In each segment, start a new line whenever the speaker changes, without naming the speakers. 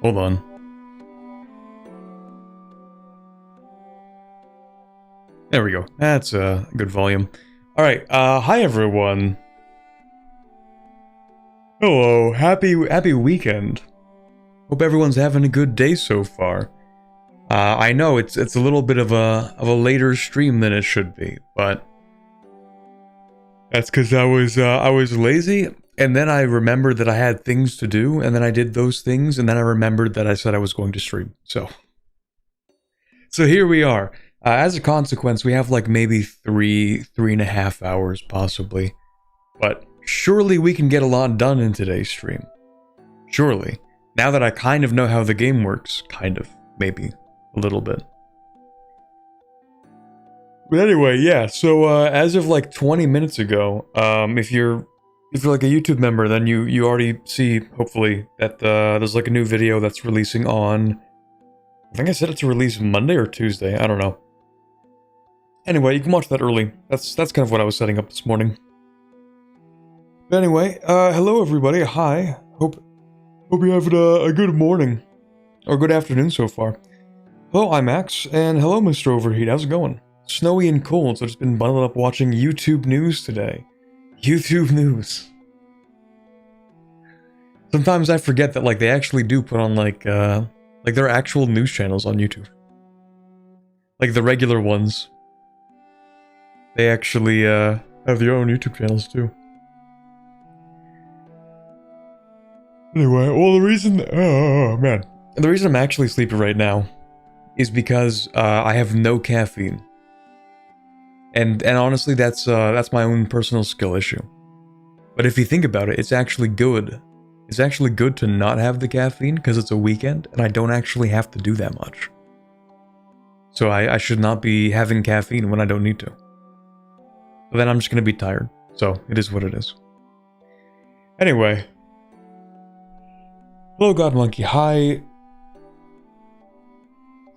Hold on. There we go. That's a good volume. Alright, hi everyone. Hello, happy weekend. Hope everyone's having a good day so far. I know it's a little bit of a later stream than it should be, but that's because I was lazy, and then I remembered that I had things to do, and then I did those things, and then I remembered that I said I was going to stream. So here we are. As a consequence, we have like maybe three and a half hours possibly, but surely we can get a lot done in today's stream. Surely. Now that I kind of know how the game works, kind of, maybe, a little bit. But anyway, yeah, so as of like 20 minutes ago, if you're like a YouTube member, then you already see, hopefully, that there's like a new video that's releasing on, I think I said it's released Monday or Tuesday, I don't know. Anyway, you can watch that early. That's kind of what I was setting up this morning. But anyway, hello everybody, hi. Hope you're having a good morning. Or good afternoon so far. Hello, I'm Max, and hello Mr. Overheat, how's it going? Snowy and cold, so I've just been bundled up watching YouTube news today. YouTube news. Sometimes I forget that like they actually do put on like there are actual news channels on YouTube. Like the regular ones. They actually have their own YouTube channels too. Anyway, well the reason the reason I'm actually sleepy right now is because I have no caffeine. And honestly that's my own personal skill issue. But if you think about it, it's actually good. It's actually good to not have the caffeine because it's a weekend and I don't actually have to do that much. So I should not be having caffeine when I don't need to. But then I'm just gonna be tired. So it is what it is. Anyway. Hello God Monkey, hi.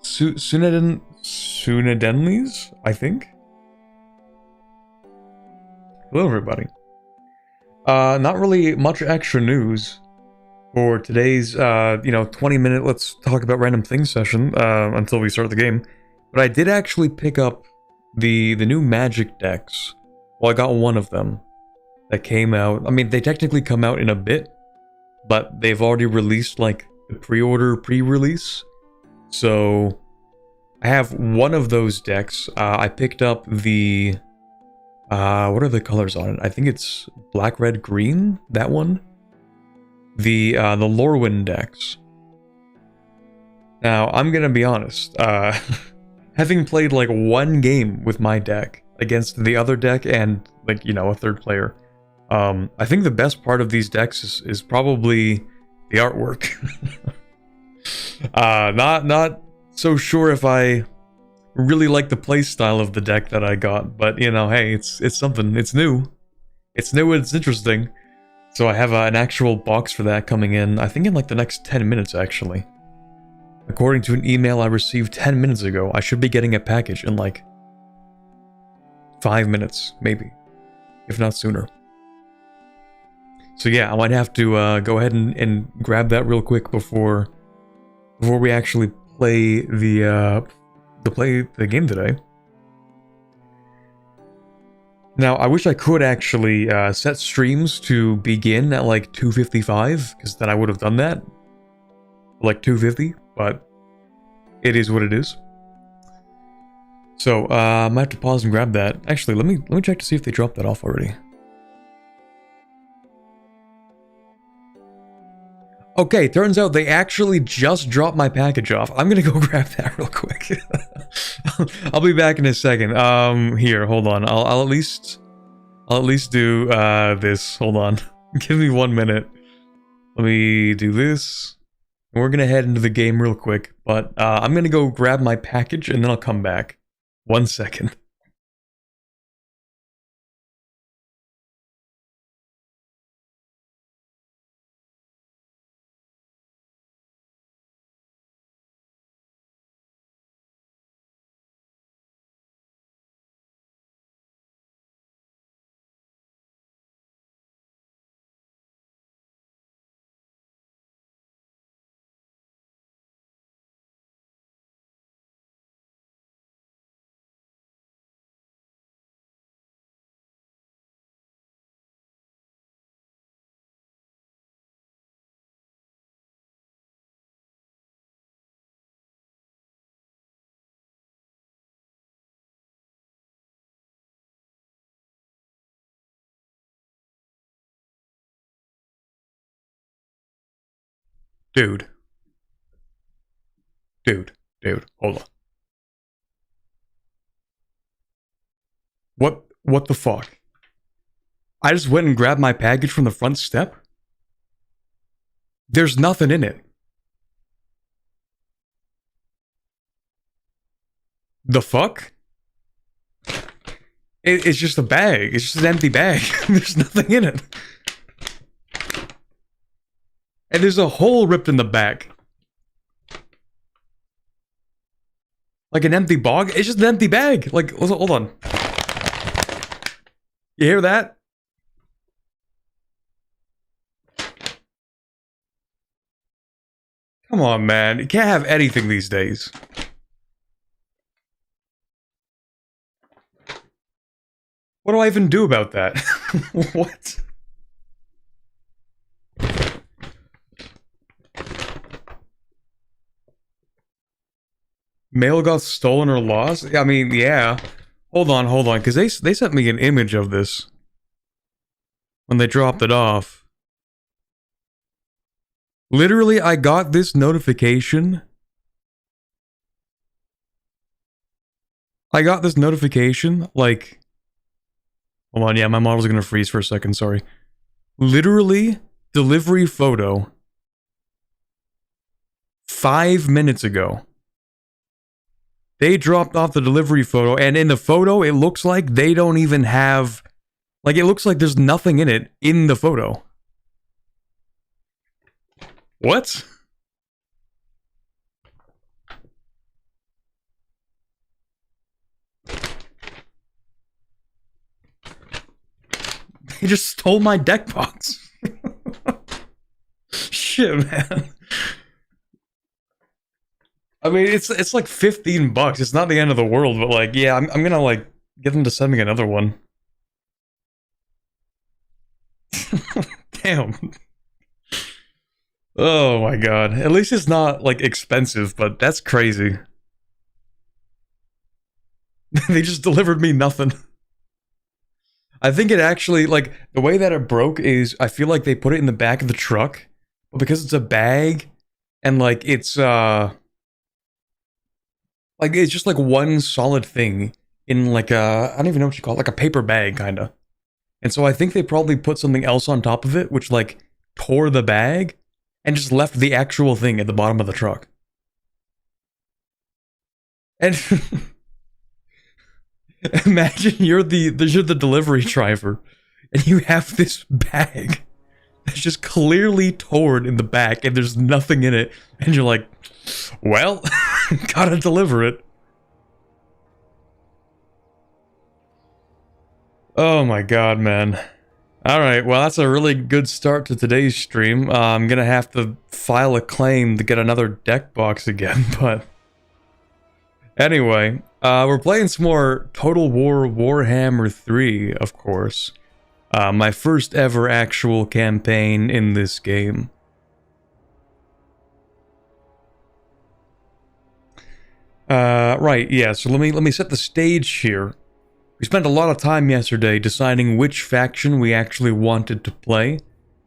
Sunadenlis, I think? Hello everybody. Not really much extra news for today's, 20-minute let's talk about random things session, until we start the game. But I did actually pick up the new magic decks. Well, I got one of them that came out. I mean, they technically come out in a bit, but they've already released, like, the pre-release. So, I have one of those decks. I picked up the... what are the colors on it? I think it's black, red, green, that one. The Lorwyn decks. Now, I'm gonna be honest, having played like one game with my deck against the other deck and like, a third player, I think the best part of these decks is probably the artwork. Not so sure if I really like the playstyle of the deck that I got, but hey, it's something. It's new. It's new and it's interesting. So I have an actual box for that coming in, I think in like the next 10 minutes actually. According to an email I received 10 minutes ago, I should be getting a package in like 5 minutes, maybe. If not sooner. So yeah, I might have to go ahead and grab that real quick before we actually play the game today. Now, I wish I could actually set streams to begin at like 2:55, because then I would have done that. Like 2:50, but it is what it is. So, I might have to pause and grab that. Actually, let me check to see if they dropped that off already. Okay, turns out they actually just dropped my package off. I'm gonna go grab that real quick. I'll be back in a second. Here, hold on. I'll at least do this. Hold on. Give me 1 minute. Let me do this. We're gonna head into the game real quick, but I'm gonna go grab my package and then I'll come back. 1 second. Dude. Dude. Hold on. What the fuck? I just went and grabbed my package from the front step? There's nothing in it. The fuck? It's just a bag. It's just an empty bag. There's nothing in it. And there's a hole ripped in the back. Like an empty bog? It's just an empty bag. Like, hold on. You hear that? Come on, man. You can't have anything these days. What do I even do about that? What? Mail got stolen or lost? I mean, yeah. Hold on, because they sent me an image of this when they dropped it off. Literally, I got this notification. Like... Hold on, yeah, my model's gonna freeze for a second, sorry. Literally, delivery photo. 5 minutes ago. They dropped off the delivery photo, and in the photo, it looks like they don't even have... Like, it looks like there's nothing in it in the photo. What? They just stole my deck box. Shit, man. I mean, it's like $15. It's not the end of the world, but like, yeah, I'm gonna like get them to send me another one. Damn. Oh my god. At least it's not like expensive, but that's crazy. They just delivered me nothing. I think it actually, like, the way that it broke is, I feel like they put it in the back of the truck, but because it's a bag, and like, it's, like, it's just like one solid thing in like a, I don't even know what you call it, like a paper bag, kinda. And so I think they probably put something else on top of it, which like, tore the bag, and just left the actual thing at the bottom of the truck. And... Imagine you're the delivery driver, and you have this bag that's just clearly torn in the back, and there's nothing in it, and you're like, well, gotta deliver it. Oh my god, man. Alright, well that's a really good start to today's stream. I'm gonna have to file a claim to get another deck box again, but... Anyway, we're playing some more Total War Warhammer 3, of course. My first ever actual campaign in this game. Right, yeah, so let me set the stage here. We spent a lot of time yesterday deciding which faction we actually wanted to play.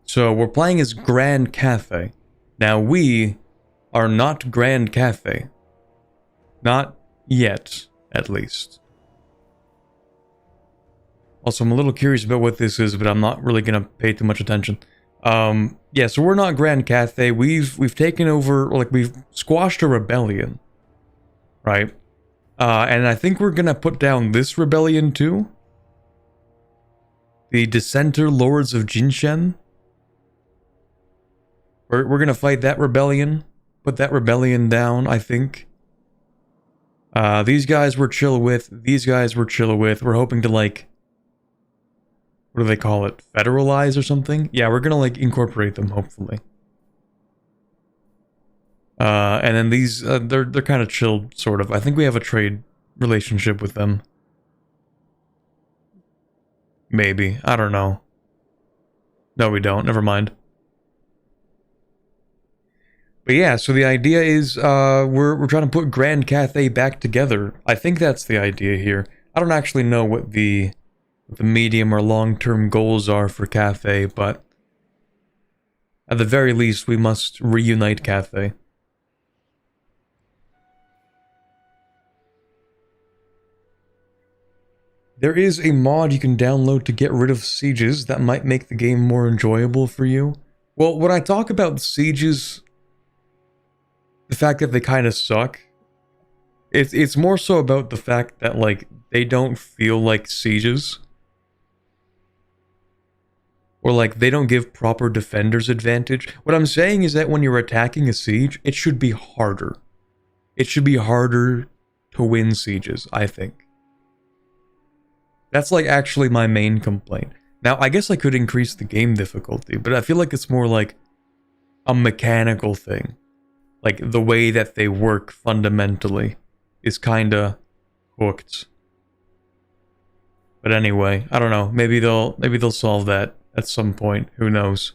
So we're playing as Grand Cathay. Now we are not Grand Cathay. Not yet, at least. Also, I'm a little curious about what this is, but I'm not really gonna pay too much attention. Yeah, so we're not Grand Cathay. We've taken over, like, we've squashed a rebellion. Right? And I think we're gonna put down this rebellion too. The Dissenter Lords of Jinshen. We're gonna fight that rebellion. Put that rebellion down, I think. These guys we're chill with. These guys we're chill with. We're hoping to, like... What do they call it? Federalize or something? Yeah, we're gonna, like, incorporate them, hopefully. And then these, they're kind of chilled, sort of. I think we have a trade relationship with them. Maybe. I don't know. No, we don't. Never mind. But yeah, so the idea is, we're trying to put Grand Cathay back together. I think that's the idea here. I don't actually know what the medium or long-term goals are for Cathay, but... At the very least, we must reunite Cathay. There is a mod you can download to get rid of sieges that might make the game more enjoyable for you. Well, when I talk about sieges, the fact that they kind of suck, it's more so about the fact that, like, they don't feel like sieges. Or, like, they don't give proper defenders advantage. What I'm saying is that when you're attacking a siege, it should be harder. It should be harder to win sieges, I think. That's, like, actually my main complaint. Now, I guess I could increase the game difficulty, but I feel like it's more like a mechanical thing. Like, the way that they work fundamentally is kinda hooked. But anyway, I don't know. Maybe they'll solve that at some point. Who knows?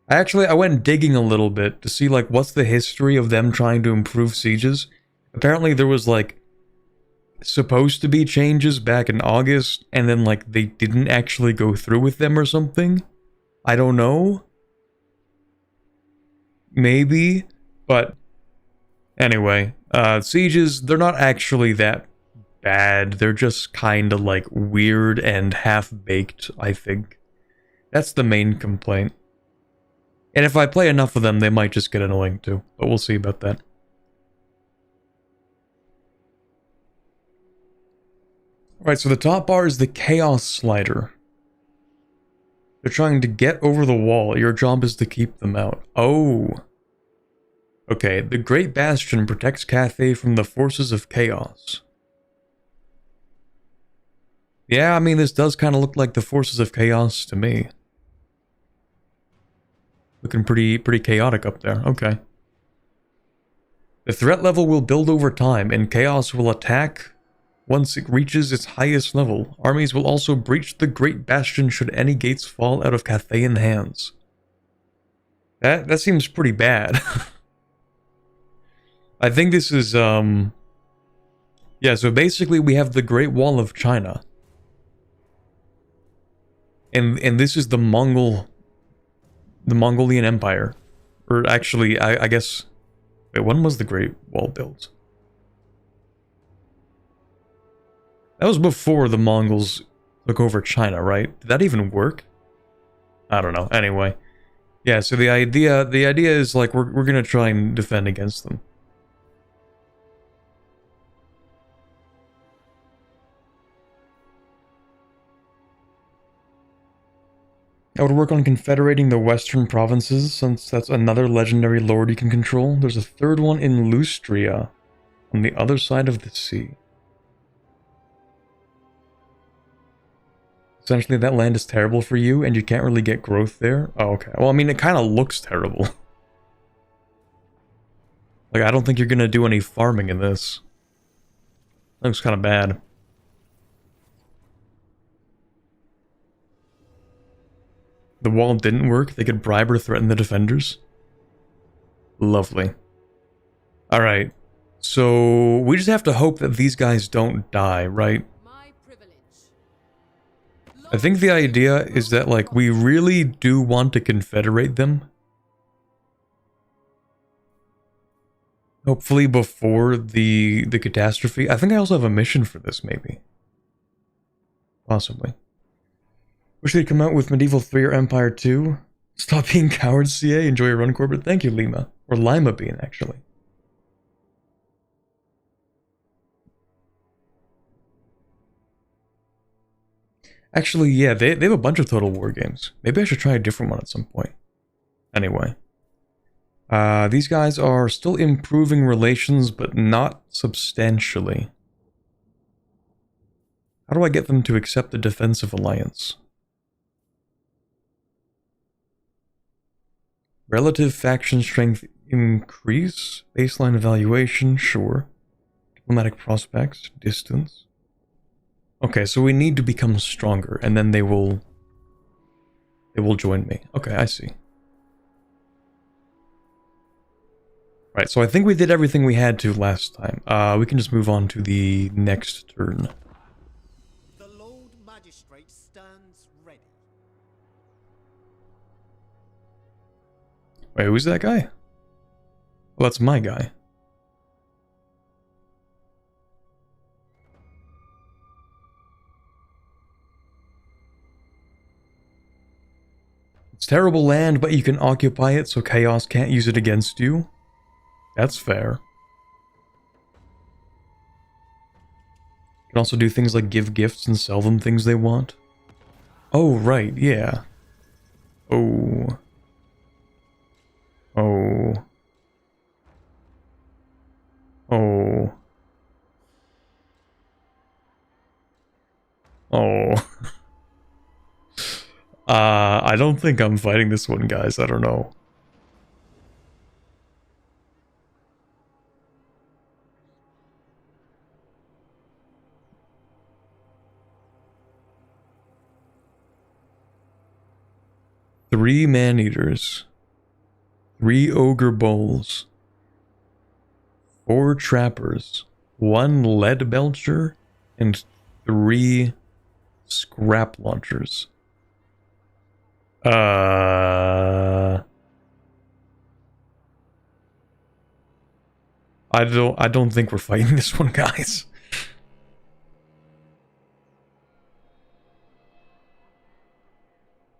I went digging a little bit to see, like, what's the history of them trying to improve sieges. Apparently there was, like, supposed to be changes back in August, and then, like, they didn't actually go through with them or something. I don't know. Maybe, but anyway, sieges, they're not actually that bad. They're just kind of, like, weird and half-baked, I think. That's the main complaint. And if I play enough of them, they might just get annoying too, but we'll see about that. Alright, so the top bar is the Chaos slider. They're trying to get over the wall. Your job is to keep them out. Oh. Okay, the Great Bastion protects Cathay from the forces of chaos. Yeah, I mean, this does kind of look like the forces of chaos to me. Looking pretty chaotic up there. Okay. The threat level will build over time, and chaos will attack once it reaches its highest level. Armies will also breach the Great Bastion should any gates fall out of Cathayan hands. That seems pretty bad. I think this is, yeah, so basically we have the Great Wall of China. And this is the Mongolian Empire. Or actually, I guess... Wait, when was the Great Wall built? That was before the Mongols took over China, right? Did that even work? I don't know. Anyway. Yeah, so the idea is, like, we're gonna try and defend against them. I would work on confederating the western provinces, since that's another legendary lord you can control. There's a third one in Lustria, on the other side of the sea. Essentially, that land is terrible for you, and you can't really get growth there. Oh, okay. Well, I mean, it kind of looks terrible. Like, I don't think you're gonna do any farming in this. That looks kind of bad. The wall didn't work. They could bribe or threaten the defenders. Lovely. Alright. So, we just have to hope that these guys don't die, right? I think the idea is that, like, we really do want to confederate them. Hopefully before the catastrophe. I think I also have a mission for this, maybe. Possibly. Wish they'd come out with Medieval 3 or Empire 2. Stop being cowards, CA. Enjoy your run, Corbett. Thank you, Lima. Or Lima Bean, actually. Actually, yeah, they have a bunch of Total War games. Maybe I should try a different one at some point. Anyway. These guys are still improving relations, but not substantially. How do I get them to accept the defensive alliance? Relative faction strength increase? Baseline evaluation, sure. Diplomatic prospects, distance. Okay, so we need to become stronger, and then they will join me. Okay, I see. Right, so I think we did everything we had to last time. We can just move on to the next turn.
The Lord Magistrate stands ready.
Wait, who's that guy? Well, that's my guy. It's terrible land, but you can occupy it so Chaos can't use it against you. That's fair. You can also do things like give gifts and sell them things they want. Oh, right, yeah. Oh. Oh. Oh. Oh. I don't think I'm fighting this one, guys. I don't know. Three man-eaters. 3 ogre bowls. 4 trappers. 1 lead belcher. And 3 scrap launchers. I don't think we're fighting this one, guys.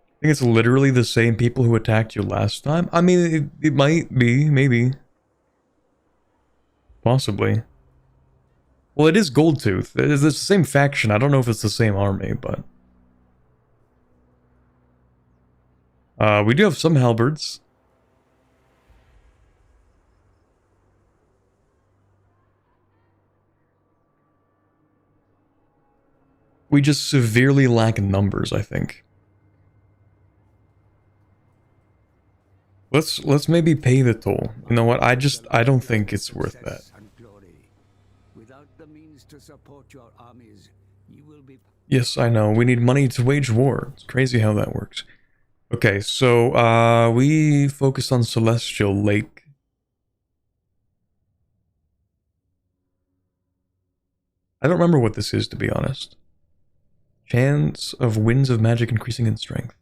I think it's literally the same people who attacked you last time. I mean, it might be, maybe. Possibly. Well, it is Goldtooth. It's the same faction. I don't know if it's the same army, but... we do have some halberds. We just severely lack numbers, I think. Let's maybe pay the toll. You know what? I don't think it's worth that. Yes, I know. We need money to wage war. It's crazy how that works. Okay, so we focused on Celestial Lake. I don't remember what this is, to be honest. Chance of winds of magic increasing in strength.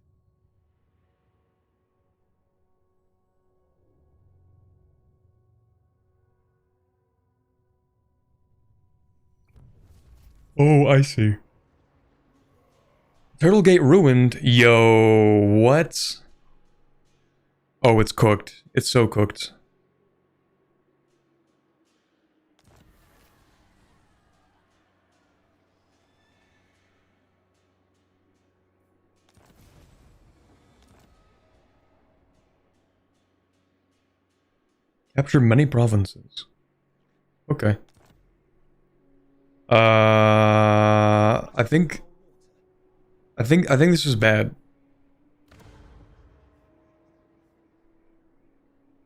Oh, I see. Turtle Gate ruined. Yo, what? Oh, it's cooked. It's so cooked. Capture many provinces. Okay. I think this is bad.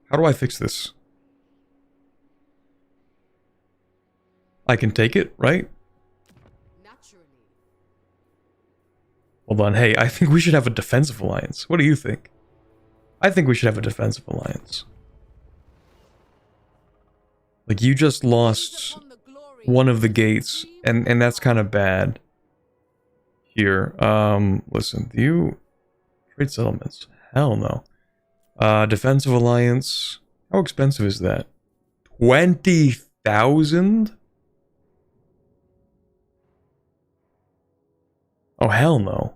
How do I fix this? I can take it, right? Hold on, hey, I think we should have a defensive alliance. What do you think? I think we should have a defensive alliance. Like, you just lost one of the gates, and that's kind of bad. Here, listen, do you... Trade settlements? Hell no. Defensive alliance... How expensive is that? 20,000? Oh, hell no.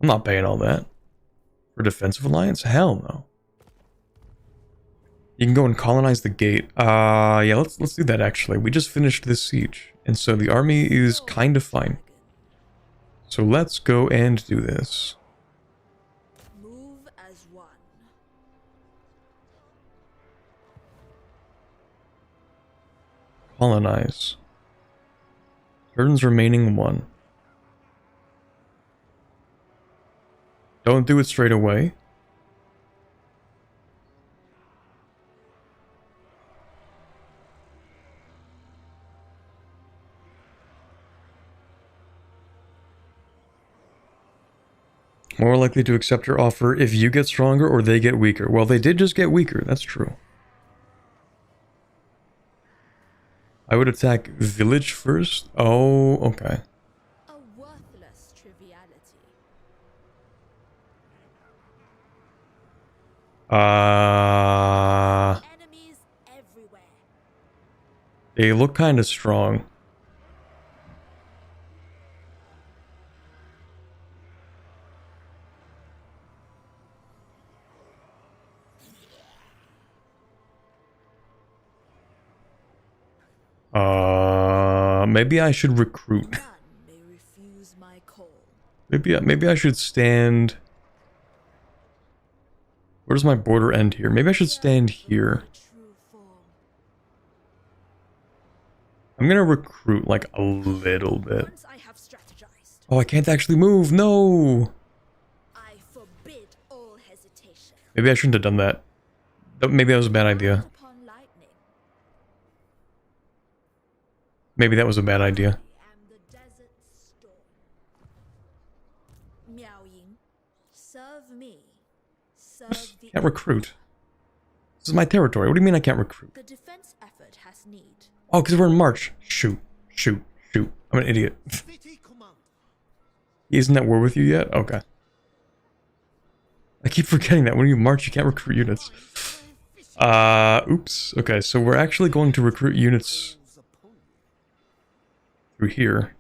I'm not paying all that. For defensive alliance? Hell no. You can go and colonize the gate. Yeah, let's do that actually. We just finished this siege, and so the army is kind of fine. So let's go and do this.
Move as one.
Colonize. Turns remaining 1. Don't do it straight away. More likely to accept your offer if you get stronger or they get weaker. Well, they did just get weaker, that's true. I would attack village first. Oh, okay.
A worthless triviality. Enemies everywhere.
They look kind of strong. Maybe I should recruit.
None may refuse my call.
Maybe I should stand. Where does my border end here? Maybe I should stand here.
True form.
I'm gonna recruit like a little bit.
Once I have strategized,
Oh, I can't actually move. No.
I forbid all hesitation.
Maybe I shouldn't have done that. Maybe that was a bad idea.
Upon lightning,
Maybe that was a bad idea.
I am the desert storm. Miaoying, serve me. Serve the
Can't recruit. This is my territory. What do you mean I can't recruit?
The defense effort has need.
Oh, because we're in March. Shoot. Shoot. Shoot. I'm an idiot. He isn't at war with you yet? Okay. I keep forgetting that when you march, you can't recruit units. Oops. Okay, so we're actually going to recruit units through here.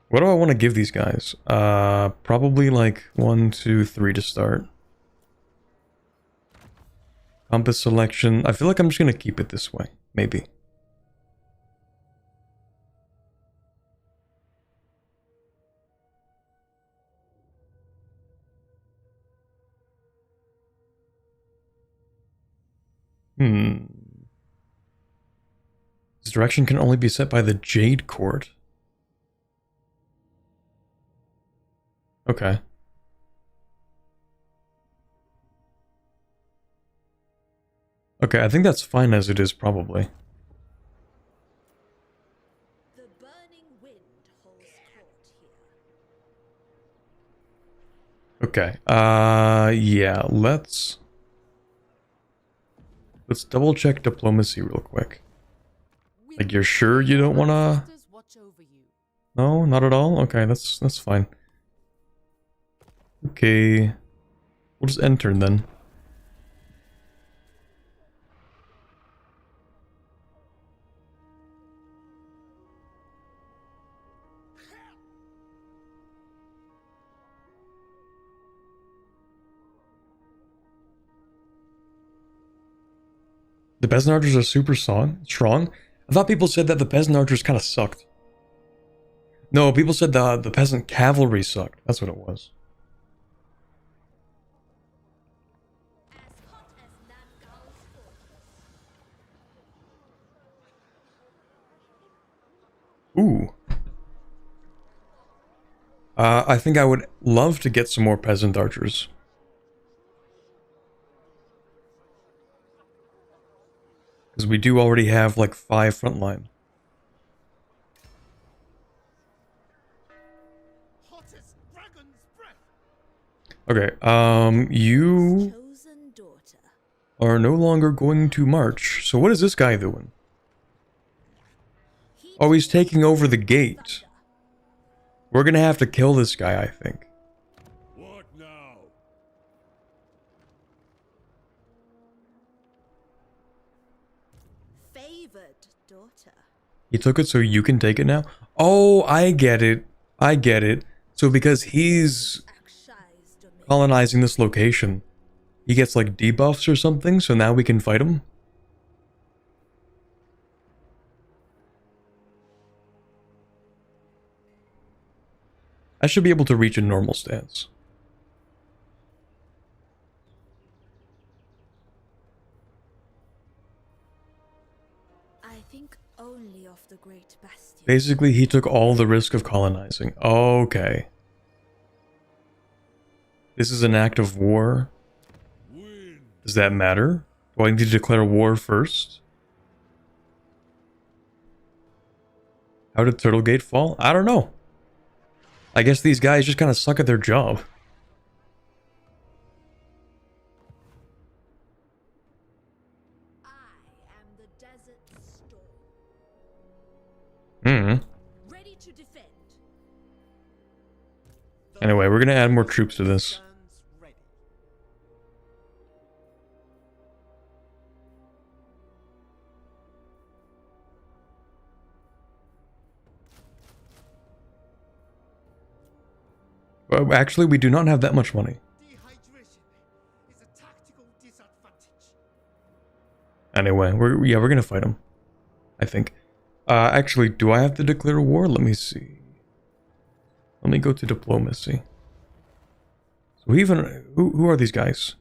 What do I want to give these guys? Probably like 1, 2, 3 to start. Compass selection. I feel like I'm just going to keep it this way. Maybe. This direction can only be set by the Jade Court. Okay. Okay, I think that's fine as it is, probably.
The burning wind holds court here.
Okay, yeah, let's double check diplomacy real quick. Like, you're sure you don't wanna... No, not at all? Okay, that's fine. Okay. We'll just end turn then. The peasant archers are super strong. I thought people said that the peasant archers kind of sucked. No, people said the peasant cavalry sucked. That's what it was.
As hot as Nangal's fortress.
Ooh. I think I would love to get some more peasant archers. Because we do already have like 5 frontline. Okay, you
Chosen daughter.
are no longer going to march. So what is this guy doing? Oh, he's taking over the gate. We're gonna have to kill this guy, I think.
What now?
Favored daughter.
He took it so you can take it now? Oh, I get it. I get it. So because he's
Akshi's domain.
colonizing this location, he gets like debuffs or something, so now we can fight him? I should be able to reach a normal stance.
I think only of the great bastion.
Basically, he took all the risk of colonizing. Okay. This is an act of war.
Win.
Does that matter? Do I need to declare war first? How did Turtlegate fall? I don't know. I guess these guys just kind of suck at their job.
I am the desert storm.
Hmm.
Ready to defend.
Anyway, we're gonna add more troops to this. Well, actually, we do not have that much money. Anyway, we're gonna fight him, I think. Actually, do I have to declare war? Let me see. Let me go to diplomacy. So who are these guys?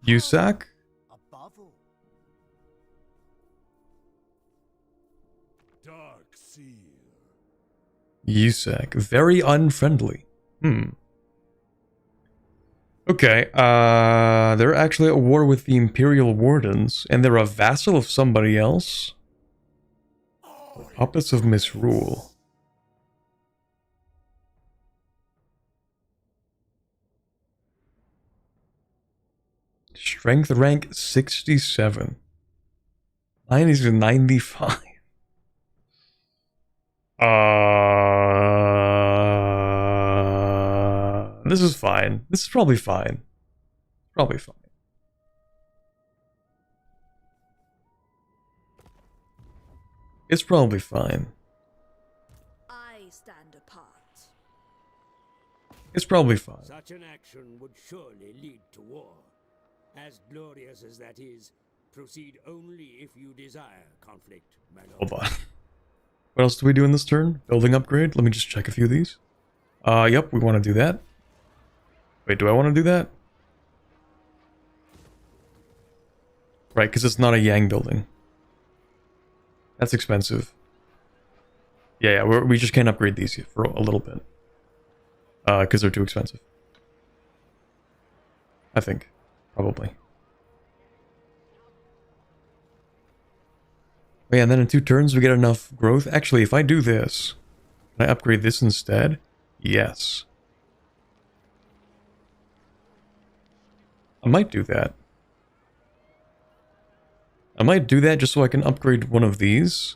USAC? USAC, very unfriendly. Okay, they're actually at war with the Imperial Wardens, and they're a vassal of somebody else. Puppets of Misrule. Strength rank 67. Mine is 95. This is fine. This is probably fine. Probably fine. It's probably fine.
I stand apart.
It's probably fine.
Such an action would surely lead to war. As glorious as that is, proceed only if you desire conflict, my lord.
Hold on. What else do we do in this turn? Building upgrade? Let me just check a few of these. Yep, we want to do that. Wait, do I want to do that? Right, because it's not a Yang building. That's expensive. Yeah, we just can't upgrade these for a little bit. Because they're too expensive. I think. Probably. Oh, yeah, and then in 2 turns we get enough growth. Actually, if I do this, can I upgrade this instead? Yes. I might do that. I might do that just so I can upgrade one of these.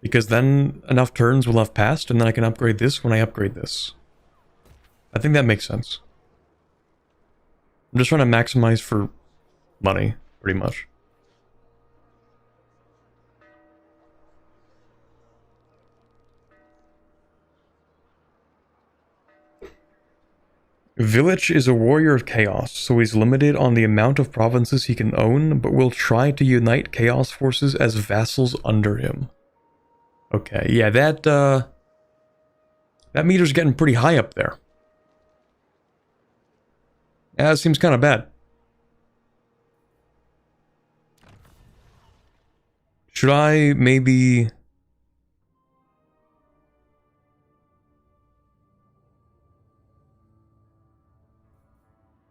Because then enough turns will have passed, and then I can upgrade this when I upgrade this. I think that makes sense. I'm just trying to maximize for money, pretty much. Village is a warrior of chaos, so he's limited on the amount of provinces he can own, but will try to unite chaos forces as vassals under him. Okay, yeah, that meter's getting pretty high up there. Yeah, that seems kind of bad. Should I maybe...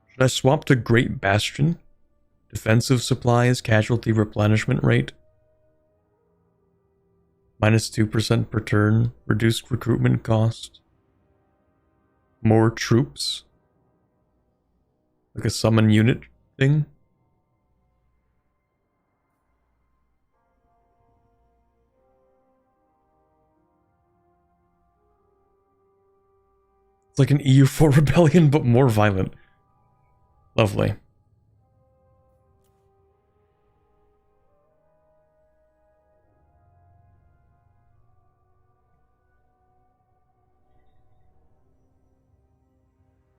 Should I swap to Great Bastion? Defensive supplies, casualty replenishment rate. Minus 2% per turn. Reduced recruitment cost. More troops. Like a summon unit thing. It's like an EU4 rebellion, but more violent. Lovely.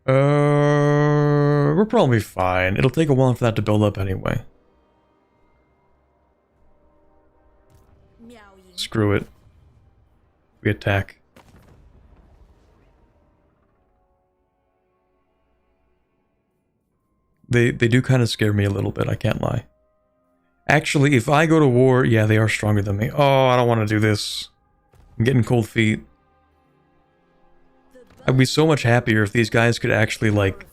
We're probably fine. It'll take a while for that to build up anyway. Screw it. We attack. They do kind of scare me a little bit, I can't lie. Actually, if I go to war, yeah, they are stronger than me. Oh, I don't want to do this. I'm getting cold feet. I'd be so much happier if these guys could actually, like,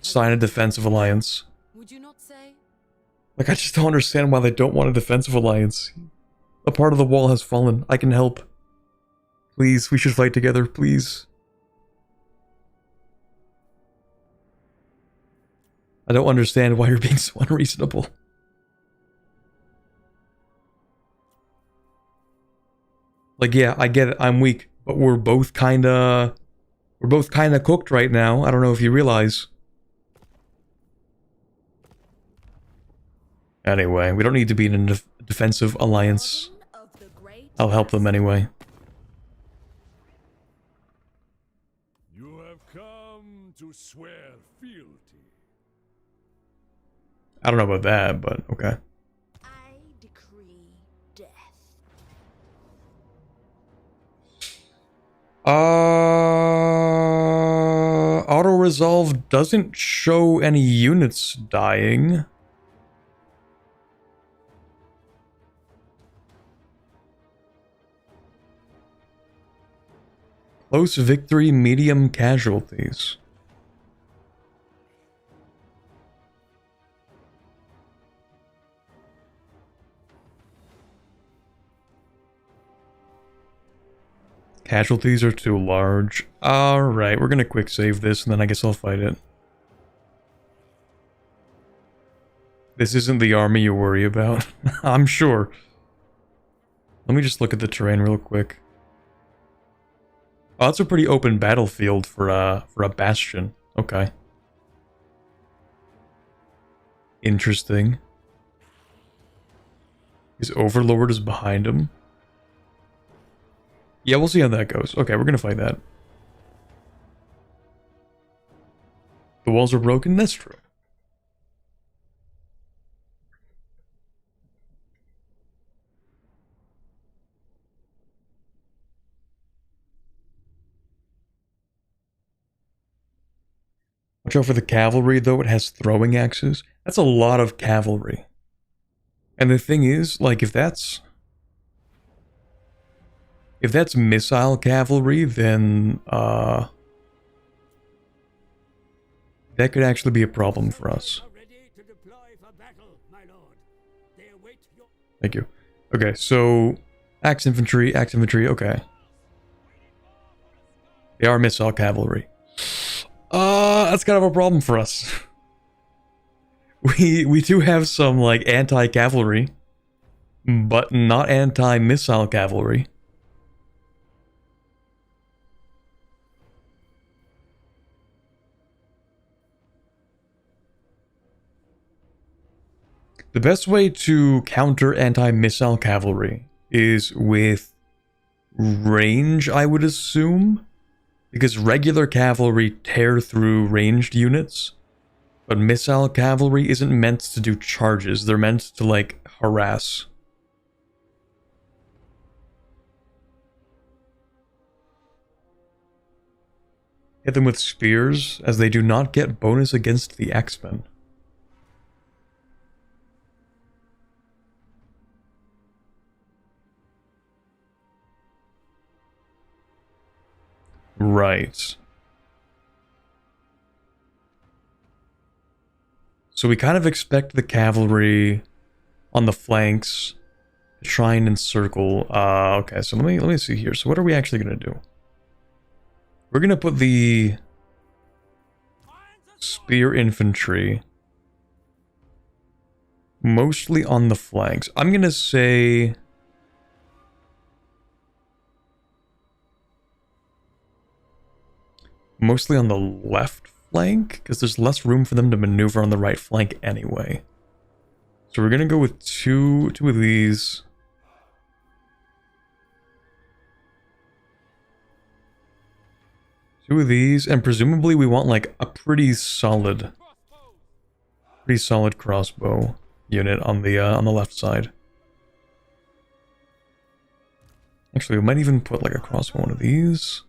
sign a defensive alliance.
Would you not say?
Like, I just don't understand why they don't want a defensive alliance. A part of the wall has fallen. I can help. Please, we should fight together, please. I don't understand why you're being so unreasonable. Like, yeah, I get it, I'm weak, but we're both kinda cooked right now. I don't know if you realize. Anyway, we don't need to be in a defensive alliance.
Of the great
I'll help them anyway.
You have come to swear fealty.
I don't know about that, but okay.
I decree death.
Auto-resolve doesn't show any units dying. Close victory, medium casualties. Casualties are too large. Alright, we're gonna quick save this and then I guess I'll fight it. This isn't the army you worry about. I'm sure. Let me just look at the terrain real quick. Oh, that's a pretty open battlefield for a bastion. Okay. Interesting. His overlord is behind him. Yeah, we'll see how that goes. Okay, we're gonna fight that. The walls are broken? That's true. Watch out for the cavalry, though. It has throwing axes. That's a lot of cavalry. And the thing is, like, if that's missile cavalry, then, that could actually be a problem for us. Thank you. Okay, so, axe infantry, okay. They are missile cavalry. That's kind of a problem for us. We do have some, like, anti-cavalry, but not anti-missile cavalry. The best way to counter anti-missile cavalry is with range, I would assume. Because regular cavalry tear through ranged units, but missile cavalry isn't meant to do charges. They're meant to, like, harass. Hit them with spears, as they do not get bonus against the X-Men. Right. So we kind of expect the cavalry on the flanks to try and encircle. Okay, so let me see here. So what are we actually gonna do? We're gonna put the spear infantry mostly on the flanks. I'm gonna say mostly on the left flank, because there's less room for them to maneuver on the right flank anyway. So we're gonna go with two of these. Two of these, and presumably we want, like, a pretty solid crossbow unit on the left side. Actually, we might even put, like, a crossbow on one of these.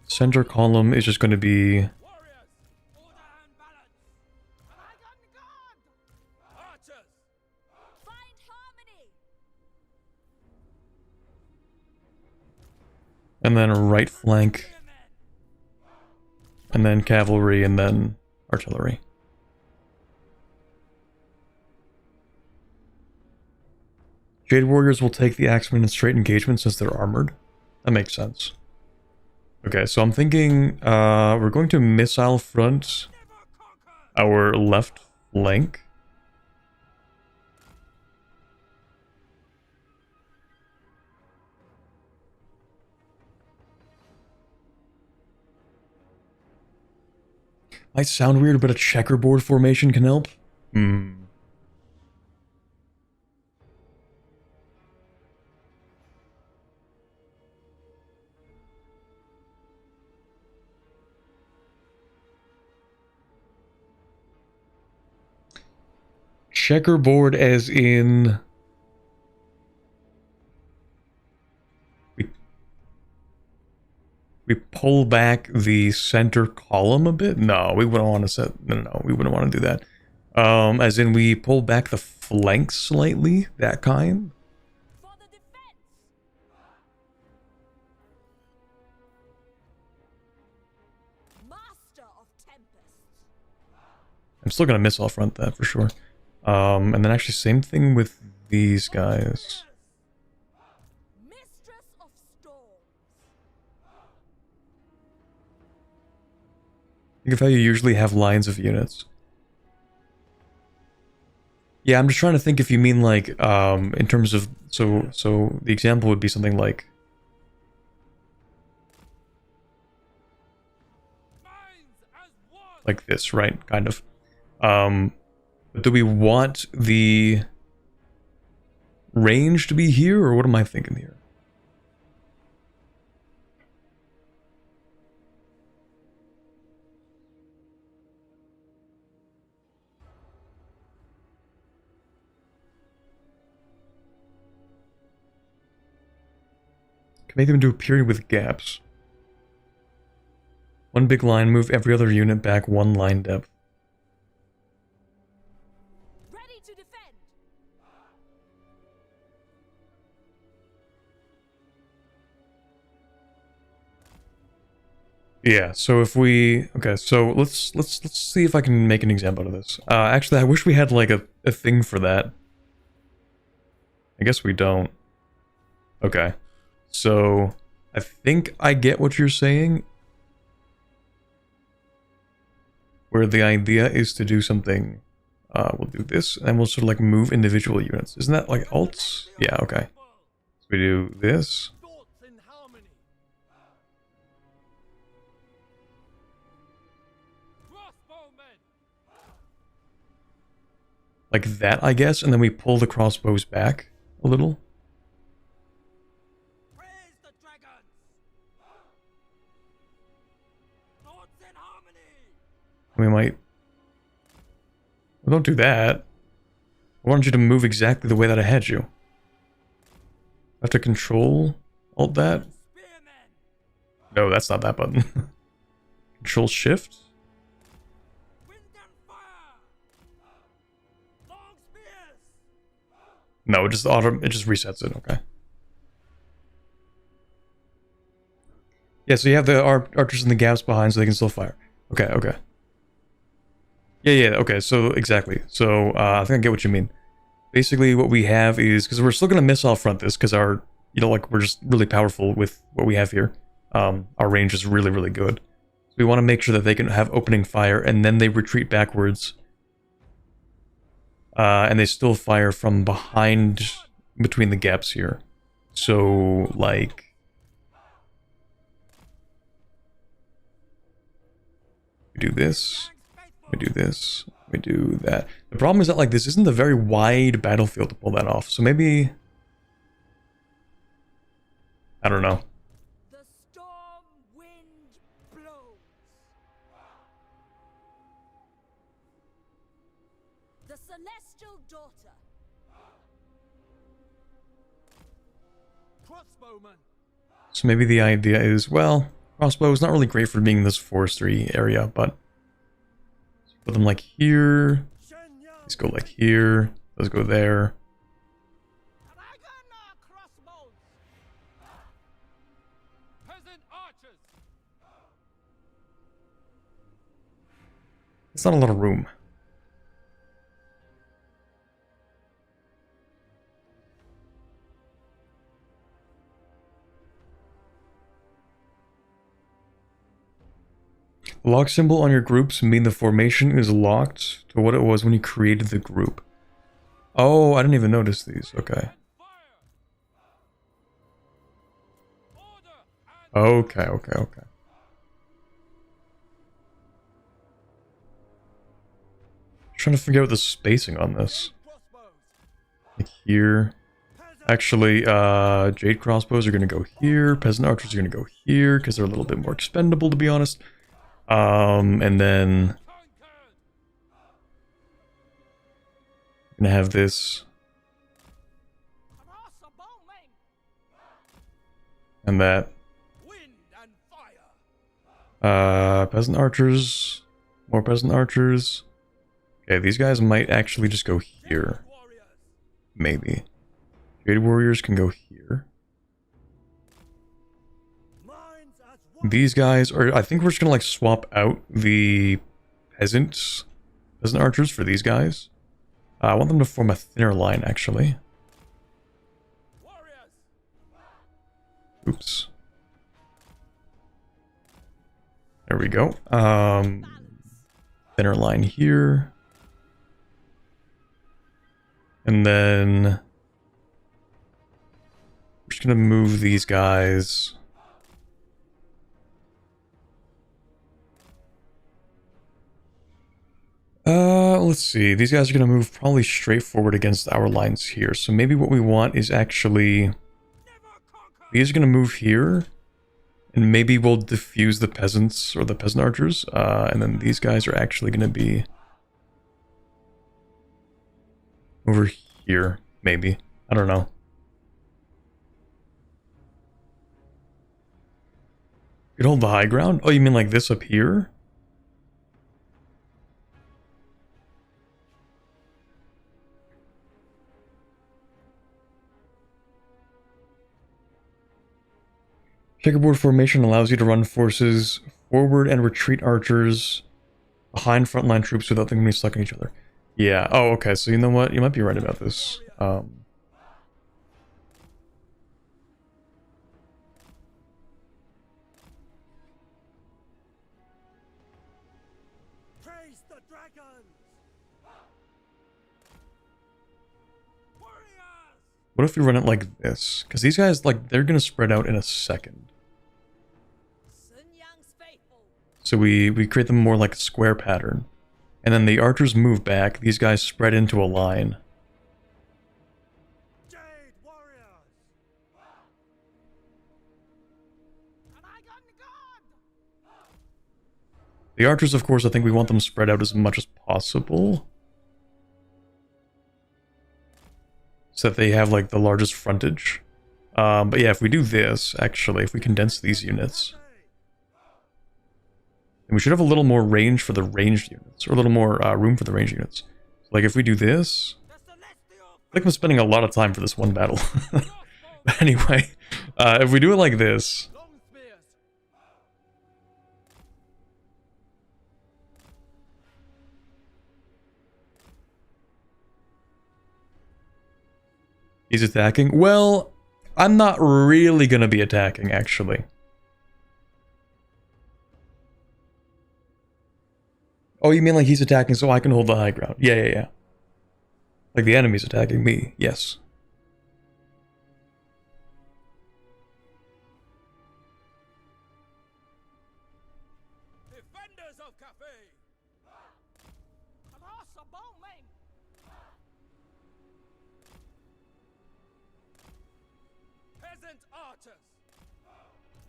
Center column is just going to be... and then a right flank. And then cavalry, and then artillery. Jade Warriors will take the Axemen in straight engagement since they're armored. That makes sense. Okay, so I'm thinking we're going to missile front our left flank. Might sound weird, but a checkerboard formation can help. Hmm. Checkerboard as in... We pull back the center column a bit? No, we wouldn't want to set... No, we wouldn't want to do that. As in we pull back the flanks slightly? That kind?
For the defense. Master of tempests.
I'm still gonna miss off front that for sure. And then actually same thing with these guys.
Mistress of storms.
Think of how you usually have lines of units. Yeah, I'm just trying to think if you mean like, in terms of, so the example would be something like, this, right? Kind of. But do we want the range to be here, or what am I thinking here? Can make them into a period with gaps. One big line, move every other unit back one line depth.
Ready to defend.
Yeah, so if we... Okay, so let's see if I can make an example out of this. Actually, I wish we had, like, a thing for that. I guess we don't. Okay. So, I think I get what you're saying. Where the idea is to do something... we'll do this, and we'll sort of, like, move individual units. Isn't that, like, alts? Yeah, okay. So we do this. Like that, I guess, and then we pull the crossbows back a little.
Praise the dragons! Thoughts in harmony!
We might... Well, don't do that. I want you to move exactly the way that I had you. I have to control alt that?
Spearmen!
No, that's not that button. Control shift?
Wind and fire! Long spears!
No, it just resets it, okay. Yeah, so you have the archers in the gaps behind so they can still fire. Okay, okay. Yeah, okay, so exactly. So, I think I get what you mean. Basically, what we have is, because we're still going to miss off front this, because our, you know, like, we're just really powerful with what we have here. Our range is really, really good. So we want to make sure that they can have opening fire, and then they retreat backwards. And they still fire from behind, between the gaps here. So, like... We do this. We do this. We do that. The problem is that, like, this isn't a very wide battlefield to pull that off. So maybe... I don't know.
The storm wind blows. The celestial daughter.
Crossbowman!
So maybe the idea is, well, crossbow is not really great for being in this forestry area, but... Put them like here. These go like here. Those go there. It's not a lot of room. The lock symbol on your groups mean the formation is locked to what it was when you created the group. Oh, I didn't even notice these. Okay. Okay. Trying to figure out the spacing on this. Like here. Actually, Jade crossbows are going to go here. Peasant archers are going to go here because they're a little bit more expendable, to be honest. And then I'm going to have this. And that. Peasant archers. More peasant archers. Okay, these guys might actually just go here. Maybe. Jade warriors can go here. These guys are... I think we're just gonna like swap out the peasant archers for these guys. I want them to form a thinner line, actually. Oops. There we go. Thinner line here. And then we're just gonna move these guys. Let's see. These guys are gonna move probably straight forward against our lines here. So maybe what we want is actually these are gonna move here, and maybe we'll diffuse the peasants or the peasant archers. And then these guys are actually gonna be over here, maybe. I don't know. You could hold the high ground? Oh, you mean like this up here? Checkerboard formation allows you to run forces forward and retreat archers behind frontline troops without them being stuck in each other. Yeah. Oh, okay. So you know what? You might be right about this.
Praise the dragons!
What if we run it like this? Because these guys, like, they're gonna spread out in a second. So we create them more like a square pattern. And then the archers move back, these guys spread into a line.
Jade warriors!
The archers, of course, I think we want them spread out as much as possible. So that they have, like, the largest frontage. But yeah, if we do this, actually, if we condense these units, then we should have a little more range for the ranged units, or a little more room for the ranged units. Like, if we do this, I think I'm spending a lot of time for this one battle. But anyway, if we do it like this, he's attacking. Well, I'm not really gonna be attacking, actually. Oh, you mean like he's attacking so I can hold the high ground? Yeah. Like the enemy's attacking me, yes.
Defenders of Cathay! Peasant archers!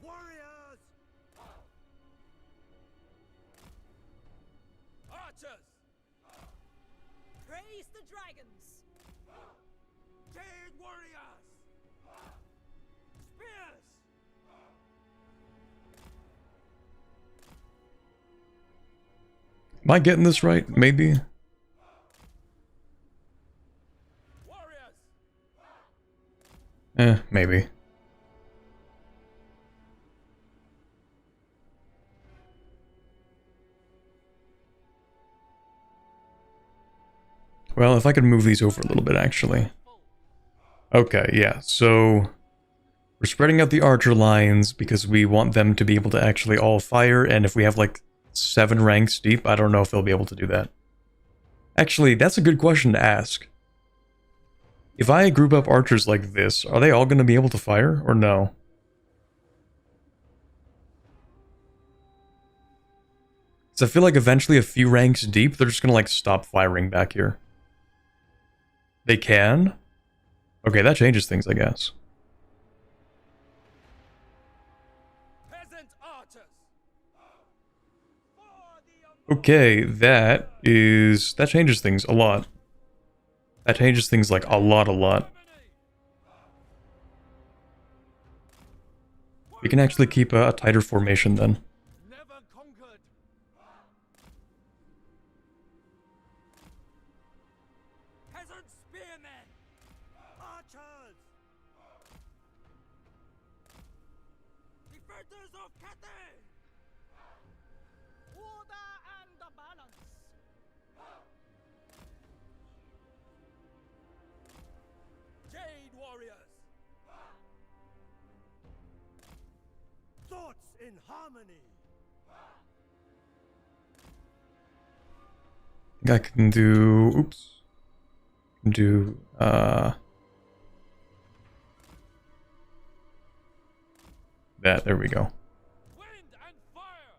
Warriors! Archers!
Praise the dragons!
Jade warriors! Spears!
Am I getting this right? Maybe.
Warriors!
Maybe. Well, if I could move these over a little bit, actually. Okay, yeah, so we're spreading out the archer lines because we want them to be able to actually all fire, and if we have like 7 ranks deep, I don't know if they'll be able to do that. Actually, that's a good question to ask. If I group up archers like this, are they all going to be able to fire, or no? So I feel like eventually a few ranks deep, they're just gonna like stop firing back here. They can? Okay, that changes things, I guess. Okay, that changes things a lot. That changes things like a lot. We can actually keep a tighter formation then.
Never conquered.
Peasant spearmen! Archers! Defenders of Cathay! Order and balance! Jade warriors! Thoughts in harmony!
I think I can do... Oops. Can do... That, there we go.
Wind and fire.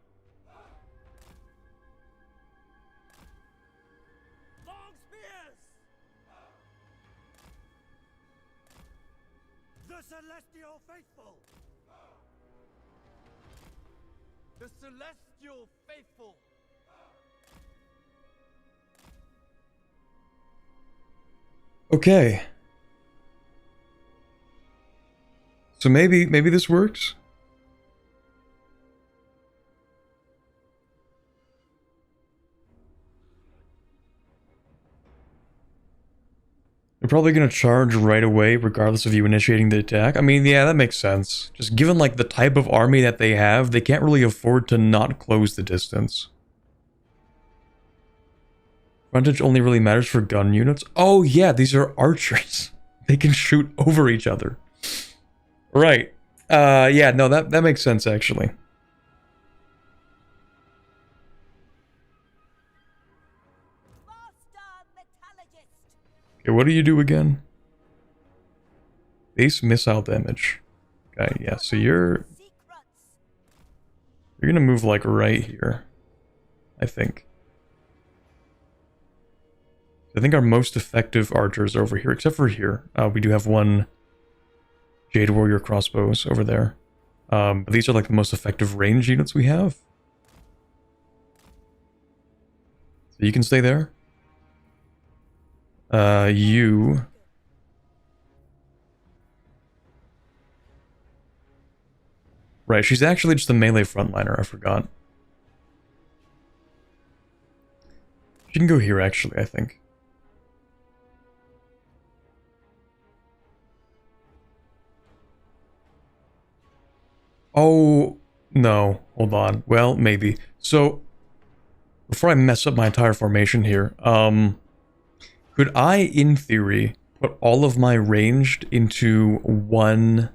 Long spears! The celestial faithful!
The celestial faithful.
Okay. So maybe this works? They're probably going to charge right away, regardless of you initiating the attack. I mean, yeah, that makes sense. Just given, like, the type of army that they have, they can't really afford to not close the distance. Frontage only really matters for gun units. Oh, yeah, these are archers. They can shoot over each other. Right. Yeah, no, that makes sense, actually. Okay, what do you do again? Base missile damage. Okay, yeah, so you're gonna move like right here, I think. I think our most effective archers are over here, except for here. We do have one Jade Warrior crossbows over there. But these are like the most effective range units we have. So you can stay there. You... Right, she's actually just a melee frontliner, I forgot. She can go here, actually, I think. Oh, no. Hold on. Well, maybe. So, before I mess up my entire formation here, could I, in theory, put all of my ranged into one...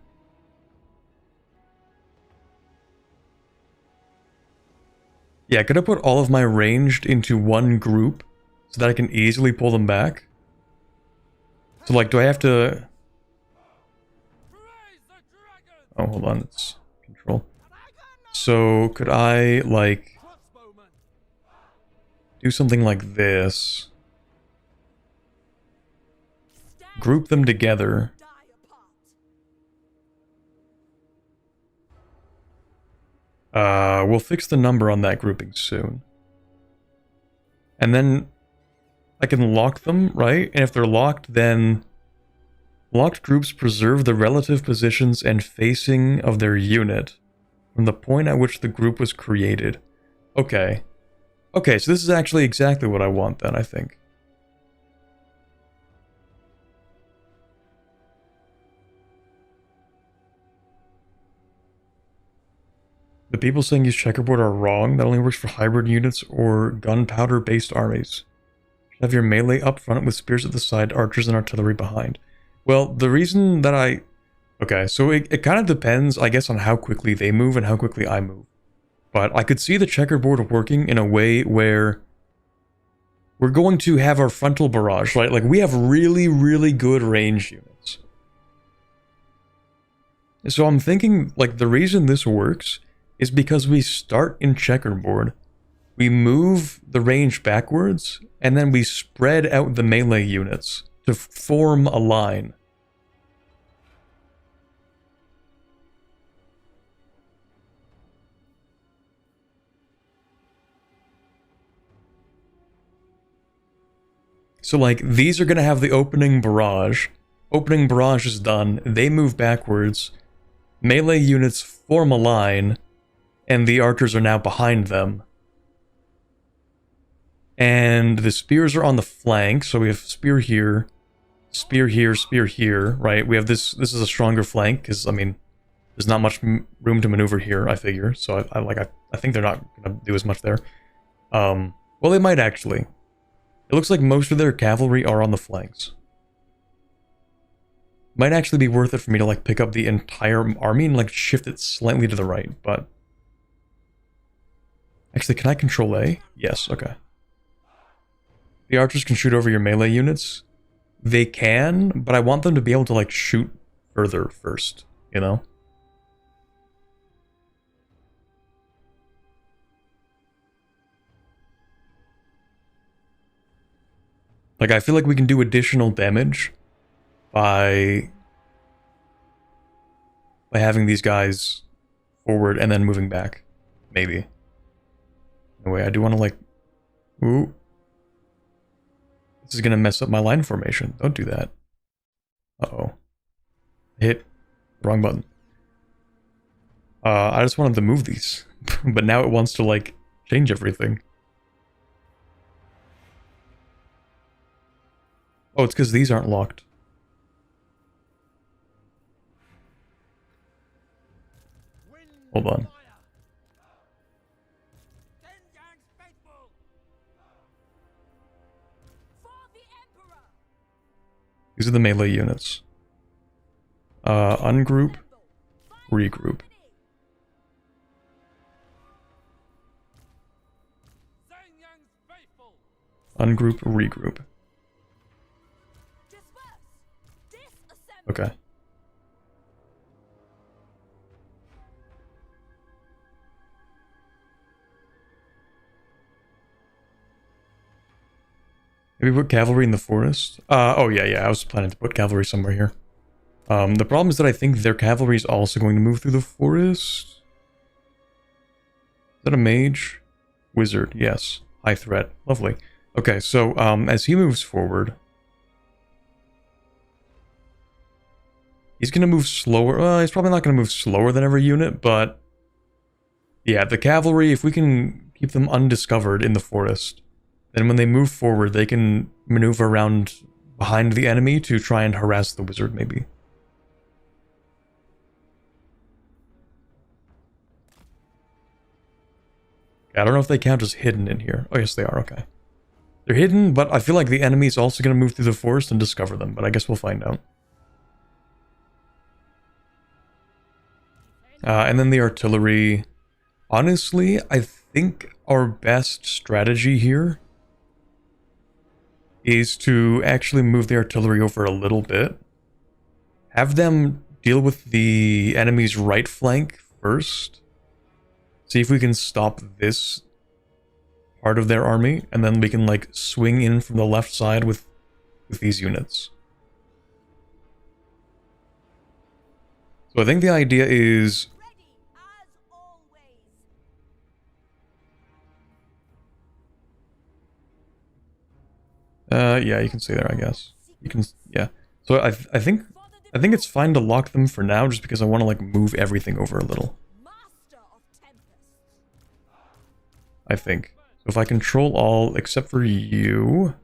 Yeah, could I put all of my ranged into one group so that I can easily pull them back? So, like, do I have to... Oh, hold on, it's control. So, could I, like, do something like this? Group them together. We'll fix the number on that grouping soon. And then I can lock them, right? And if they're locked, then locked groups preserve the relative positions and facing of their unit from the point at which the group was created. Okay. Okay, so this is actually exactly what I want then, I think. The people saying use checkerboard are wrong. That only works for hybrid units or gunpowder-based armies. Have your melee up front with spears at the side, archers and artillery behind. Well, the reason that I... Okay, so it kind of depends, I guess, on how quickly they move and how quickly I move. But I could see the checkerboard working in a way where we're going to have our frontal barrage, right? Like, we have really, really good range units. So I'm thinking, like, the reason this works is because we start in checkerboard, we move the range backwards, and then we spread out the melee units to form a line. So, like, these are going to have the opening barrage. Opening barrage is done. They move backwards. Melee units form a line, and the archers are now behind them. And the spears are on the flank, so we have spear here, spear here, right? We have this is a stronger flank, because, I mean, there's not much room to maneuver here, I figure. So, I think they're not going to do as much there. Well, they might actually. It looks like most of their cavalry are on the flanks. Might actually be worth it for me to, like, pick up the entire army and, like, shift it slightly to the right, but... Actually, can I control A? Yes, okay. The archers can shoot over your melee units. They can, but I want them to be able to, like, shoot further first, you know? Like, I feel like we can do additional damage by having these guys forward and then moving back. Maybe. Anyway, I do want to, like... Ooh. This is going to mess up my line formation. Don't do that. Uh-oh. Hit. Wrong button. I just wanted to move these. But now it wants to, like, change everything. Oh, it's because these aren't locked. Hold on. These are the melee units. Ungroup, regroup. Ungroup, regroup. Okay. Maybe put cavalry in the forest? Oh yeah, I was planning to put cavalry somewhere here. The problem is that I think their cavalry is also going to move through the forest. Is that a mage? Wizard, yes. High threat. Lovely. Okay, so, as he moves forward... He's going to move slower. He's probably not going to move slower than every unit, but... Yeah, the cavalry, if we can keep them undiscovered in the forest, then when they move forward, they can maneuver around behind the enemy to try and harass the wizard, maybe. I don't know if they count as hidden in here. Oh, yes, they are. Okay. They're hidden, but I feel like the enemy is also going to move through the forest and discover them, but I guess we'll find out. And then the artillery. Honestly, I think our best strategy here is to actually move the artillery over a little bit. Have them deal with the enemy's right flank first. See if we can stop this part of their army, and then we can, like, swing in from the left side with these units. So I think the idea is... yeah, you can stay there, I guess. You can, yeah. So I think it's fine to lock them for now, just because I want to, like, move everything over a little. I think. So if I control all except for you,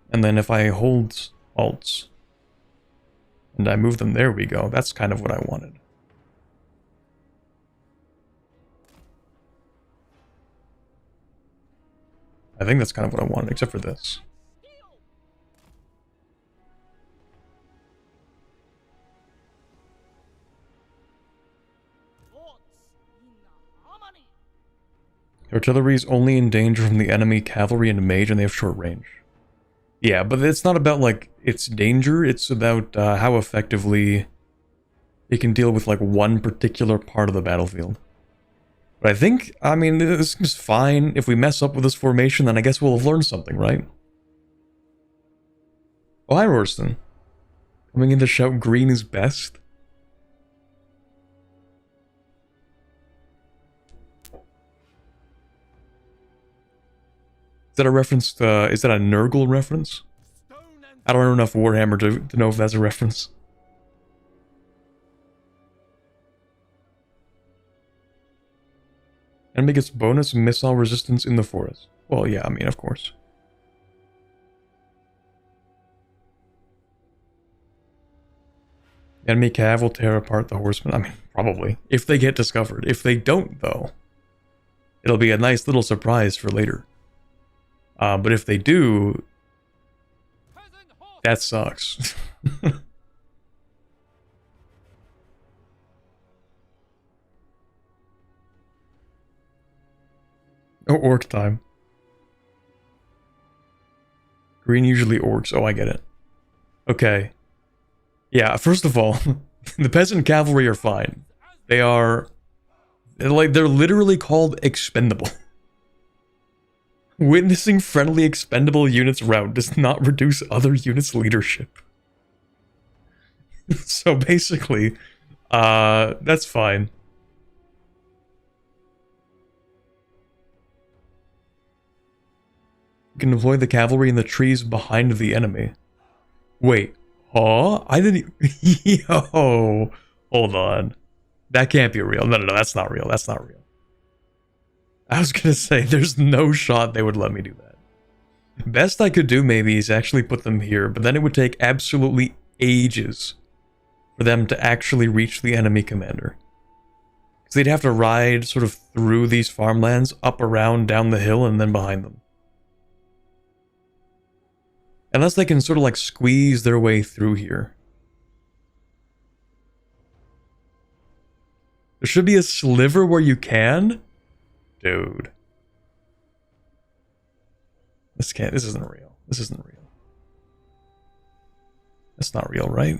and then if I hold Alt and I move them, there we go. That's kind of what I wanted. I think that's kind of what I wanted, except for this. Artillery is only in danger from the enemy cavalry and mage, and they have short range. Yeah, but it's not about, like, its danger, it's about how effectively it can deal with, like, one particular part of the battlefield. But I think, I mean, this seems fine. If we mess up with this formation, then I guess we'll have learned something, right? Oh, hi, Rorston. Coming in to shout green is best? Is that a reference to, is that a Nurgle reference? I don't know enough Warhammer to know if that's a reference. Enemy gets bonus missile resistance in the forest. Well, yeah, I mean, of course. Enemy cav will tear apart the horsemen. I mean, probably. If they get discovered. If they don't, though, it'll be a nice little surprise for later. But if they do, that sucks. Oh, orc time. Green usually orcs. Oh, I get it. Okay. Yeah, first of all, the peasant cavalry are fine. They are... they're literally called expendable. Witnessing friendly expendable units rout does not reduce other units' leadership. So basically, that's fine. You can deploy the cavalry in the trees behind the enemy. Wait, huh? I didn't... Yo, hold on. That can't be real. No, that's not real. That's not real. I was gonna say, there's no shot they would let me do that. Best I could do maybe is actually put them here, but then it would take absolutely ages for them to actually reach the enemy commander. Because they'd have to ride sort of through these farmlands, up, around, down the hill, and then behind them. Unless they can sort of like squeeze their way through here. There should be a sliver where you can? Dude. This isn't real. This isn't real. That's not real, right?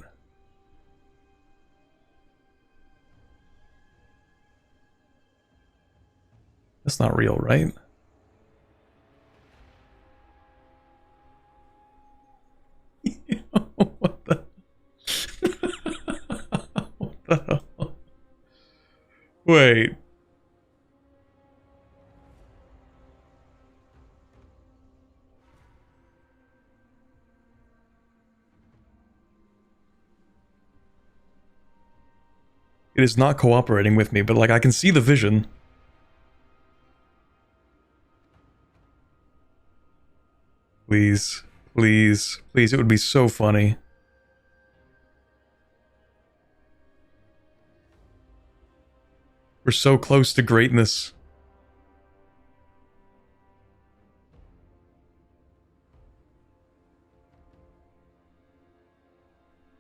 That's not real, right? What the? What the hell? Wait. It is not cooperating with me, but like I can see the vision. Please, please, please, it would be so funny. We're so close to greatness.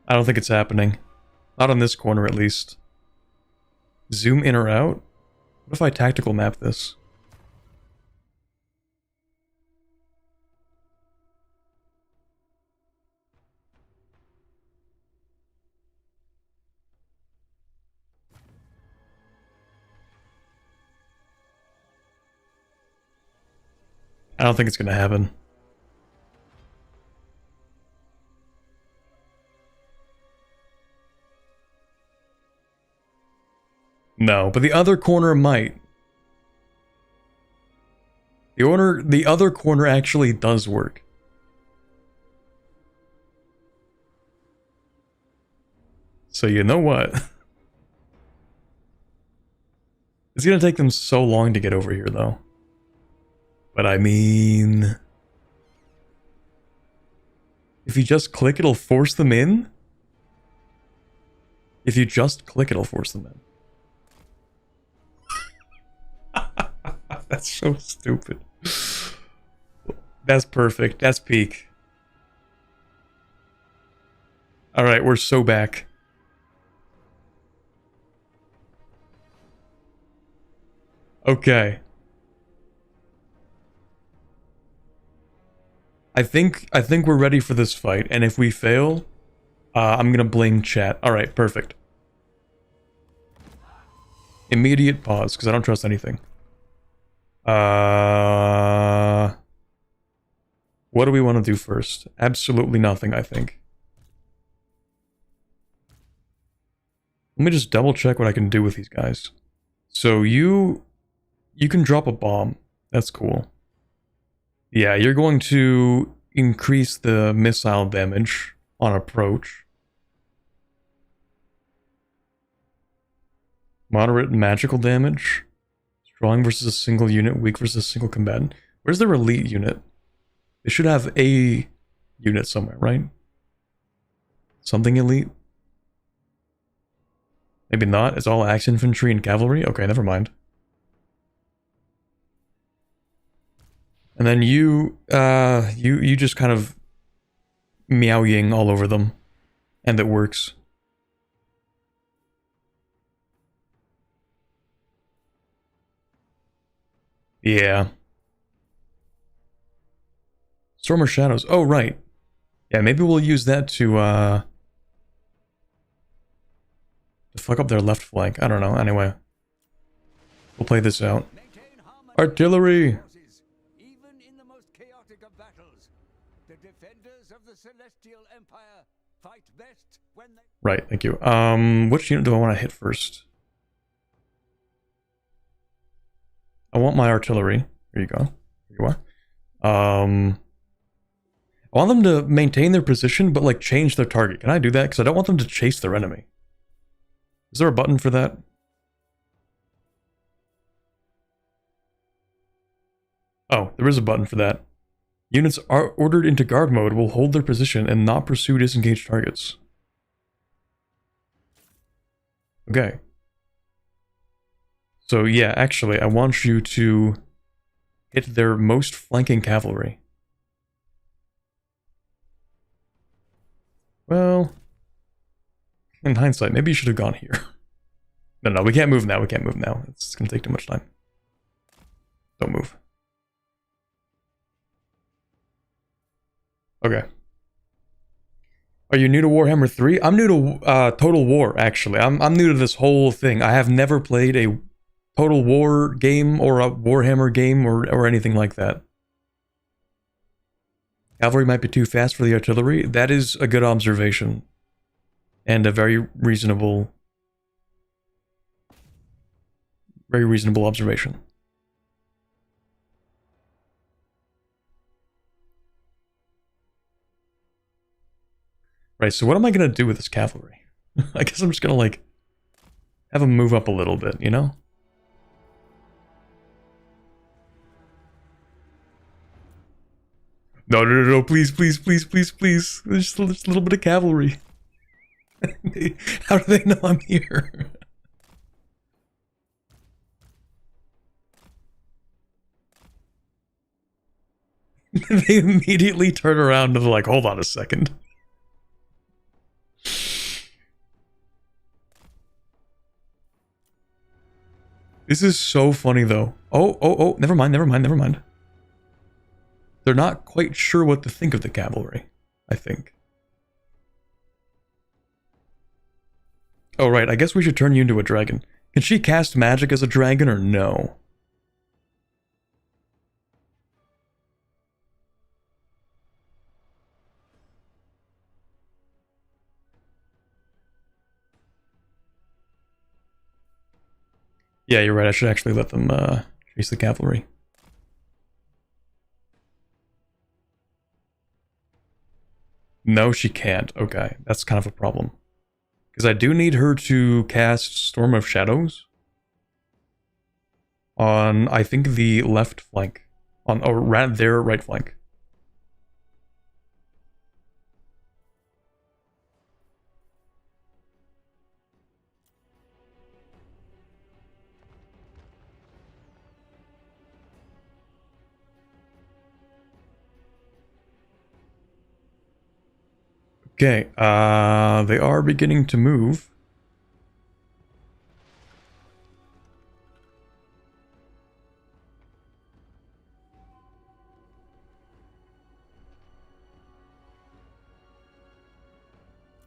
I don't think it's happening. Not on this corner, at least. Zoom in or out? What if I tactical map this? I don't think it's gonna happen. No, but the other corner might. The other corner actually does work. So you know what? It's gonna take them so long to get over here, though. But I mean... if you just click, it'll force them in? If you just click, it'll force them in. That's so stupid. That's perfect. That's peak. Alright, we're so back. Okay. I think we're ready for this fight, and if we fail, I'm gonna blame chat. Alright, perfect. Immediate pause, because I don't trust anything. What do we want to do first? Absolutely nothing, I think. Let me just double check what I can do with these guys. So you can drop a bomb. That's cool. Yeah, you're going to increase the missile damage on approach. Moderate magical damage. Strong versus a single unit, weak versus a single combatant. Where's their elite unit? They should have a unit somewhere, right? Something elite? Maybe not. It's all axe infantry and cavalry? Okay, never mind. And then you just kind of meow-ying all over them. And it works. Yeah. Storm or Shadows. Oh, right. Yeah, maybe we'll use that to fuck up their left flank. I don't know. Anyway. We'll play this out. Artillery!
Even in the most chaotic of battles, the defenders of the Celestial Empire fight best when they...
Right, thank you. Which unit do I want to hit first? I want my artillery. Here you go. Here you are. I want them to maintain their position, but like change their target. Can I do that? Because I don't want them to chase their enemy. Is there a button for that? Oh, there is a button for that. Units are ordered into guard mode will hold their position and not pursue disengaged targets. Okay. So yeah, actually, I want you to hit their most flanking cavalry. Well, in hindsight, maybe you should have gone here. No, we can't move now. We can't move now. It's going to take too much time. Don't move. Okay. Are you new to Warhammer 3? I'm new to Total War, actually. I'm new to this whole thing. I have never played a Total War game or a Warhammer game or anything like that. Cavalry might be too fast for the artillery. That is a good observation. And a very reasonable observation. Right, so what am I going to do with this cavalry? I guess I'm just going to, like, have them move up a little bit, you know? No, please. There's just a little bit of cavalry. How do they know I'm here? They immediately turn around and they're like, hold on a second. This is so funny though. Oh, never mind. They're not quite sure what to think of the cavalry, I think. Oh right, I guess we should turn you into a dragon. Can she cast magic as a dragon or no? Yeah, you're right. I should actually let them chase the cavalry. No, she can't. Okay, that's kind of a problem. Because I do need her to cast Storm of Shadows on, I think, the left flank. On their right flank. Okay, they are beginning to move.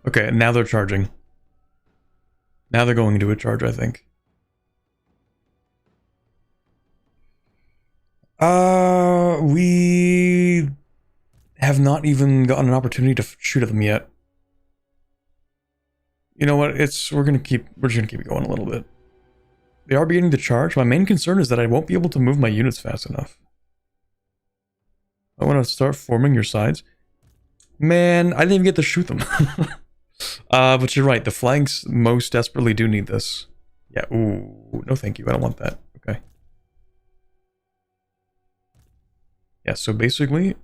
Okay, now they're charging. Now they're going into a charge, I think. We have not even gotten an opportunity to shoot at them yet. You know what? We're just gonna keep it going a little bit. They are beginning to charge. My main concern is that I won't be able to move my units fast enough. I want to start forming your sides. Man, I didn't even get to shoot them. But you're right. The flanks most desperately do need this. Yeah. Ooh. No, thank you. I don't want that. Okay. Yeah. So basically,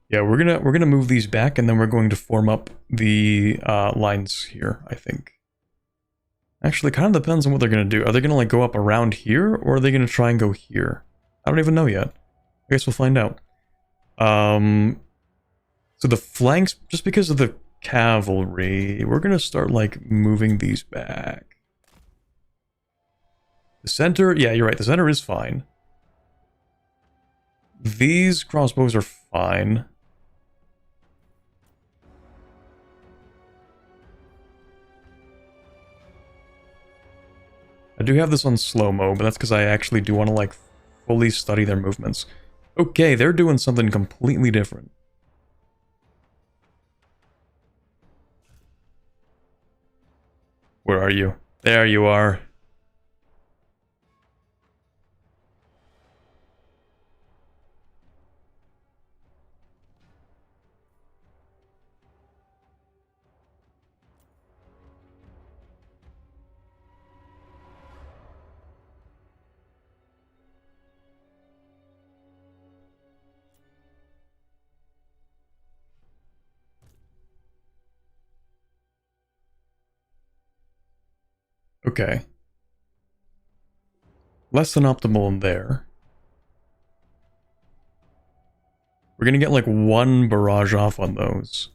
yeah, we're gonna move these back, and then we're going to form up the lines here, I think. Actually, kind of depends on what they're gonna do. Are they gonna like go up around here, or are they gonna try and go here? I don't even know yet. I guess we'll find out. So the flanks, just because of the cavalry, we're gonna start like moving these back. The center, yeah, you're right. The center is fine. These crossbows are fine. I do have this on slow-mo, but that's because I actually do want to, like, fully study their movements. Okay, they're doing something completely different. Where are you? There you are. Okay. Less than optimal in there. We're gonna get like one barrage off on those.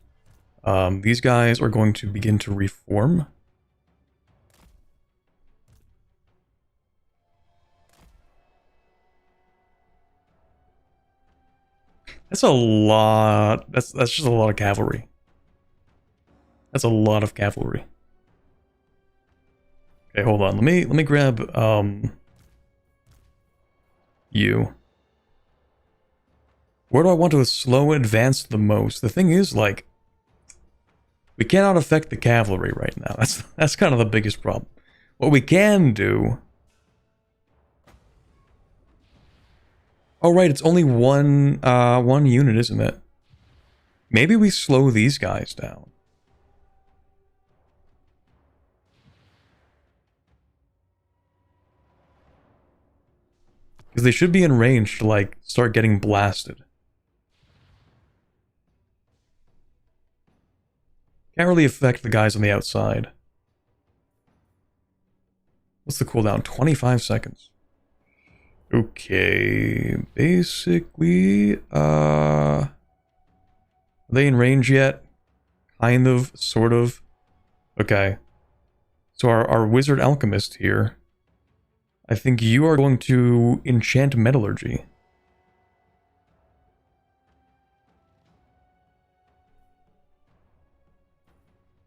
These guys are going to begin to reform. That's a lot. That's just a lot of cavalry. That's a lot of cavalry. Okay, hold on. Let me grab you. Where do I want to slow advance the most? The thing is, like, we cannot affect the cavalry right now. That's kind of the biggest problem. What we can do. Oh right, it's only one unit, isn't it? Maybe we slow these guys down. Because they should be in range to, like, start getting blasted. Can't really affect the guys on the outside. What's the cooldown? 25 seconds. Okay, basically, are they in range yet? Kind of, sort of. Okay. So our wizard alchemist here, I think you are going to enchant metallurgy.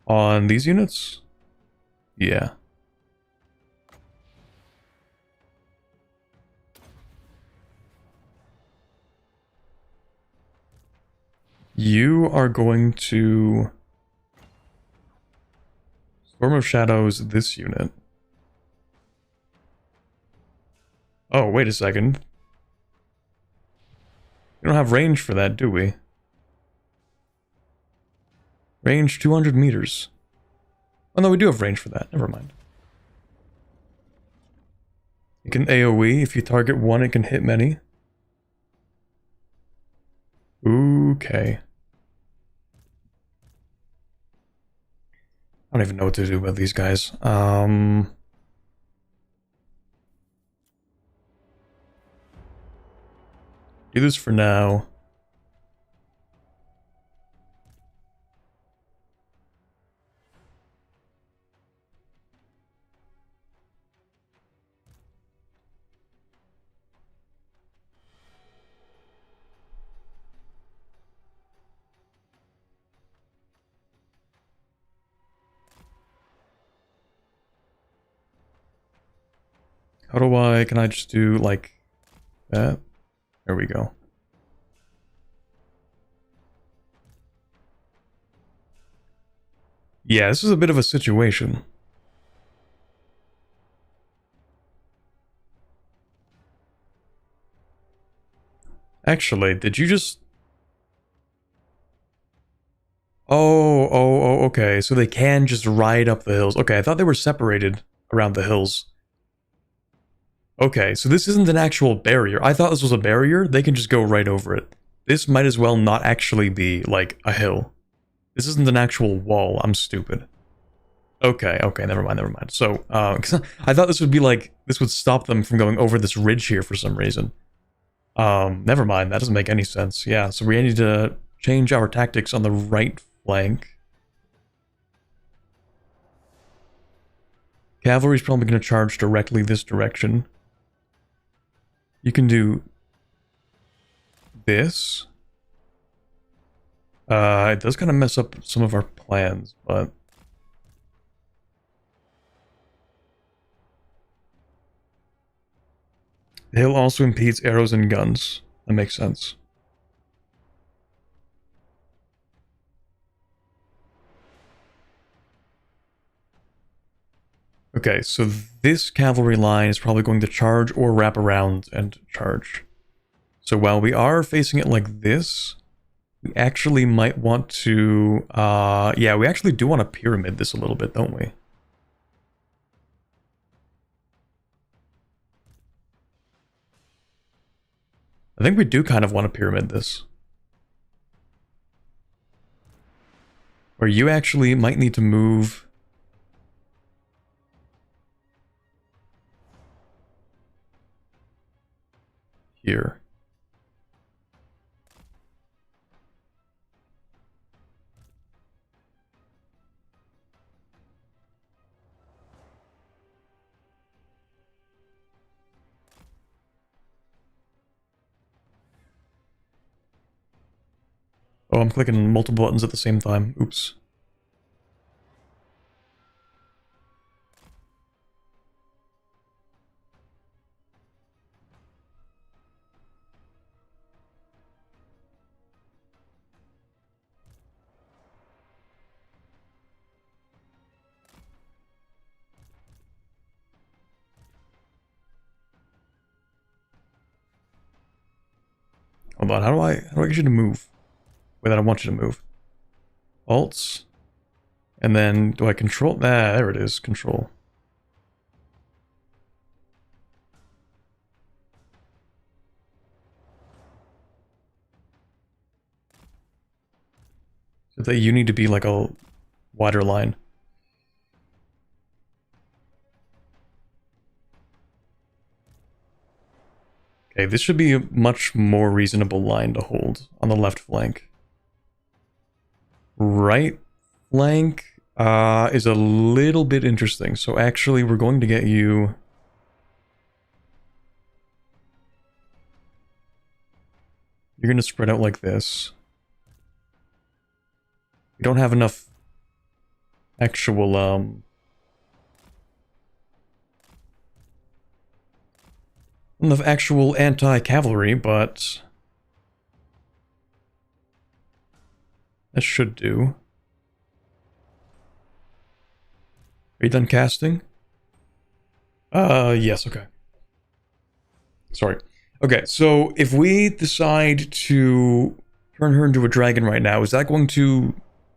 On these units? Yeah. You are going to Storm of Shadows this unit. Oh, wait a second. We don't have range for that, do we? Range 200 meters. Oh no, we do have range for that. Never mind. It can AoE. If you target one, it can hit many. Okay. I don't even know what to do about these guys. Do this for now. How do I... Can I just do, like, that? There we go. Yeah, this is a bit of a situation. Actually, did you just... Oh, okay. So they can just ride up the hills. Okay, I thought they were separated around the hills. Okay, so this isn't an actual barrier. I thought this was a barrier. They can just go right over it. This might as well not actually be, like, a hill. This isn't an actual wall. I'm stupid. Okay, never mind. So, 'cause I thought this would be like, this would stop them from going over this ridge here for some reason. Never mind. That doesn't make any sense. Yeah, so we need to change our tactics on the right flank. Cavalry's probably going to charge directly this direction. You can do this. It does kind of mess up some of our plans, but... The hill also impedes arrows and guns. That makes sense. Okay, so this cavalry line is probably going to charge or wrap around and charge. So while we are facing it like this, we actually might want to... yeah, we actually do want to pyramid this a little bit, don't we? I think we do kind of want to pyramid this. Where you actually might need to move... here. Oh, I'm clicking multiple buttons at the same time. Oops. Hold on, how do I get you to move? Wait, I don't want you to move. Alts. And then, do I control? Ah, there it is, control. So that you need to be like a wider line. Okay, this should be a much more reasonable line to hold on the left flank. Right flank is a little bit interesting. So actually, we're going to get you... You're going to spread out like this. We don't have enough actual, enough actual anti-cavalry, but that should do. Are you done casting? Yes, okay. Sorry. Okay, so if we decide to turn her into a dragon right now, is that going to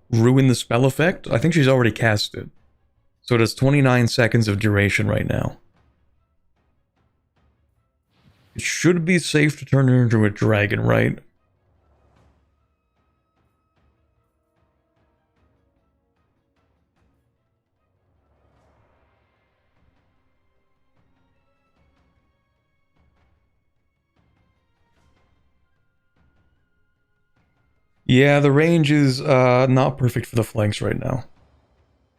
ruin the spell effect? I think she's already cast it. So it has 29 seconds of duration right now. It should be safe to turn her into a dragon, right? Yeah, the range is not perfect for the flanks right now.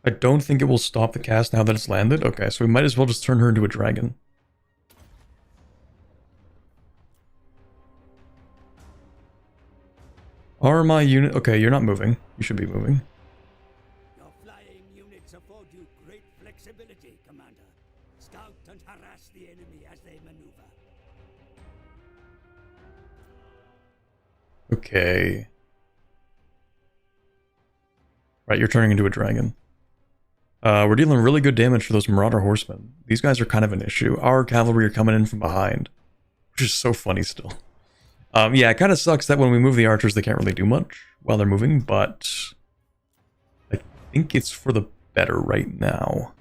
I don't think it will stop the cast now that it's landed. Okay, so we might as well just turn her into a dragon. Are my unit... Okay, you're not moving. You should be moving.
Your flying units afford you great flexibility, Commander. Scout and harass the enemy
Okay. Right, you're turning into a dragon. We're dealing really good damage to those Marauder Horsemen. These guys are kind of an issue. Our cavalry are coming in from behind, which is so funny still. Yeah, it kind of sucks that when we move the archers, they can't really do much while they're moving, but I think it's for the better right now.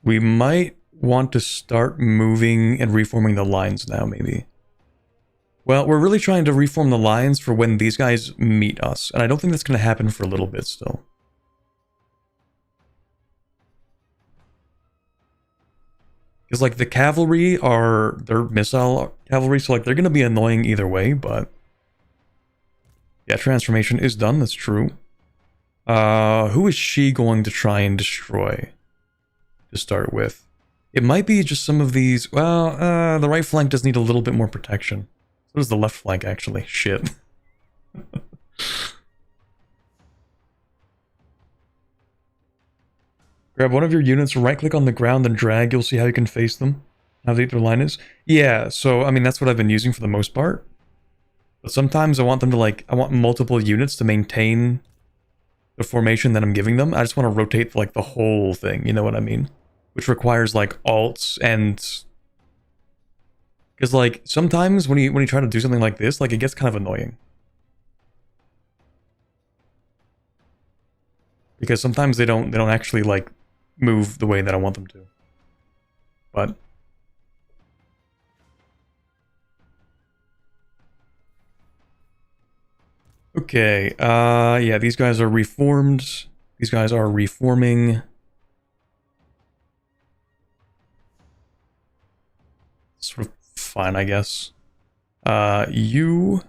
We might want to start moving and reforming the lines now, maybe. Well, we're really trying to reform the lines for when these guys meet us, and I don't think that's going to happen for a little bit still. Because, like, the cavalry they're missile cavalry, so, like, they're going to be annoying either way, but... Yeah, transformation is done, that's true. Who is she going to try and destroy? To start with. It might be just some of these... Well, the right flank does need a little bit more protection. So does the left flank, actually. Shit. Grab one of your units, right-click on the ground, and drag. You'll see how you can face them. How deep their line is. Yeah, so, I mean, that's what I've been using for the most part. But sometimes I want them to, like... I want multiple units to maintain the formation that I'm giving them. I just want to rotate, like, the whole thing. You know what I mean? Which requires, like, alts and... Because, like, sometimes when you try to do something like this, like, it gets kind of annoying. Because sometimes they don't actually, like, move the way that I want them to. But... Okay, yeah, these guys are reformed. These guys are reforming. Sort of fine, I guess. You...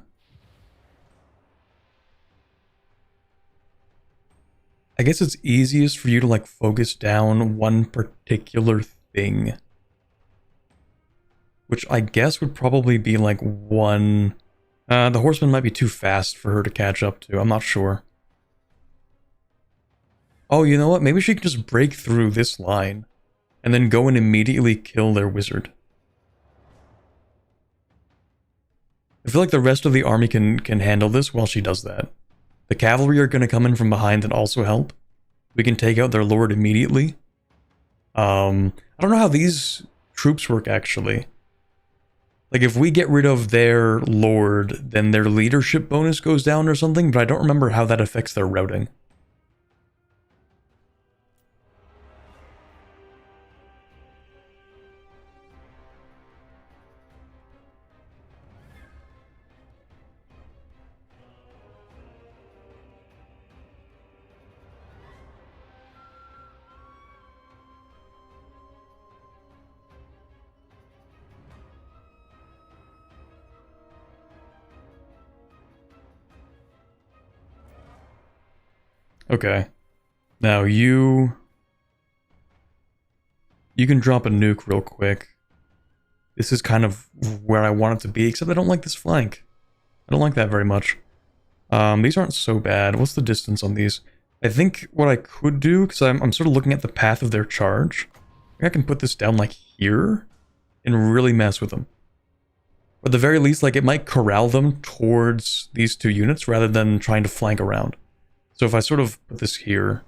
I guess it's easiest for you to, like, focus down one particular thing. Which I guess would probably be, like, one... the horseman might be too fast for her to catch up to. I'm not sure. Oh, you know what? Maybe she can just break through this line. And then go and immediately kill their wizard. I feel like the rest of the army can handle this while she does that. The cavalry are going to come in from behind and also help. We can take out their lord immediately. I don't know how these troops work, actually. Like, if we get rid of their lord, then their leadership bonus goes down or something, but I don't remember how that affects their routing. Okay. Now you can drop a nuke real quick. This is kind of where I want it to be, except I don't like this flank. I don't like that very much. These aren't so bad. What's the distance on these? I think what I could do, because I'm sort of looking at the path of their charge, I can put this down like here and really mess with them. Or at the very least, like, it might corral them towards these two units rather than trying to flank around. So if I sort of put this here,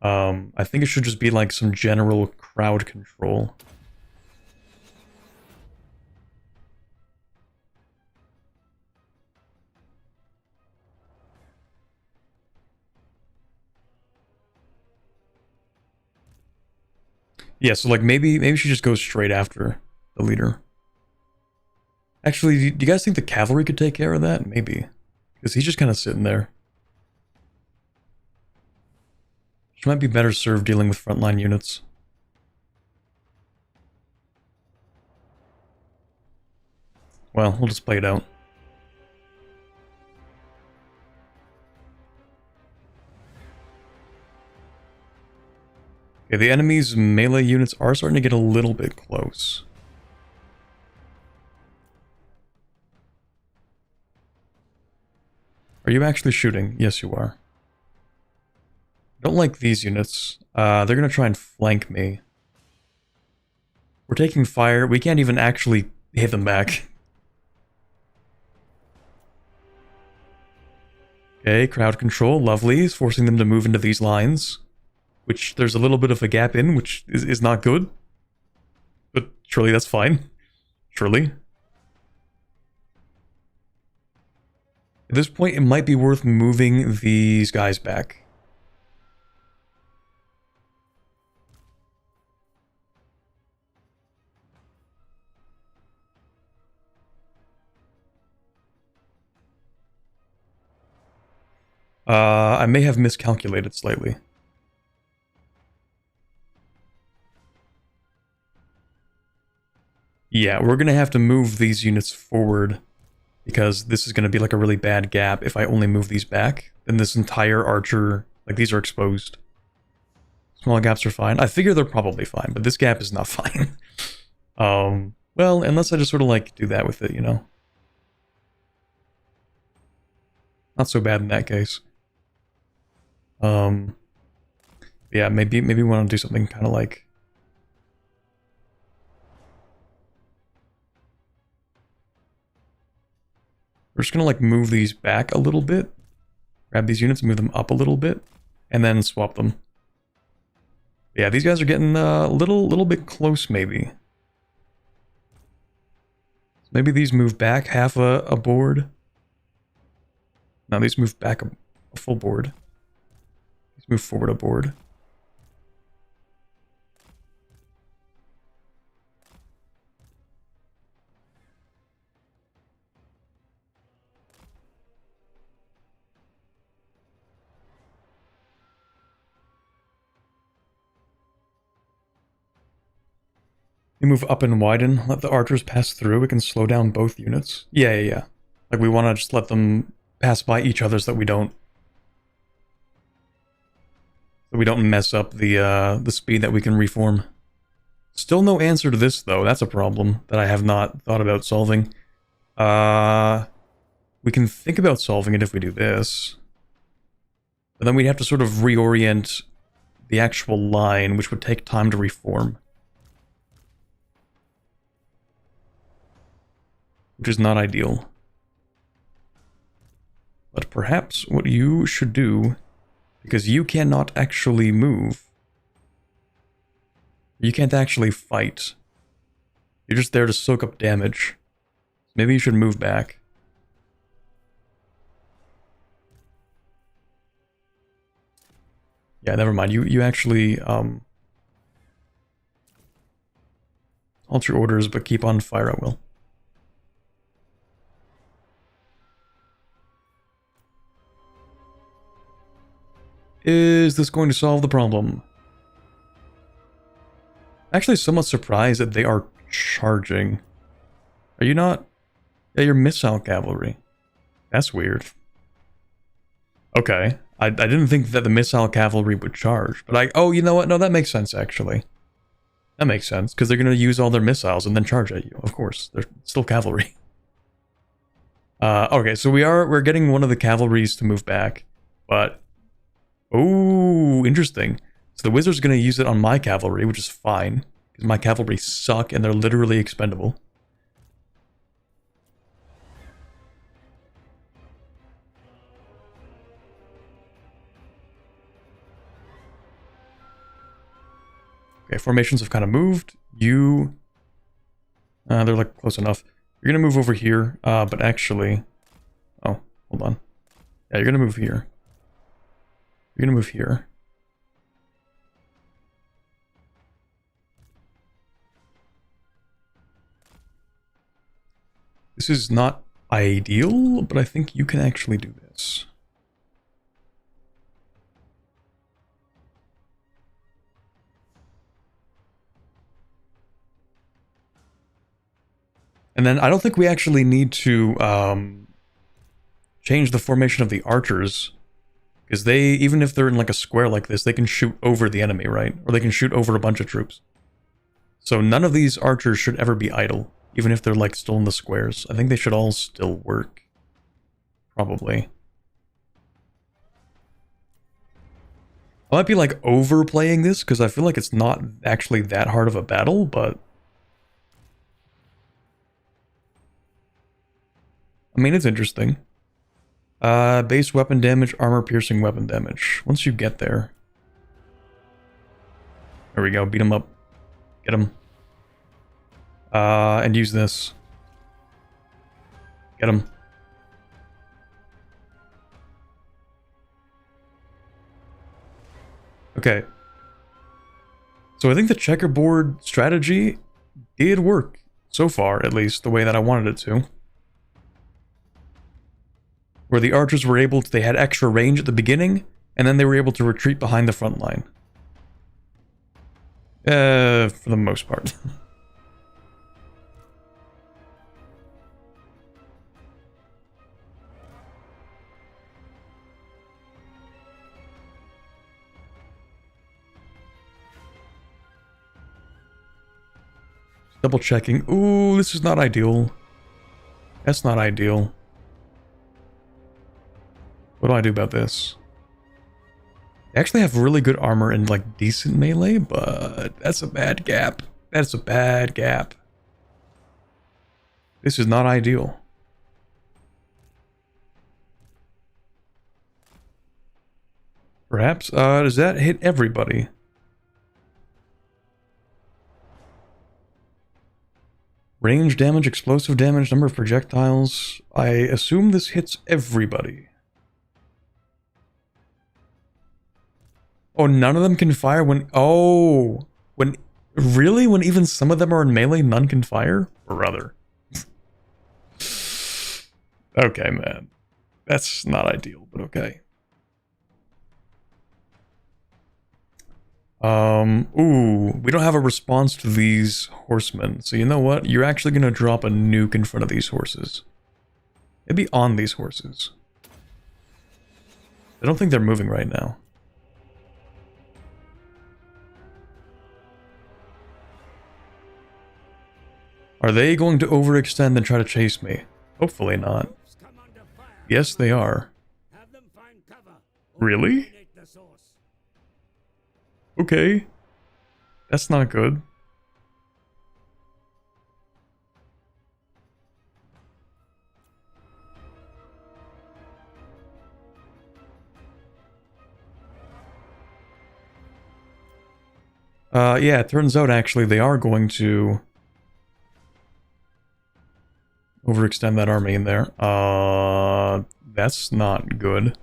I think it should just be like some general crowd control. Yeah, so like maybe she just goes straight after the leader. Actually, do you guys think the cavalry could take care of that? Maybe. Because he's just kind of sitting there. She might be better served dealing with frontline units. Well, we'll just play it out. Okay, the enemy's melee units are starting to get a little bit close. Are you actually shooting? Yes, you are. I don't like these units. They're gonna try and flank me. We're taking fire. We can't even actually hit them back. Okay, crowd control. Lovely. It's forcing them to move into these lines. Which there's a little bit of a gap in, which is not good. But surely that's fine. Surely. At this point, it might be worth moving these guys back. I may have miscalculated slightly. Yeah, we're gonna have to move these units forward because this is gonna be like a really bad gap. If I only move these back, then this entire archer, like these are exposed. Small gaps are fine. I figure they're probably fine, but this gap is not fine. Well, unless I just sort of like do that with it, you know? Not so bad in that case. Yeah, maybe we want to do something kind of like... We're just gonna like move these back a little bit. Grab these units, move them up a little bit, and then swap them. Yeah, these guys are getting a little bit close, maybe. So maybe these move back half a board. No, these move back a full board. These move forward a board. You move up and widen, let the archers pass through, it can slow down both units. Yeah. Like we want to just let them pass by each other so that we don't mess up the speed that we can reform. Still no answer to this though, that's a problem that I have not thought about solving. We can think about solving it if we do this. But then we'd have to sort of reorient the actual line, which would take time to reform. Which is not ideal. But perhaps what you should do, because you cannot actually move. You can't actually fight. You're just there to soak up damage. Maybe you should move back. Yeah, never mind. You actually halt your orders, but keep on fire at will. Is this going to solve the problem? Actually, somewhat surprised that they are charging. Are you not? Yeah, you're missile cavalry. That's weird. Okay. I didn't think that the missile cavalry would charge, but oh, you know what? No, that makes sense, actually. That makes sense, because they're going to use all their missiles and then charge at you. Of course, they're still cavalry. Okay, so we're getting one of the cavalries to move back, but... Oh, interesting. So the wizard's going to use it on my cavalry, which is fine, because my cavalry suck and they're literally expendable. Okay, formations have kind of moved. They're like close enough. You're going to move over here, but actually... Oh, hold on. Yeah, you're going to move here. You're going to move here. This is not ideal, but I think you can actually do this. And then I don't think we actually need to change the formation of the archers. Because they, even if they're in like a square like this, they can shoot over the enemy, right? Or they can shoot over a bunch of troops. So none of these archers should ever be idle, even if they're like still in the squares. I think they should all still work. Probably. I might be like overplaying this because I feel like it's not actually that hard of a battle, but I mean, it's interesting. Base weapon damage, armor piercing weapon damage. Once you get there. There we go, beat him up. Get him. And use this. Get him. Okay. So I think the checkerboard strategy did work. So far, at least, the way that I wanted it to. Where the archers were able to, they had extra range at the beginning, and then they were able to retreat behind the front line. For the most part. Double checking. Ooh, this is not ideal. That's not ideal. What do I do about this? They actually have really good armor and like decent melee, but that's a bad gap. That's a bad gap. This is not ideal. Perhaps, does that hit everybody? Range damage, explosive damage, number of projectiles. I assume this hits everybody. Oh, none of them can fire when... Oh! When... Really? When even some of them are in melee, none can fire? Or rather... Okay, man. That's not ideal, but okay. Ooh, we don't have a response to these horsemen. So you know what? You're actually gonna drop a nuke in front of these horses. Maybe on these horses. I don't think they're moving right now. Are they going to overextend and try to chase me? Hopefully not. Yes, they are. Really? Okay. That's not good. Yeah, it turns out actually they are going to overextend that army in there. That's not good.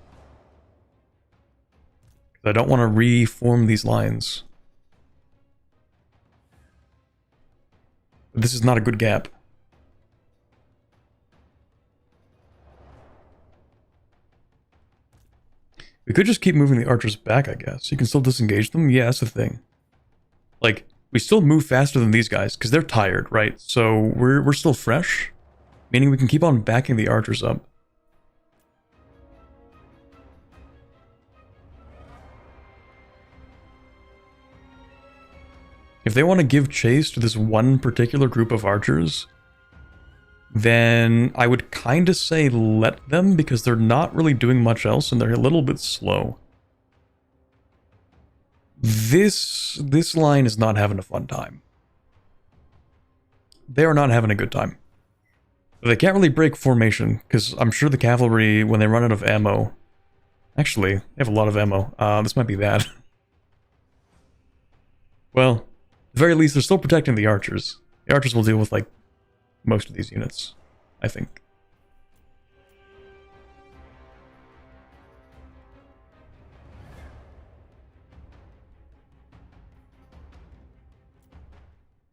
I don't want to reform these lines. This is not a good gap. We could just keep moving the archers back, I guess. You can still disengage them. Yeah, that's the thing. Like, we still move faster than these guys, because they're tired, right? So we're still fresh, meaning we can keep on backing the archers up. If they want to give chase to this one particular group of archers, then I would kind of say let them, because they're not really doing much else and they're a little bit slow. This line is not having a fun time. They are not having a good time. They can't really break formation, because I'm sure the cavalry, when they run out of ammo... Actually, they have a lot of ammo. This might be bad. Well... At the very least, they're still protecting the archers. The archers will deal with, like, most of these units, I think.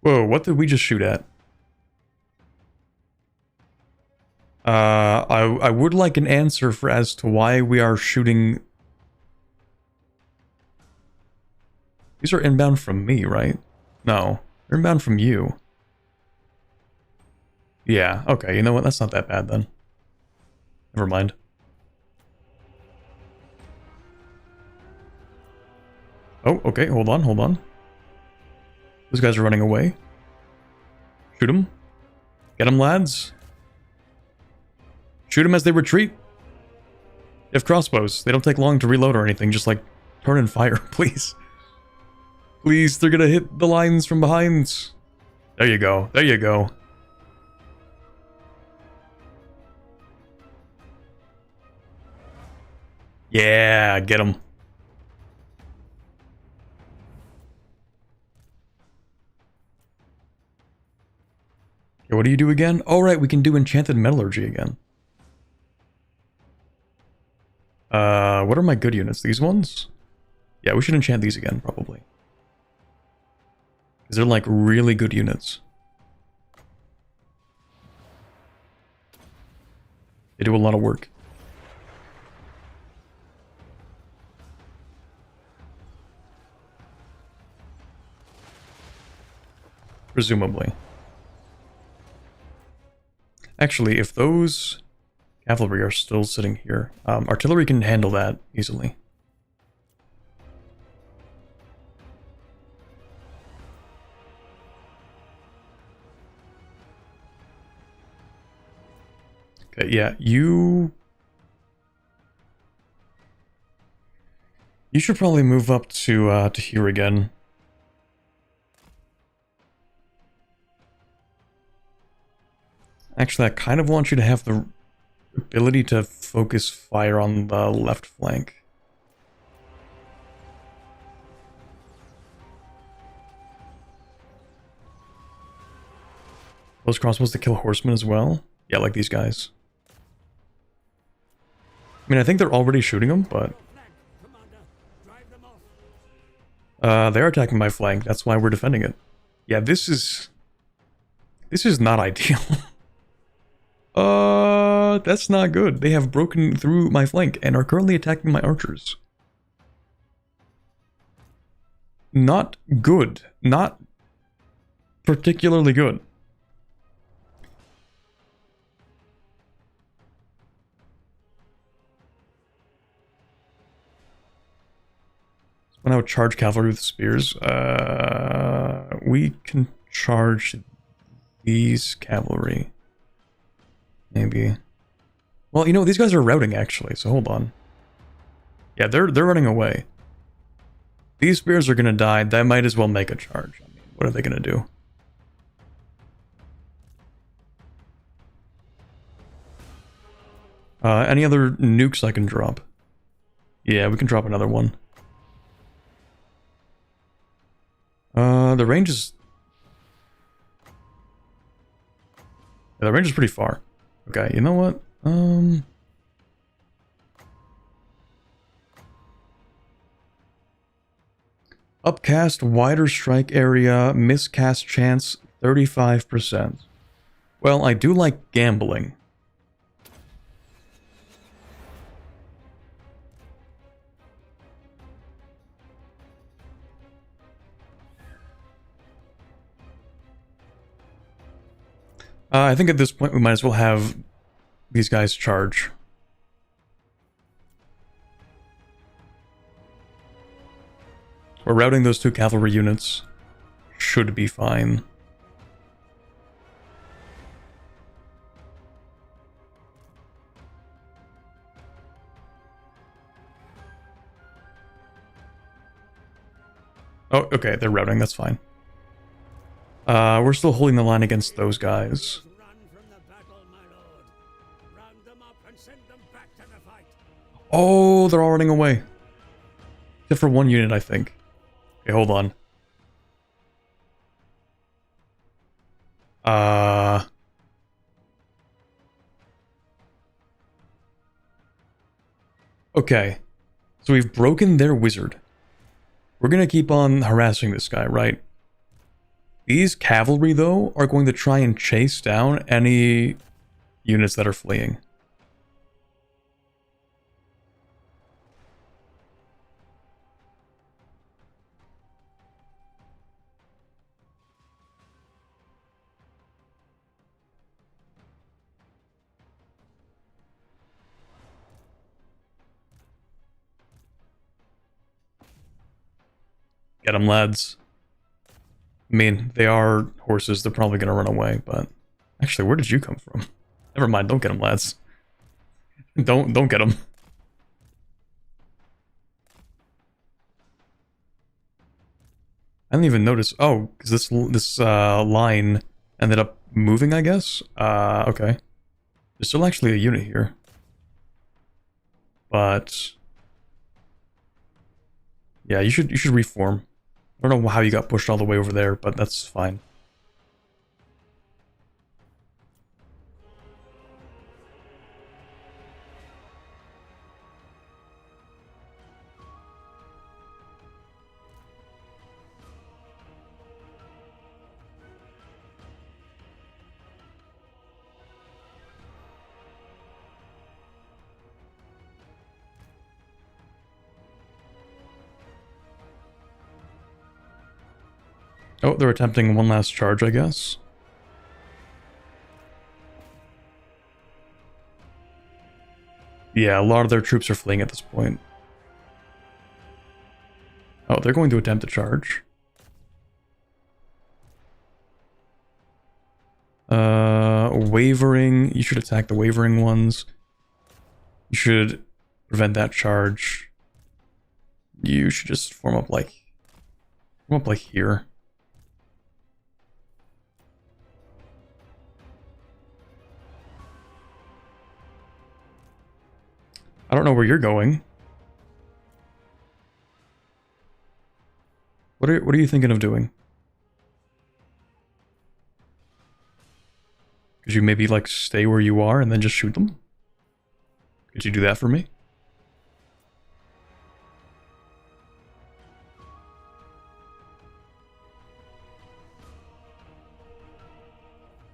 Whoa, what did we just shoot at? I would like an answer for as to why we are shooting... These are inbound from me, right? No, they're inbound from you. Yeah, okay, you know what? That's not that bad then. Never mind. Oh, okay, hold on, hold on. Those guys are running away. Shoot them. Get them, lads. Shoot them as they retreat. They have crossbows. They don't take long to reload or anything, just like turn and fire, please. Please, they're gonna hit the lines from behind. There you go. There you go. Yeah, get him. Okay, what do you do again? Oh, right, we can do enchanted metallurgy again. What are my good units? These ones? Yeah, we should enchant these again, probably. Because they're like really good units. They do a lot of work. Presumably. Actually, if those cavalry are still sitting here, artillery can handle that easily. Okay, yeah, you should probably move up to here again. Actually, I kind of want you to have the ability to focus fire on the left flank. Those crossbows to kill horsemen as well? Yeah, like these guys. I mean, I think they're already shooting them, but... they're attacking my flank, that's why we're defending it. Yeah, this is not ideal. That's not good. They have broken through my flank and are currently attacking my archers. Not good. Not particularly good. So now charge cavalry with spears. We can charge these cavalry. Maybe. Well, you know, these guys are routing, actually, so hold on. Yeah, they're running away. These spears are gonna die. That might as well make a charge. I mean, what are they gonna do? Any other nukes I can drop? Yeah, we can drop another one. The range is... Yeah, the range is pretty far. Okay, you know what? Upcast, wider strike area, miscast chance, 35%. Well, I do like gambling. I think at this point we might as well have these guys charge. We're routing those two cavalry units. Should be fine. Oh, okay, they're routing, that's fine. We're still holding the line against those guys. Oh, they're all running away. Except for one unit, I think. Okay, hold on. Okay. So we've broken their wizard. We're gonna keep on harassing this guy, right? These cavalry, though, are going to try and chase down any units that are fleeing. Get them, lads. I mean, they are horses. They're probably going to run away, but... Actually, where did you come from? Never mind, don't get them, lads. Don't get them. I didn't even notice. Oh, because this line ended up moving, I guess? Okay. There's still actually a unit here. But... yeah, you should reform. I don't know how you got pushed all the way over there, but that's fine. Oh, they're attempting one last charge, I guess. Yeah, a lot of their troops are fleeing at this point. Oh, they're going to attempt a charge. Wavering. You should attack the wavering ones. You should prevent that charge. You should just form up like here. I don't know where you're going. What are you thinking of doing? Could you maybe like stay where you are and then just shoot them? Could you do that for me?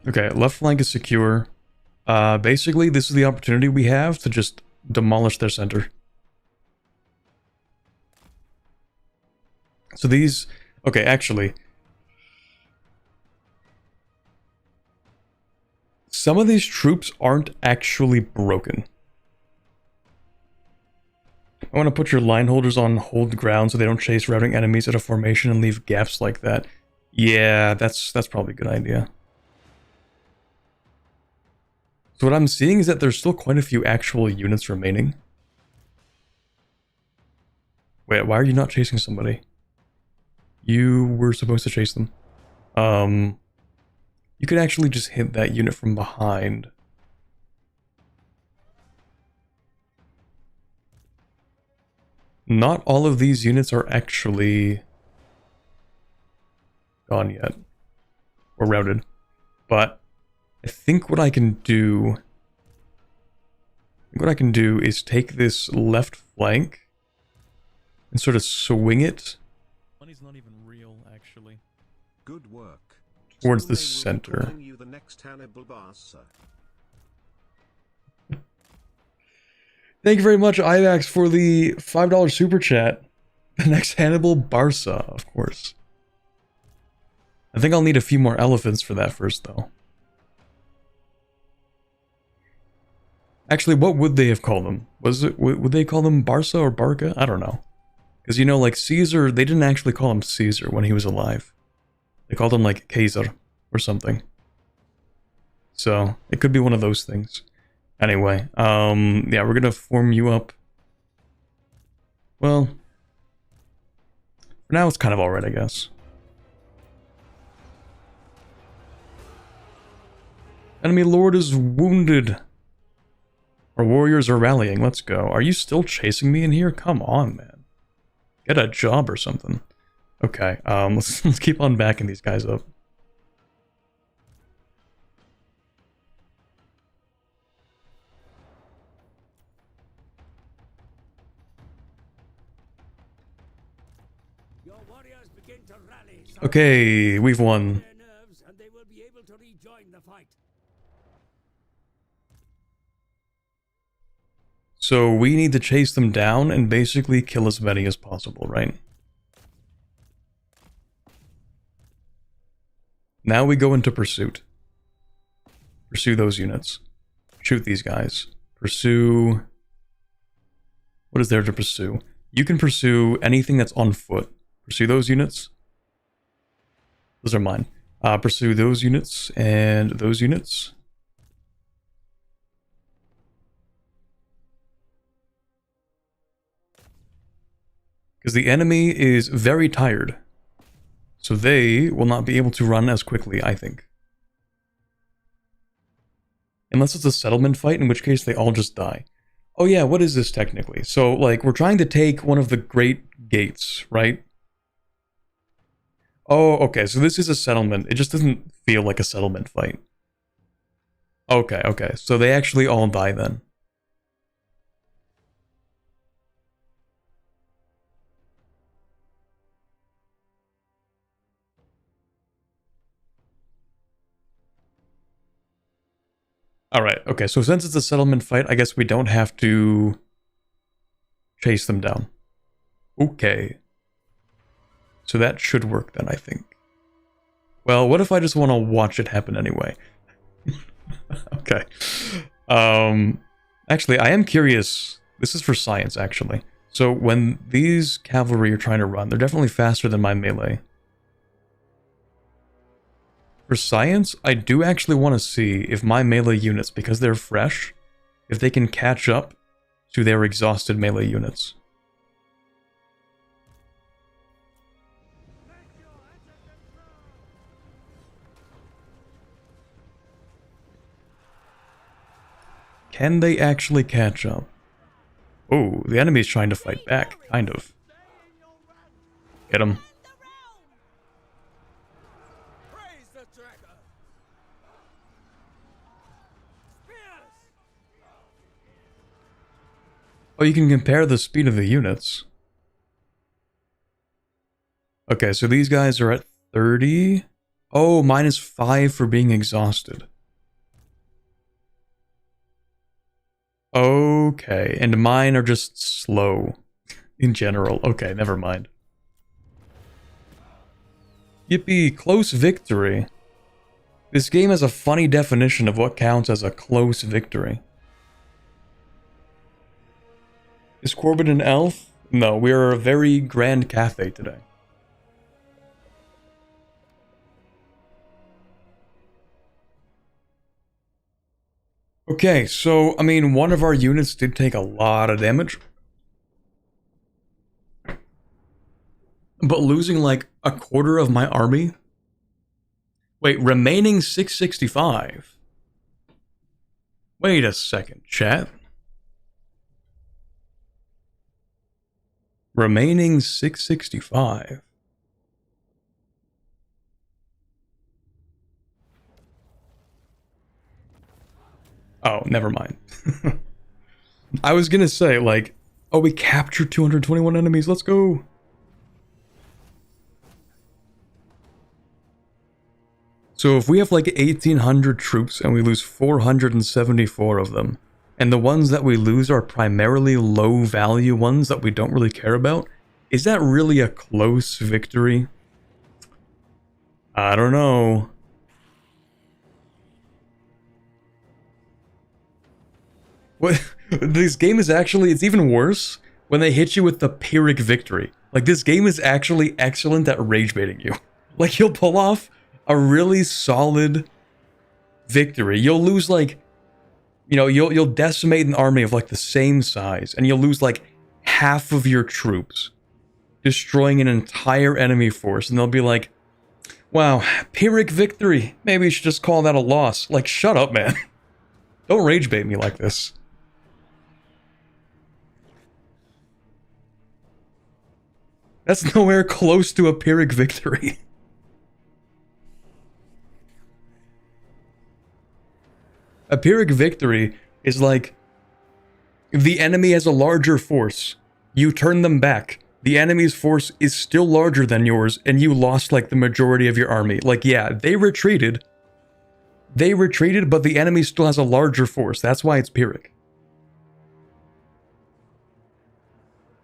Okay, left flank is secure. Basically, this is the opportunity we have to just demolish their center. So these... okay, actually... some of these troops aren't actually broken. I want to put your line holders on hold ground so they don't chase routing enemies at a formation and leave gaps like that. Yeah, that's probably a good idea. So what I'm seeing is that there's still quite a few actual units remaining. Wait, why are you not chasing somebody? You were supposed to chase them. You could actually just hit that unit from behind. Not all of these units are actually gone yet. Or routed. But I think what I can do... is take this left flank and sort of swing it. Money's not even real, actually.
Good work.
Towards the center.
You the next Hannibal Barca.
Thank you very much, IVAX, for the $5 super chat. The next Hannibal Barca, of course. I think I'll need a few more elephants for that first, though. Actually, what would they have called them? Would they call them Barca or Barca? I don't know. Because, you know, like Caesar, they didn't actually call him Caesar when he was alive. They called him like Kaiser or something. So, it could be one of those things. Anyway, yeah, we're gonna form you up. Well, for now it's kind of alright, I guess. Enemy lord is wounded. Our warriors are rallying, let's go. Are you still chasing me in here? Come on, man. Get a job or something. Okay, let's keep on backing these guys up.
Your warriors begin to rally.
Okay, we've won.
Their nerves, and they will be able to rejoin the fight.
So we need to chase them down and basically kill as many as possible, right? Now we go into pursuit. Pursue those units. Shoot these guys. Pursue... what is there to pursue? You can pursue anything that's on foot. Pursue those units. Those are mine. Pursue those units and those units. Because the enemy is very tired. So they will not be able to run as quickly, I think. Unless it's a settlement fight, in which case they all just die. Oh yeah, what is this technically? So, like, we're trying to take one of the great gates, right? Oh, okay, so this is a settlement. It just doesn't feel like a settlement fight. Okay, okay, so they actually all die then. Alright, okay, so since it's a settlement fight, I guess we don't have to chase them down. Okay. So that should work then, I think. Well, what if I just want to watch it happen anyway? Okay. Actually, I am curious. This is for science, actually. So when these cavalry are trying to run, they're definitely faster than my melee. For science, I do actually want to see if my melee units, because they're fresh, if they can catch up to their exhausted melee units. Can they actually catch up? Oh, the enemy's trying to fight back, kind of. Get him. Oh, you can compare the speed of the units. Okay, so these guys are at 30. Oh, -5 for being exhausted. Okay, and mine are just slow in general. Okay, never mind. Yippee, close victory. This game has a funny definition of what counts as a close victory. Is Corbin an elf? No, we are a very Grand Cathay today. Okay, so, I mean, one of our units did take a lot of damage. But losing like a quarter of my army? Wait, remaining 665? Wait a second, chat. Remaining 665. Oh, never mind. I was gonna say, like, oh, we captured 221 enemies, let's go! So if we have like 1,800 troops and we lose 474 of them, and the ones that we lose are primarily low-value ones that we don't really care about, is that really a close victory? I don't know. What? This game is actually, it's even worse when they hit you with the Pyrrhic victory. Like, this game is actually excellent at rage baiting you. Like, you'll pull off a really solid victory. You'll lose, like, you know, you'll decimate an army of, like, the same size, and you'll lose, like, half of your troops, destroying an entire enemy force, and they'll be like, wow, Pyrrhic victory. Maybe you should just call that a loss. Like, shut up, man. Don't rage bait me like this. That's nowhere close to a Pyrrhic victory. A Pyrrhic victory is like, the enemy has a larger force. You turn them back. The enemy's force is still larger than yours, and you lost like the majority of your army. Like, yeah, they retreated. They retreated, but the enemy still has a larger force. That's why it's Pyrrhic.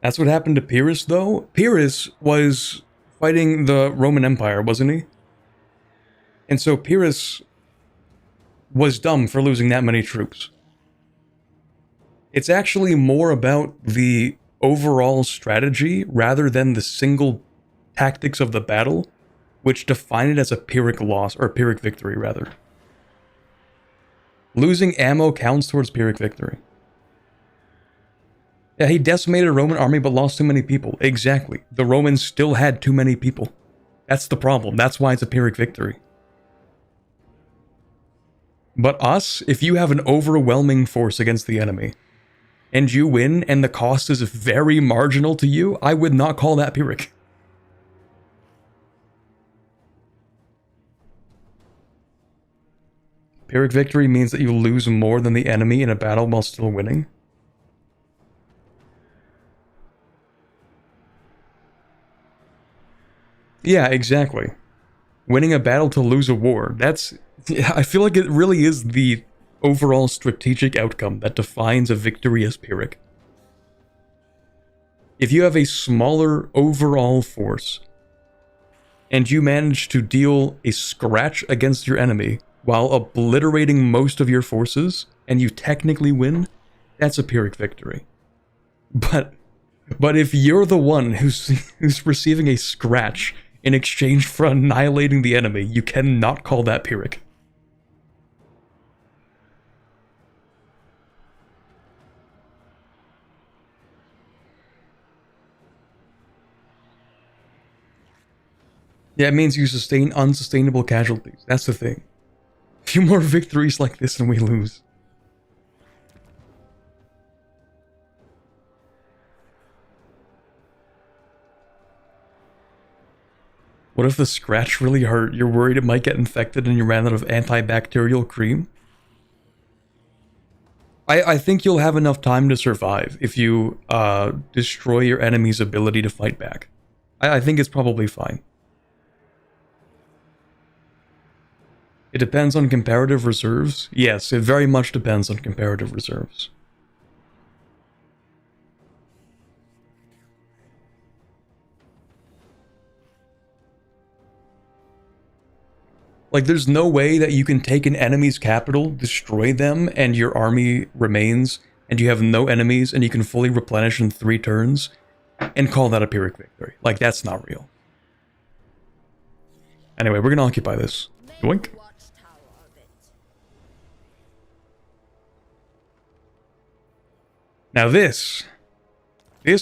That's what happened to Pyrrhus, though. Pyrrhus was fighting the Roman Empire, wasn't he? And so Pyrrhus was dumb for losing that many troops. It's actually more about the overall strategy rather than the single tactics of the battle, which define it as a Pyrrhic loss, or Pyrrhic victory, rather. Losing ammo counts towards Pyrrhic victory. Yeah, he decimated a Roman army but lost too many people. Exactly. The Romans still had too many people. That's the problem. That's why it's a Pyrrhic victory. But us, if you have an overwhelming force against the enemy, and you win, and the cost is very marginal to you, I would not call that Pyrrhic. Pyrrhic victory means that you lose more than the enemy in a battle while still winning. Yeah, exactly. Winning a battle to lose a war. That's... I feel like it really is the overall strategic outcome that defines a victory as Pyrrhic. If you have a smaller overall force, and you manage to deal a scratch against your enemy while obliterating most of your forces, and you technically win, that's a Pyrrhic victory. But if you're the one who's receiving a scratch in exchange for annihilating the enemy, you cannot call that Pyrrhic. Yeah, it means you sustain unsustainable casualties. That's the thing. A few more victories like this and we lose. What if the scratch really hurt? You're worried it might get infected and you ran out of antibacterial cream? I think you'll have enough time to survive if you destroy your enemy's ability to fight back. I think it's probably fine. It depends on comparative reserves. Yes, it very much depends on comparative reserves. Like, there's no way that you can take an enemy's capital, destroy them, and your army remains, and you have no enemies, and you can fully replenish in 3 turns, and call that a Pyrrhic victory. Like, that's not real. Anyway, we're gonna occupy this. Yoink. Now this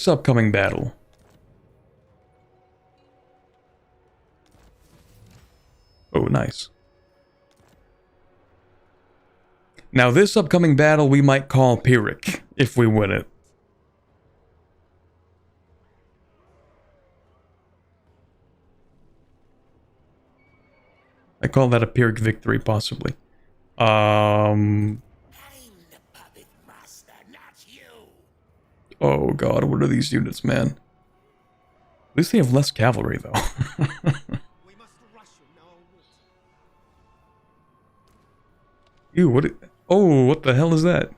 upcoming battle. Oh, nice. Now this upcoming battle we might call Pyrrhic, if we win it. I call that a Pyrrhic victory, possibly. Oh god, what are these units, man? At least they have less cavalry, though.
We must rush now.
Ew, what? Oh, what the hell is that?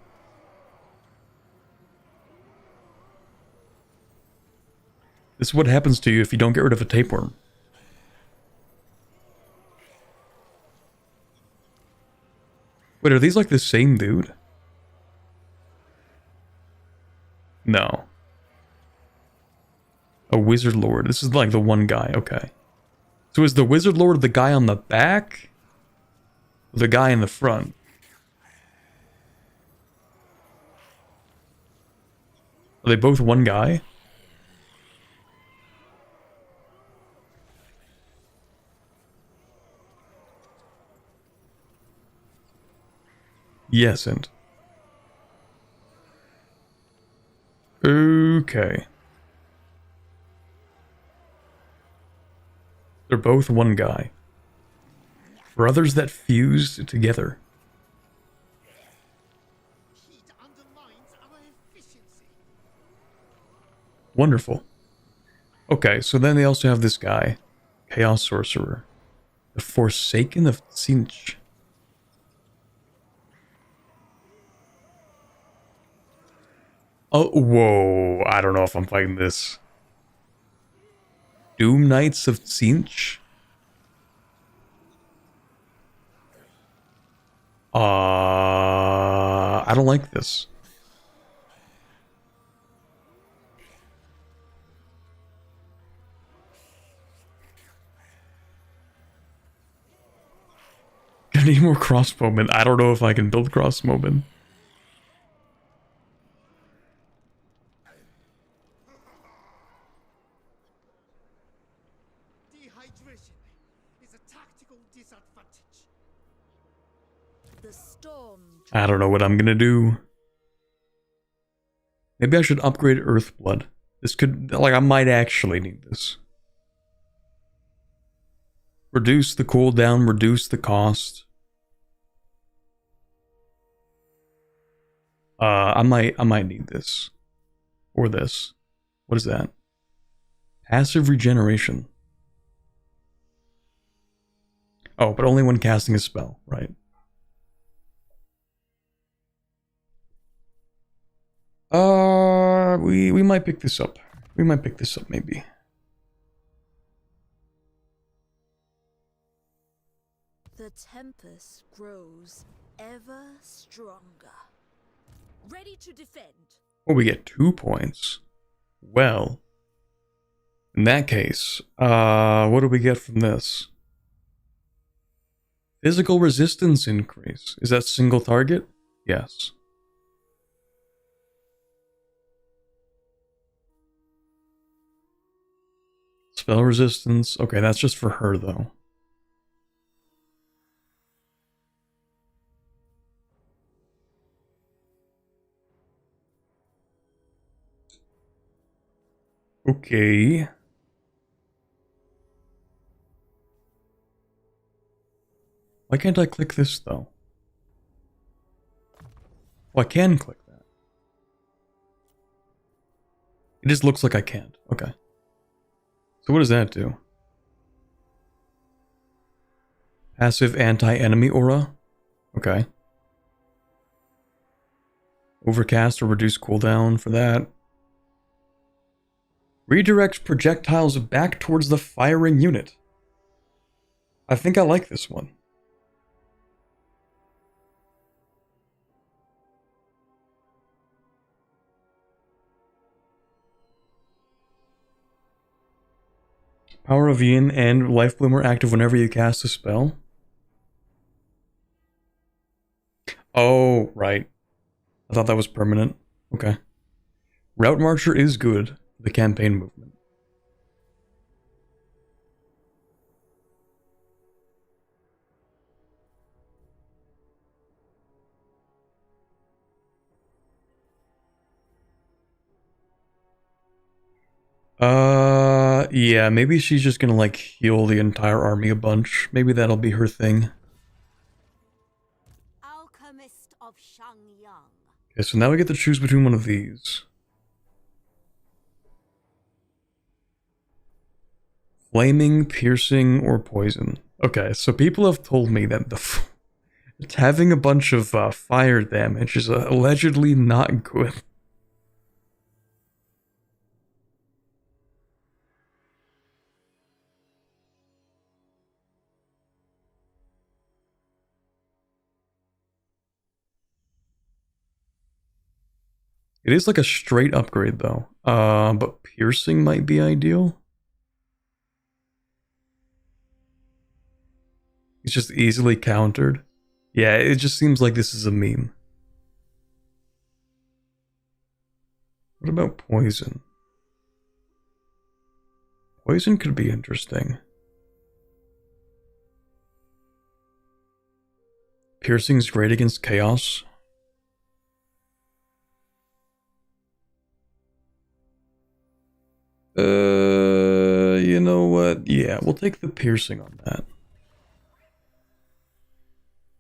This is what happens to you if you don't get rid of a tapeworm. Wait, are these like the same dude? No. A wizard lord. This is like the one guy. Okay. So is the wizard lord the guy on the back? Or the guy in the front? Are they both one guy? Yes, and... Okay. They're both one guy. Brothers that fused together.
Heat undermines our efficiency.
Wonderful. Okay, so then they also have this guy. Chaos Sorcerer. The Forsaken of Tzinch. Oh, whoa. I don't know if I'm fighting this. Doom Knights of Tzinch? I don't like this. I need more crossbowmen. I don't know if I can build crossbowmen.
hydration is a tactical disadvantage.
The storm.
I don't know what I'm gonna do. Maybe I should upgrade Earthblood. This could, like, I might actually need this. Reduce the cooldown, reduce the cost. I might need this. Or this. What is that? Passive regeneration. Oh, but only when casting a spell, right? We might pick this up. We might pick this up, maybe.
The tempest grows ever stronger. Ready to defend.
Oh, we get 2 points. Well, in that case, what do we get from this? Physical resistance increase. Is that single target? Yes. Spell resistance. Okay, that's just for her, though. Okay. Why can't I click this, though? Oh, I can click that. It just looks like I can't. Okay. So what does that do? Passive anti-enemy aura? Okay. Overcast or reduce cooldown for that. Redirects projectiles back towards the firing unit. I think I like this one. Power of Yin and Life Bloom are active whenever you cast a spell. Oh, right. I thought that was permanent. Okay. Route Marcher is good for the campaign movement. Yeah, maybe she's just gonna, like, heal the entire army a bunch. Maybe that'll be her thing.
Alchemist of Shangyang.
Okay, so now we get to choose between one of these. Flaming, piercing, or poison. Okay, so people have told me that having a bunch of fire damage is allegedly not good. It is like a straight upgrade though. But piercing might be ideal. It's just easily countered. Yeah, it just seems like this is a meme. What about poison? Poison could be interesting. Piercing's great against chaos. You know what? Yeah, we'll take the piercing on that.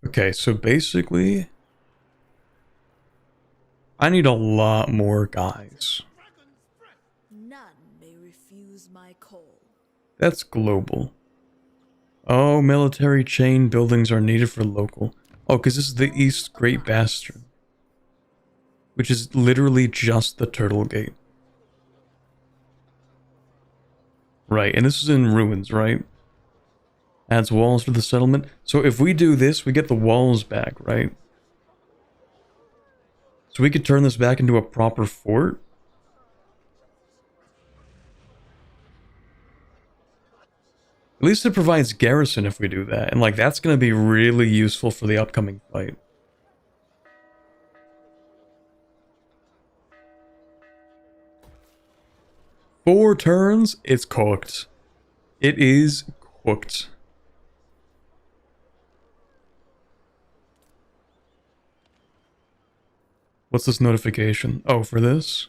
Okay, so basically, I need a lot more guys.
None may refuse my call.
That's global. Oh, military chain buildings are needed for local. Oh, because this is the East Great Bastion, which is literally just the Turtle Gate. Right, and this is in ruins, right? Adds walls to the settlement. So if we do this, we get the walls back, right? So we could turn this back into a proper fort. At least it provides garrison if we do that. And like, that's going to be really useful for the upcoming fight. Four turns, it's cooked. It is cooked. What's this notification? Oh, for this?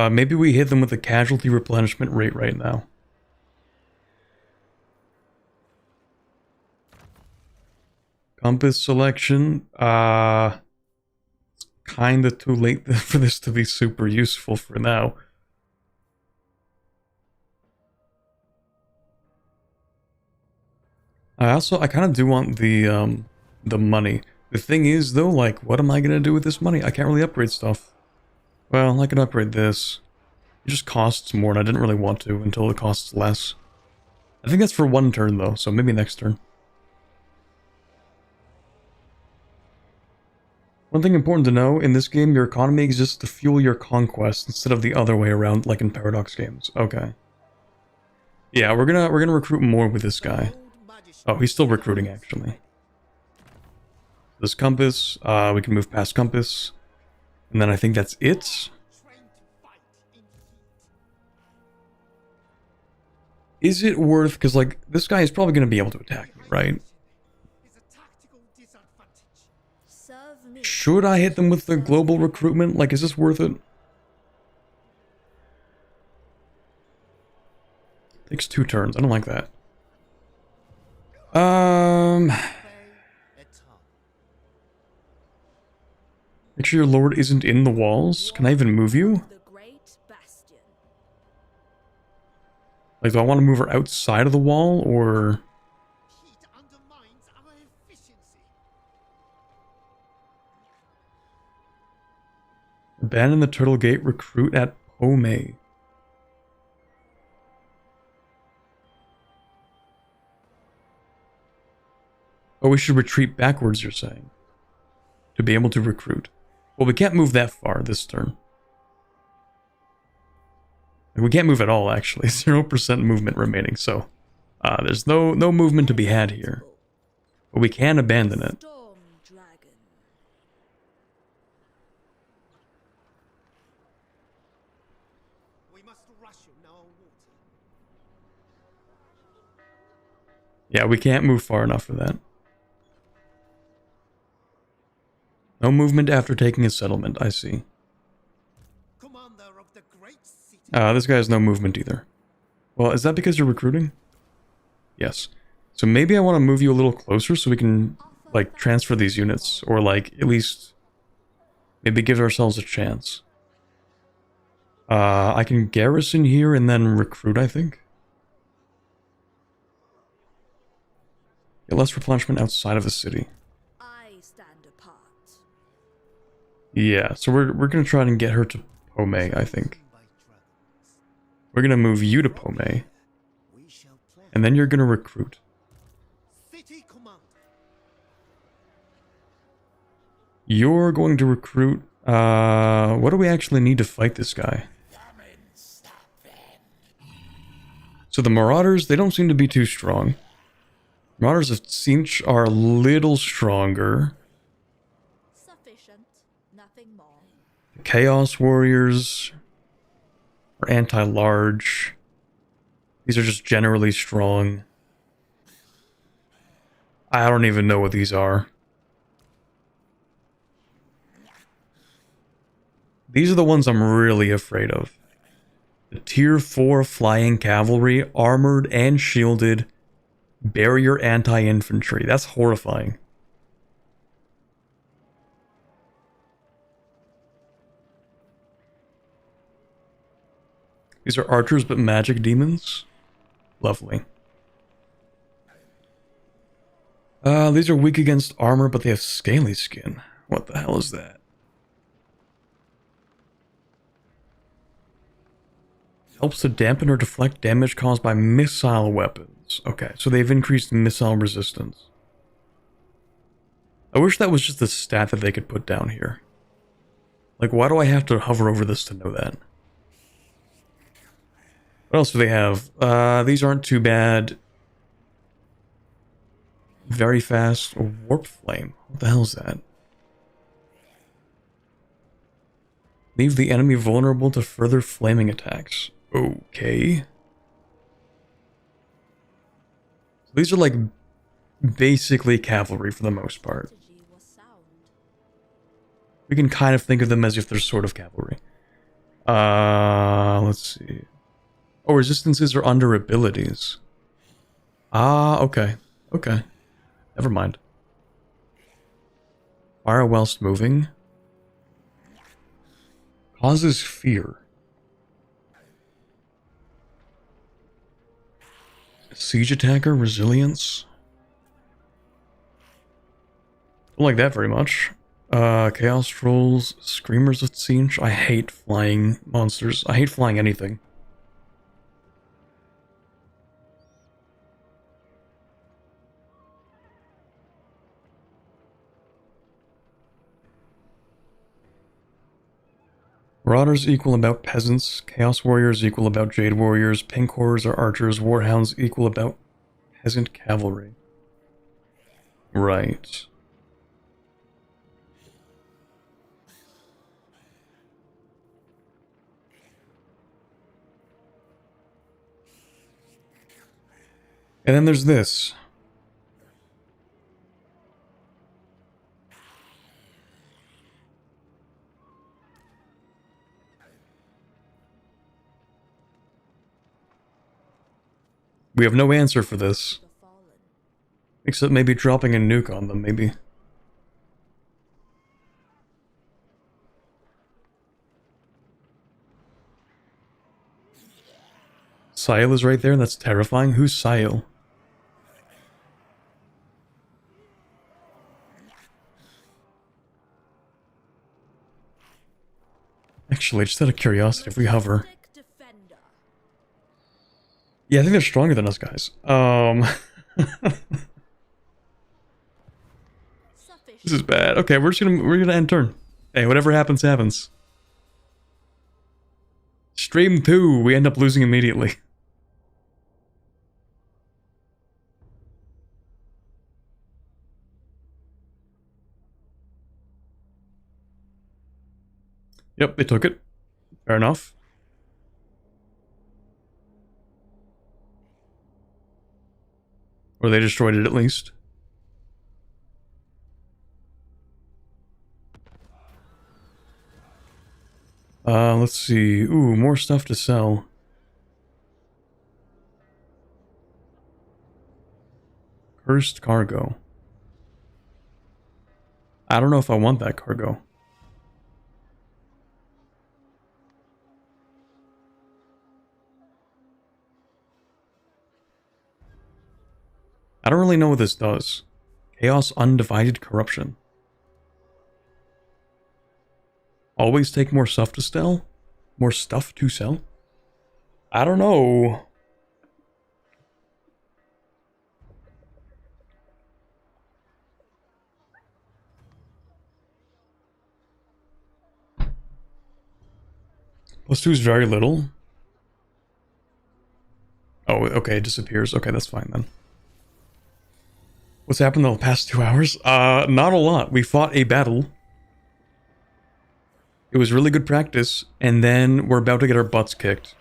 Maybe we hit them with a casualty replenishment rate right now. Compass selection. It's kinda too late for this to be super useful for now. I kind of do want the money. The thing is, though, like, what am I gonna do with this money? I can't really upgrade stuff. Well, I can upgrade this. It just costs more, and I didn't really want to until it costs less. I think that's for one turn, though, so maybe next turn. One thing important to know, in this game, your economy exists to fuel your conquest instead of the other way around, like in Paradox games. Okay. Yeah, we're gonna recruit more with this guy. Oh, he's still recruiting, actually. This compass, we can move past compass. And then I think that's it. Is it worth, because like, this guy is probably going to be able to attack me, right? Should I hit them with the global recruitment? Like, is this worth it? Takes 2 turns, I don't like that. Make sure your lord isn't in the walls. Can I even move you? Like, do I want to move her outside of the wall, or... Abandon the Turtle Gate, recruit at Pome. Oh, we should retreat backwards, you're saying? To be able to recruit. Well, we can't move that far this turn. We can't move at all, actually. 0% movement remaining, so... there's no movement to be had here. But we can abandon it. Yeah, we can't move far enough for that. No movement after taking a settlement, I see. This guy has no movement either. Well, is that because you're recruiting? Yes. So maybe I want to move you a little closer so we can, like, transfer these units. Or, like, at least maybe give ourselves a chance. I can garrison here and then recruit, I think. Get less replenishment outside of the city. Yeah, so we're gonna try and get her to Pome, I think. We're gonna move you to Pome. And then you're gonna recruit. You're going to recruit... what do we actually need to fight this guy? So the Marauders, they don't seem to be too strong. Marauders of Tzeentch are a little stronger. Chaos Warriors are anti-large. These are just generally strong. I don't even know what these are. These are the ones I'm really afraid of. The Tier 4 Flying Cavalry, armored and shielded, barrier anti-infantry. That's horrifying. These are archers but magic demons. Lovely. These are weak against armor, but they have scaly skin. What the hell is that? Helps to dampen or deflect damage caused by missile weapons. Okay, so they've increased missile resistance. I wish that was just a stat that they could put down here. Like, why do I have to hover over this to know that? What else do they have? These aren't too bad. Very fast warp flame. What the hell is that? Leave the enemy vulnerable to further flaming attacks. Okay. These are like basically cavalry for the most part.
Strategy was sound.
We can kind of think of them as if they're sort of cavalry. Let's see. Oh, resistances are under abilities. Ah, okay. Okay. Never mind. Fire whilst moving. Causes fear. Siege attacker, resilience. Don't like that very much. Chaos trolls, screamers of siege. I hate flying monsters. I hate flying anything. Marauders equal about peasants. Chaos warriors equal about jade warriors. Pink horrors are archers. Warhounds equal about peasant cavalry. Right. And then there's this. We have no answer for this.
The fallen.
Except maybe dropping a nuke on them, maybe. Sile is right there, and that's terrifying. Who's Sile? Actually, just out of curiosity, if we hover...
Majestic defender.
Yeah, I think they're stronger than us, guys. This is bad. Okay, we're gonna end turn. Hey, whatever happens, happens. Stream 2, we end up losing immediately. Yep, they took it. Fair enough. Or they destroyed it at least. Let's see. Ooh, more stuff to sell. Cursed cargo. I don't know if I want that cargo. I don't really know what this does. Chaos Undivided Corruption. Always take more stuff to sell? More stuff to sell? I don't know. +2 is very little. Oh, okay, it disappears. Okay, that's fine then. What's happened in the past 2 hours? Not a lot. We fought a battle. It was really good practice, and then we're about to get our butts kicked.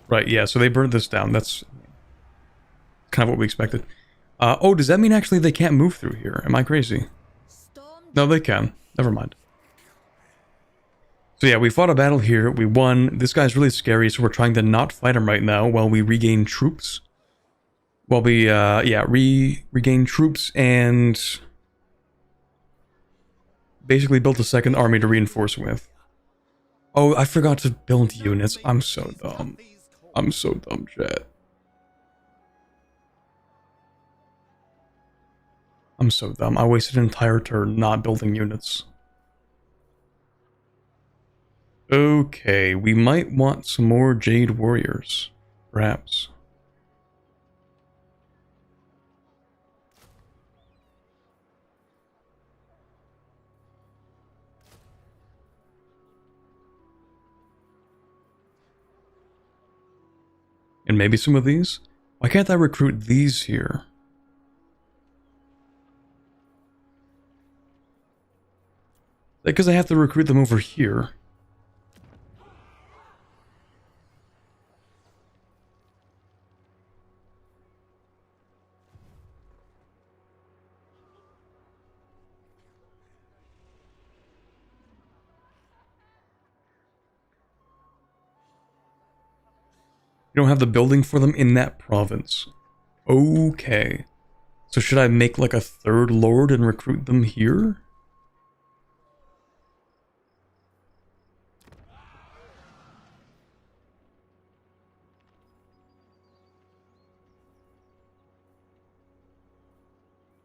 Right, yeah, so they burned this down. That's kind of what we expected. Oh, does that mean actually they can't move through here? Am I crazy?
Storm.
No, they can. Never mind. So yeah, we fought a battle here. We won. This guy's really scary, so we're trying to not fight him right now while we regain troops. While we, yeah, regain troops and... basically built a second army to reinforce with. Oh, I forgot to build units. I'm so dumb. I'm so dumb, chat. I'm so dumb. I wasted an entire turn not building units. Okay, we might want some more Jade Warriors. Perhaps. And maybe some of these? Why can't I recruit these here? Because I have to recruit them over here. You don't have the building for them in that province. Okay. So should I make like a third lord and recruit them here?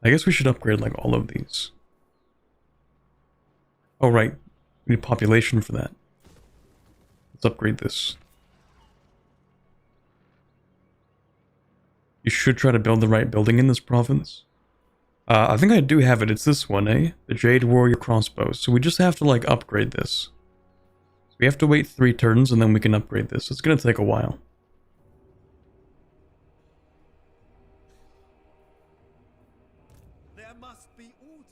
I guess we should upgrade like all of these. Oh right, we need population for that. Let's upgrade this. You should try to build the right building in this province. I think I do have it. It's this one, eh? The Jade Warrior Crossbow. So we just have to, like, upgrade this. So we have to wait 3 turns and then we can upgrade this. It's gonna take a while.
There must be order.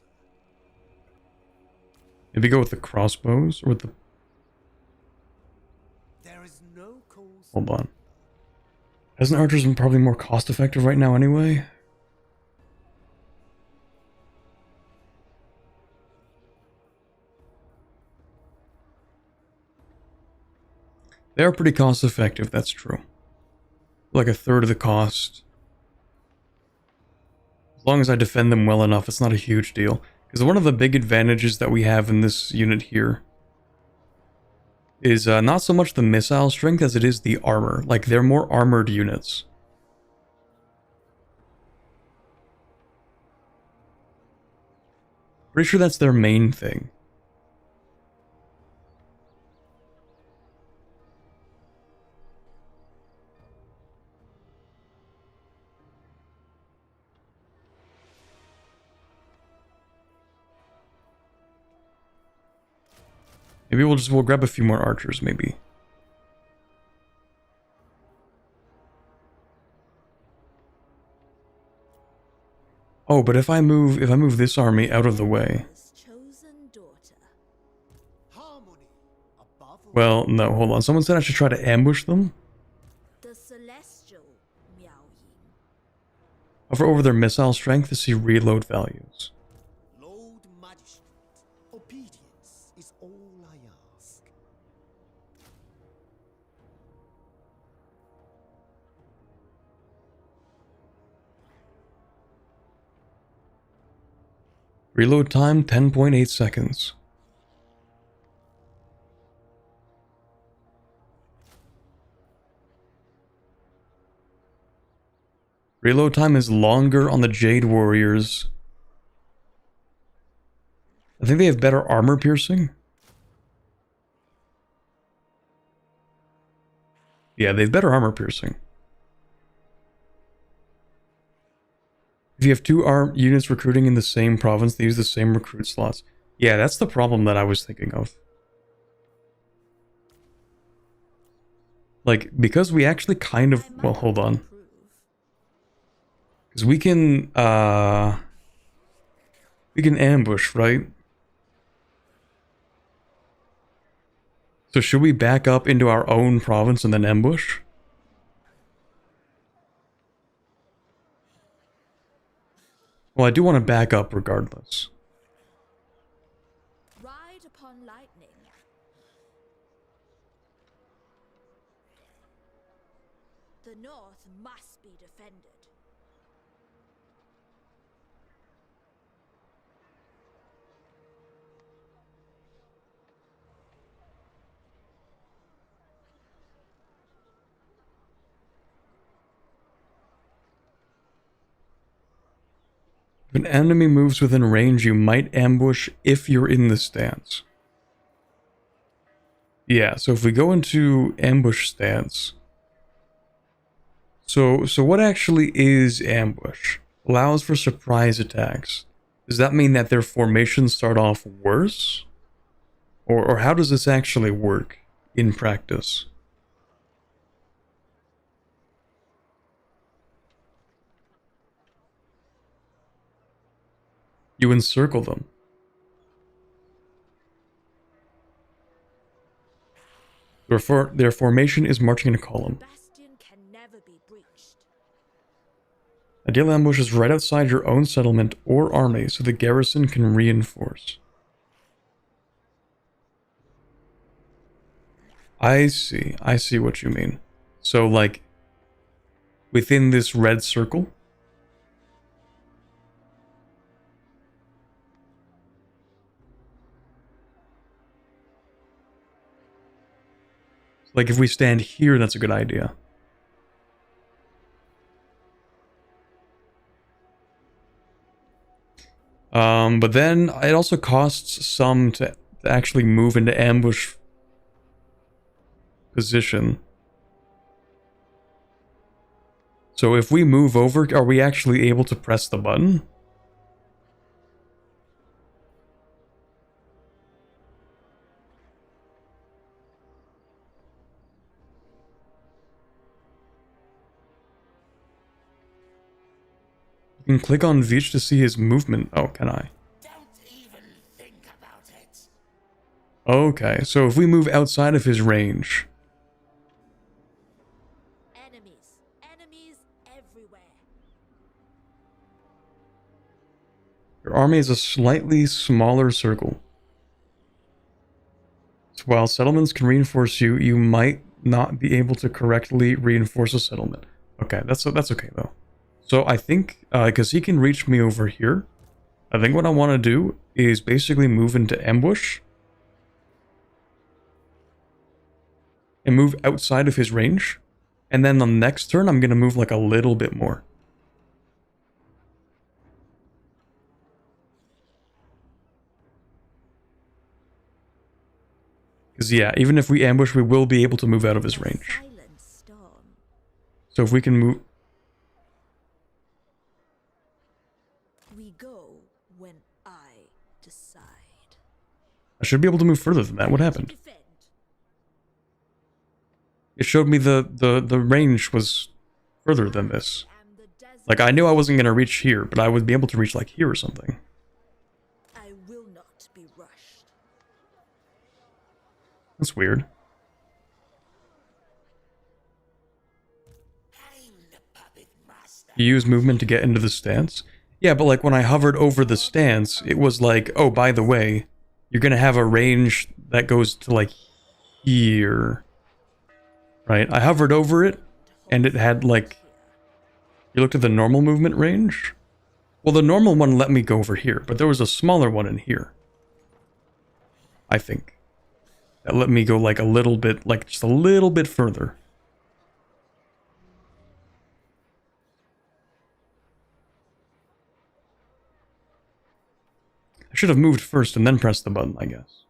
Maybe go with the crossbows or with the...
There is no cause.
Hold on. Isn't archers probably more cost effective right now anyway? They are pretty cost effective, that's true. Like a third of the cost. As long as I defend them well enough, it's not a huge deal. Because one of the big advantages that we have in this unit here is not so much the missile strength as it is the armor. Like, they're more armored units. Pretty sure that's their main thing. Maybe we'll grab a few more archers, maybe. Oh, but if I move this army out of the way.
Chosen daughter.
Harmony above all.
Well, no, hold on. Someone said I should try to ambush them.
The celestial Miao Yin.
Hover over their missile strength to see reload values.
Lord Magistrate, obedience is all I ask.
Reload time 10.8 seconds. Reload time is longer on the Jade Warriors. I think they have better armor piercing. Yeah, they have better armor piercing. If you have 2 units recruiting in the same province, they use the same recruit slots. Yeah, that's the problem that I was thinking of. Like, because we actually kind of... Well, hold on. Because we can ambush, right? So should we back up into our own province and then ambush? Well, I do want to back up regardless.
Ride upon lightning. The north must be defended.
If an enemy moves within range, you might ambush if you're in the stance. Yeah, so if we go into ambush stance... So what actually is ambush? Allows for surprise attacks. Does that mean that their formations start off worse? Or how does this actually work in practice? You encircle them. Their formation is marching in a column.
Bastion can never be breached.
Ideal ambush is right outside your own settlement or army so the garrison can reinforce. I see what you mean. So like, within this red circle, like if we stand here, that's a good idea. But then it also costs some to actually move into ambush position. So if we move over, are we actually able to press the button? You can click on Vich to see his movement. Oh, can I?
Don't even think about it.
Okay, so if we move outside of his range,
Enemies everywhere.
your army is a slightly smaller circle. So while settlements can reinforce you, you might not be able to correctly reinforce a settlement. Okay, that's okay though. So I think, because he can reach me over here, I think what I want to do is basically move into ambush. And move outside of his range. And then the next turn, I'm going to move like a little bit more. Because yeah, even if we ambush, we will be able to move out of his range.
Silent storm.
So if we can move...
We go when I decide.
I should be able to move further than that. What happened?
Defend.
It showed me the range was further than this.
Am the desert.
Like, I knew I wasn't going to reach here, but I would be able to reach, like, here or something.
I will not be rushed.
That's weird.
I'm the puppet master.
You use movement to get into the stance? Yeah, but, like, when I hovered over the stance, it was like, oh, by the way, you're going to have a range that goes to, like, here. Right? I hovered over it, and it had, like... You looked at the normal movement range? Well, the normal one let me go over here, but there was a smaller one in here. I think. That let me go, like, a little bit, like, just a little bit further. I should have moved first and then pressed the button, I guess.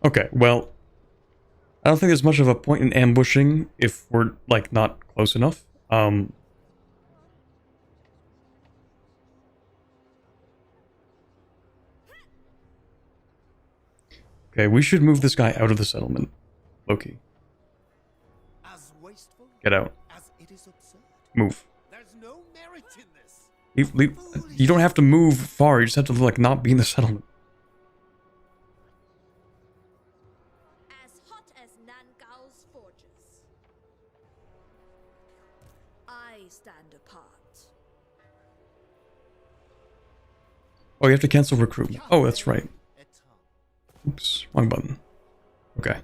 Okay, well, I don't think there's much of a point in ambushing if we're, like, not close enough. Okay, we should move this guy out of the settlement. Loki,
As wasteful
get out.
as it is absurd.
Move.
There's no merit in this.
Leave. You don't have to move far, you just have to, like, not be in the settlement.
As hot as Nangal's forges. I stand apart.
Oh, you have to cancel recruitment. Oh, that's right. Oops, wrong button. Okay.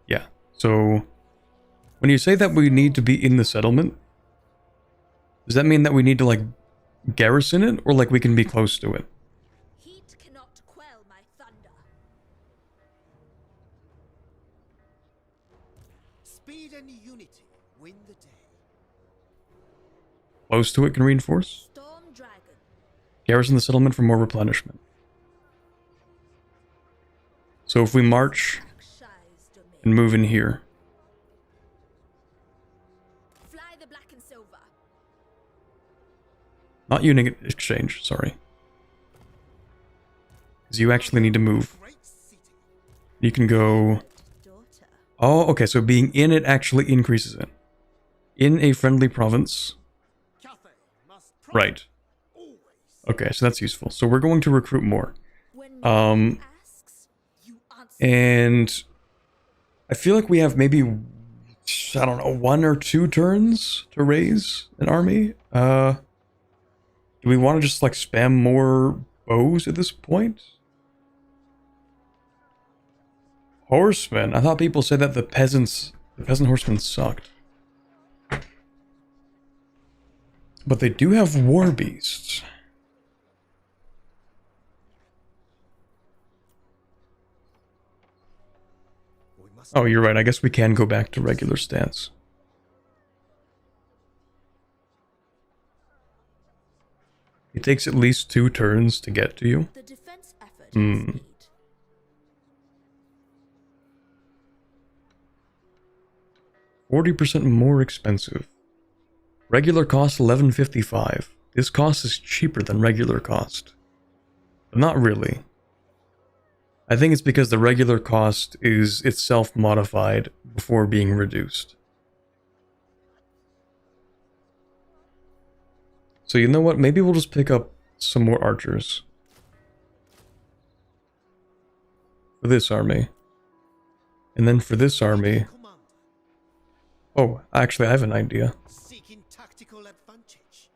Yeah, so... When you say that we need to be in the settlement, does that mean that we need to, like, garrison it? Or, like, we can be close to it?
Heat cannot quell my thunder.
Speed and unity win the day.
Close to it can reinforce?
Storm dragon.
Garrison the settlement for more replenishment. So if we march
Shai's domain.
and move in here,
Fly the black and silver.
Not unit exchange, sorry. Because you actually need to move.
Great city.
You can go...
Daughter.
Oh, okay, so being in it actually increases it. In a friendly province.
Cathay must prosper
Right.
always.
Okay, so that's useful. So we're going to recruit more.
When no one asks,
You answer.
And I feel like we have maybe, I don't know, 1 or 2 turns to raise an army. Do we want to just like spam more bows at this point? Horsemen. I thought people said that the peasant horsemen sucked. But they do have war beasts.
We must
Oh, you're right. I guess we can go back to regular stats. It takes at least 2 turns to get to you.
the defense effort has
Hmm.
made.
40% more expensive. Regular cost $11.55. This cost is cheaper than regular cost. But not really. I think it's because the regular cost is itself modified before being reduced. So you know what? Maybe we'll just pick up some more archers. For this army. And then for this army...
Commander,
Oh, actually I have an idea.
seeking tactical advantage.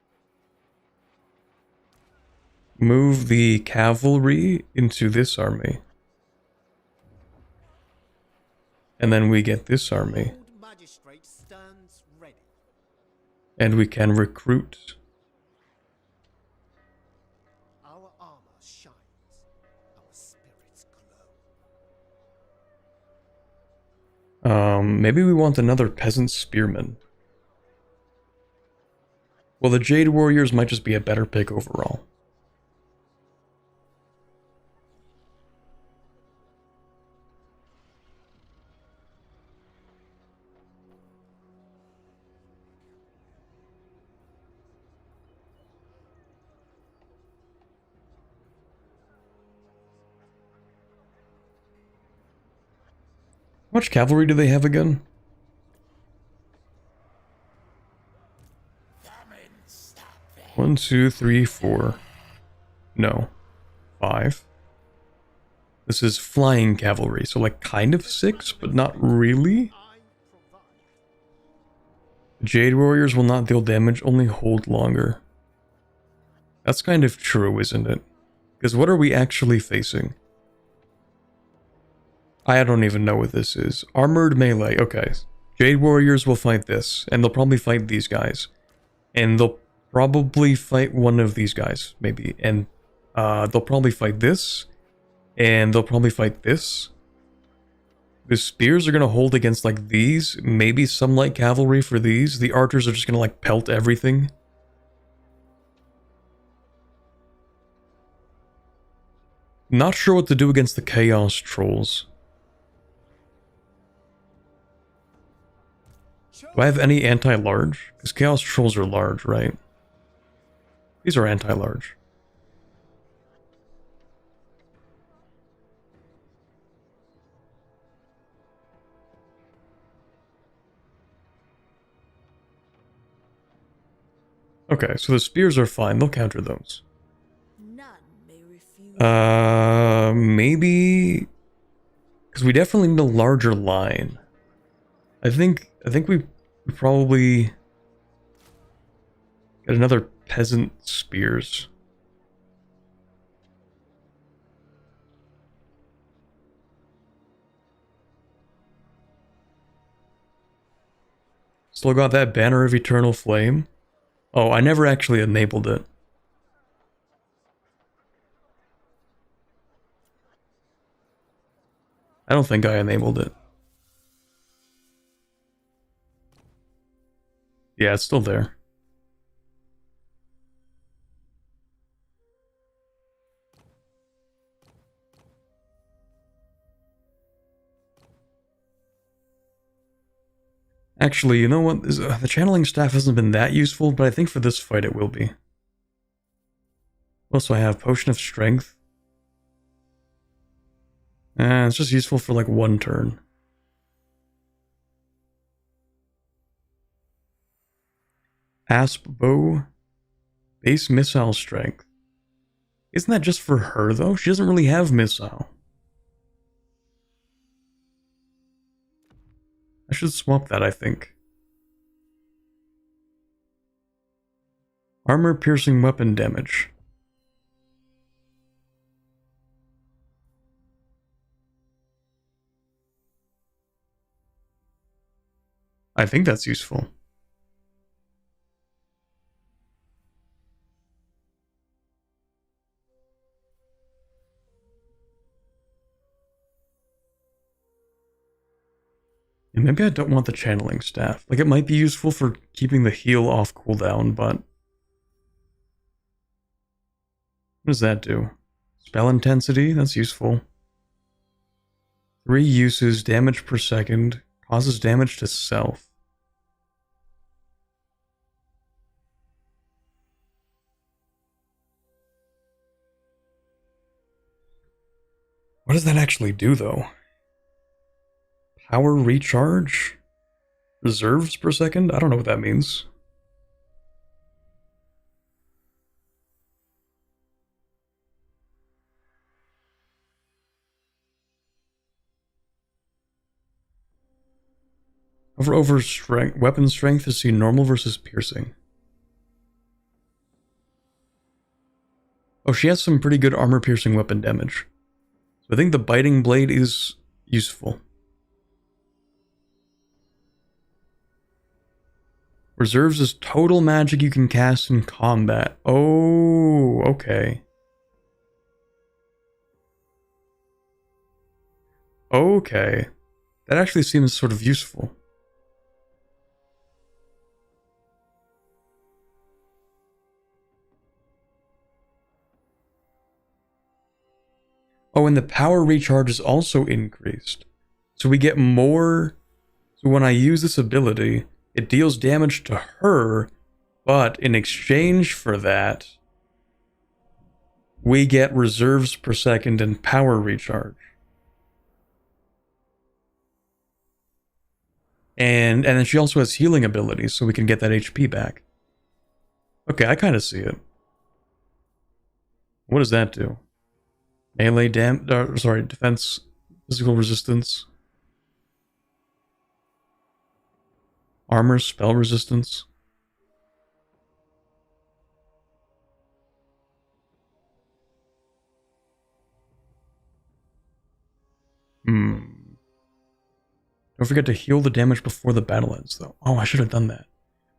Move the cavalry into this army. And then we get this army.
Old magistrate stands ready.
And we can recruit.
Our armor shines. Our spirits glow.
Maybe we want another peasant spearman. Well, the Jade Warriors might just be a better pick overall. How much cavalry do they have again? One, two, three, four. No. 5. This is flying cavalry, so like kind of 6, but not really.
I provide.
Jade Warriors will not deal damage, only hold longer. That's kind of true, isn't it? Because what are we actually facing? I don't even know what this is. Armored melee, okay. Jade Warriors will fight this, and they'll probably fight these guys. And they'll probably fight one of these guys, maybe. And they'll probably fight this, and they'll probably fight this. The spears are going to hold against like these, maybe some light cavalry for these. The archers are just going to like pelt everything. Not sure what to do against the chaos trolls. Do I have any anti-large? Because chaos trolls are large, right? These are anti-large. Okay, so the spears are fine. They'll counter those.
None may refuse.
Maybe... Because we definitely need a larger line. I think we probably get another peasant spears. Still got that banner of eternal flame. Oh, I never actually enabled it. I don't think I enabled it. Yeah, it's still there. Actually, you know what? The channeling staff hasn't been that useful, but I think for this fight it will be. What else do I have? Potion of Strength. It's just useful for like one turn. Asp Bow. Base Missile Strength. Isn't that just for her though? She doesn't really have Missile. I should swap that, I think. Armor piercing weapon damage. I think that's useful. And maybe I don't want the channeling staff. Like, it might be useful for keeping the heal off cooldown, but... What does that do? Spell intensity? That's useful. 3 uses, damage per second, causes damage to self. What does that actually do, though? Power recharge? Reserves per second? I don't know what that means. Over strength, weapon strength to see normal versus piercing. Oh, she has some pretty good armor piercing weapon damage. So I think the biting blade is useful. Reserves is total magic you can cast in combat. Oh, okay. Okay. That actually seems sort of useful. Oh, and the power recharge is also increased. So we get more... So when I use this ability, it deals damage to her, but in exchange for that, we get reserves per second and power recharge. And then she also has healing abilities, so we can get that HP back. Okay, I kind of see it. What does that do? Melee defense, physical resistance. Armor, spell resistance. Don't forget to heal the damage before the battle ends, though. Oh, I should have done that.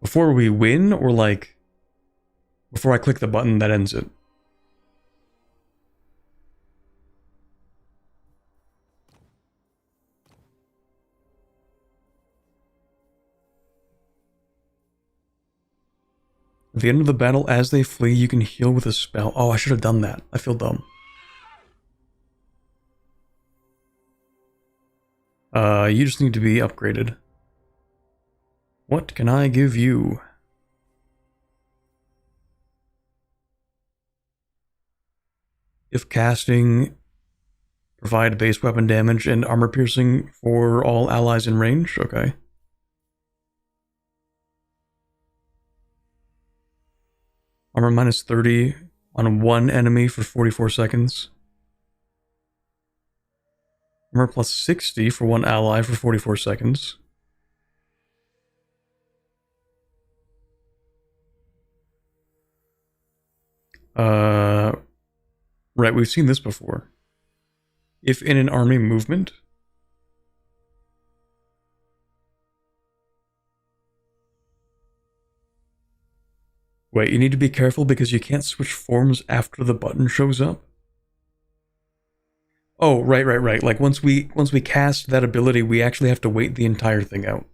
Before we win, or like... Before I click the button that ends it? At the end of the battle, as they flee, you can heal with a spell. Oh, I should have done that. I feel dumb. You just need to be upgraded. What can I give you? If casting, provide base weapon damage and armor piercing for all allies in range. Okay. Armor minus 30 on one enemy for 44 seconds. Armor plus 60 for one ally for 44 seconds. Right, we've seen this before. If in an army movement. Wait, you need to be careful because you can't switch forms after the button shows up? Oh, right. Like once we cast that ability, we actually have to wait the entire thing out.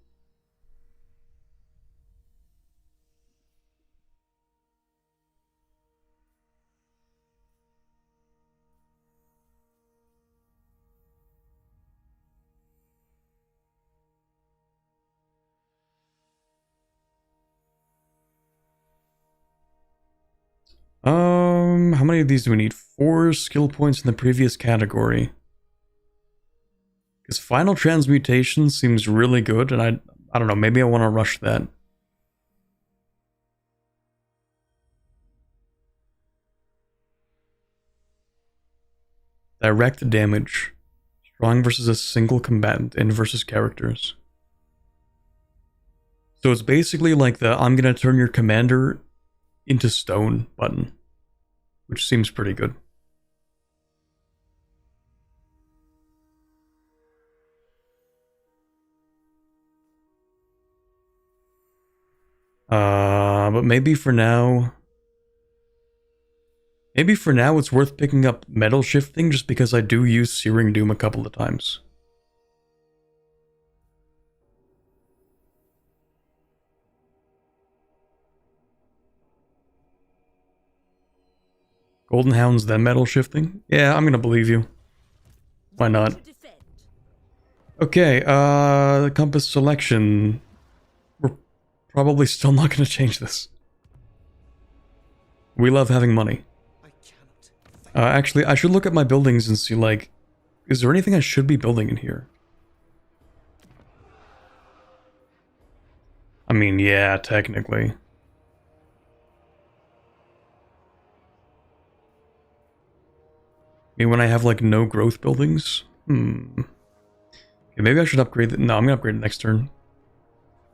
How many of these do we need? 4 skill points in the previous category. Because Final Transmutation seems really good, and I don't know, maybe I want to rush that. Direct damage. Strong versus a single combatant and versus characters. So it's basically like the I'm gonna turn your commander into stone button, which seems pretty good. But maybe for now it's worth picking up metal shifting just because I do use Searing Doom a couple of times. Golden Hounds, then metal shifting? Yeah, I'm gonna believe you. Why not? Okay, compass selection. We're probably still not gonna change this. We love having money. Actually, I should look at my buildings and see, like, is there anything I should be building in here? I mean, yeah, technically. Maybe when I have, like, no growth buildings? Okay, maybe I should upgrade it. No, I'm gonna upgrade it next turn.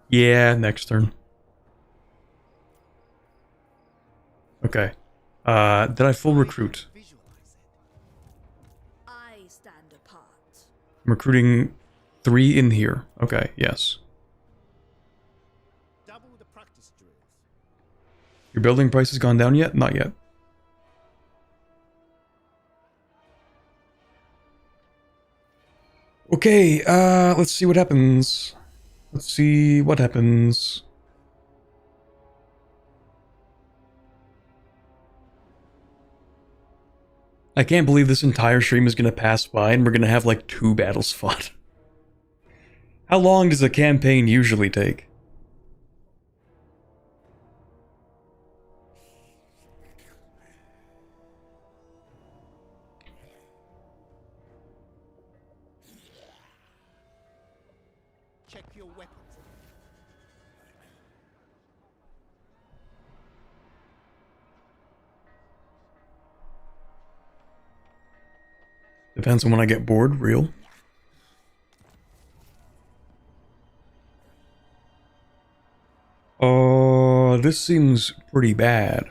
Yeah, next turn. Okay. Did I full recruit?
I stand apart.
I'm recruiting 3 in here. Okay, yes.
Double the practice drills.
Your building price has gone down yet? Not yet. Okay, let's see what happens. Let's see what happens. I can't believe this entire stream is gonna pass by and we're gonna have like 2 battles fought. How long does a campaign usually take?
Check your weapons.
Depends on when I get bored, real. Oh, this seems pretty bad.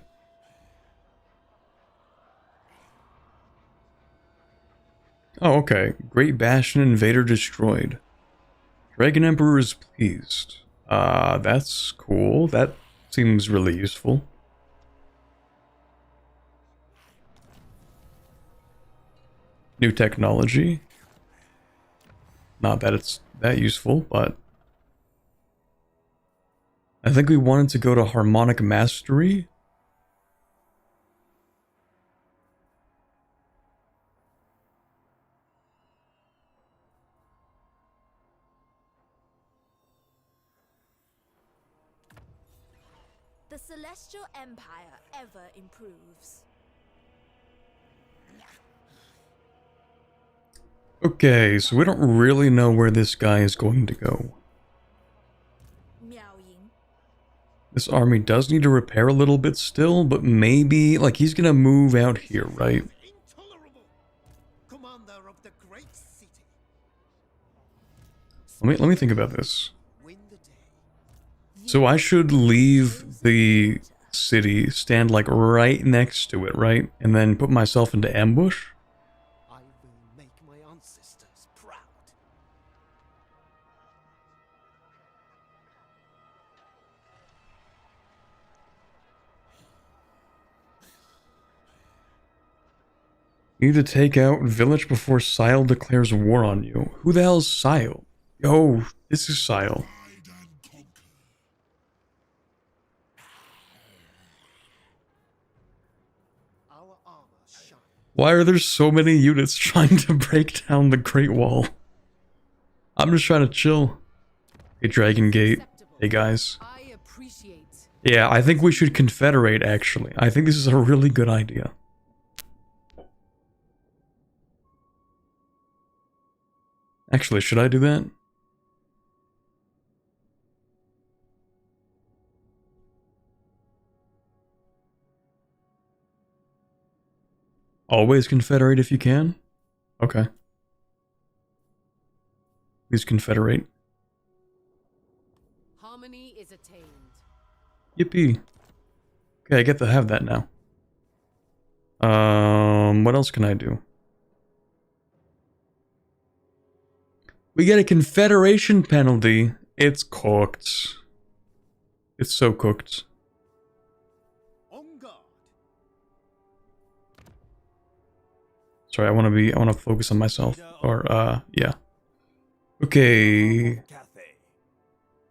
Oh, okay. Great Bastion Invader destroyed. Dragon Emperor is pleased. That's cool. That seems really useful. New technology. Not that it's that useful, but... I think we wanted to go to Harmonic Mastery.
The Celestial Empire ever improves.
Okay, so we don't really know where this guy is going to go.
Meowing.
This army does need to repair a little bit still, but maybe, like, he's gonna move out here, right?
Intolerable. Commander of the great city.
Let me think about this.
Win the day.
So I should leave the city, stand like right next to it, right? And then put myself into ambush?
I will make my ancestors proud.
You need to take out village before Sile declares war on you. Who the hell's Sile? Oh, this is Sile.
Our armor shine.
Why are there so many units trying to break down the Great Wall? I'm just trying to chill. Hey, Dragon Gate. Hey, guys.
I appreciate.
Yeah, I think we should confederate, actually. I think this is a really good idea. Actually, should I do that? Always confederate if you can? Okay. Please confederate.
Harmony is attained.
Yippee. Okay, I get to have that now. What else can I do? We get a confederation penalty. It's cooked. It's so cooked.
On guard.
Sorry, I want to focus on myself. Or, yeah. Okay.
Grand Cathay.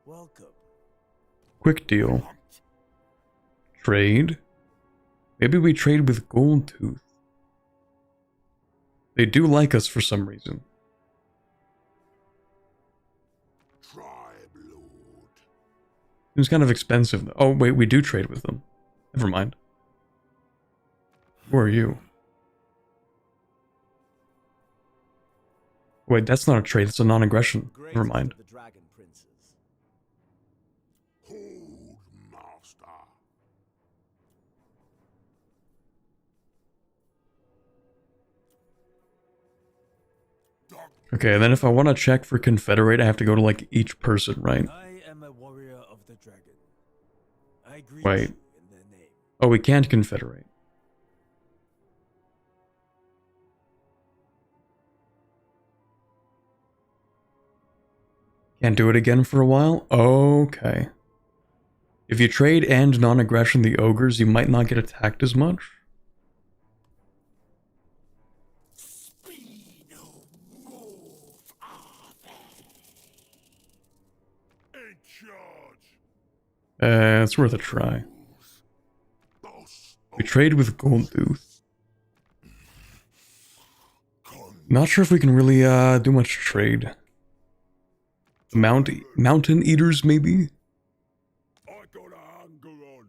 Welcome.
Quick deal. Trade. Maybe we trade with Goldtooth. They do like us for some reason. Seems kind of expensive though. Oh wait, we do trade with them. Never mind. Who are you? Wait, that's not a trade, it's a non-aggression. Never mind.
The Dragon Princes.
Hold, master.
Okay, and then if I want to check for Confederate, I have to go to like each person, right?
I am a warrior of the dragon. I greet
Wait.
you in their name.
Oh, we can't Confederate. Can't do it again for a while? Okay. If you trade and non-aggression the ogres, you might not get attacked as much. It's worth a try. We trade with Goldtooth. Not sure if we can really do much trade. Mountain eaters, maybe?
I got a hunger on,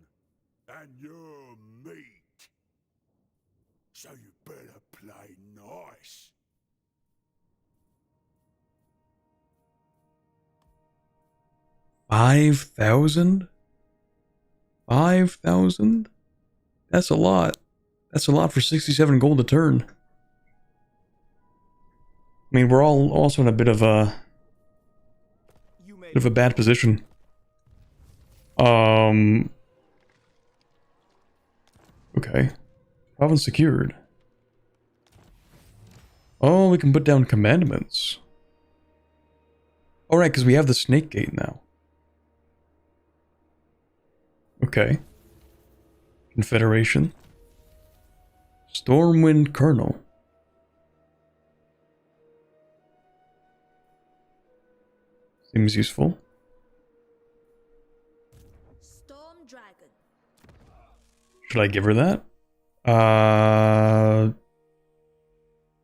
and you're meat. So you better play nice.
$5,000? 5,000? That's a lot. That's a lot for 67 gold a turn. I mean, we're all also in a bit of a bad position. Okay. Province secured. Oh, we can put down commandments. Alright, because we have the Snake Gate now. Okay. Confederation. Stormwind Colonel. Seems useful.
Storm Dragon.
Should I give her that?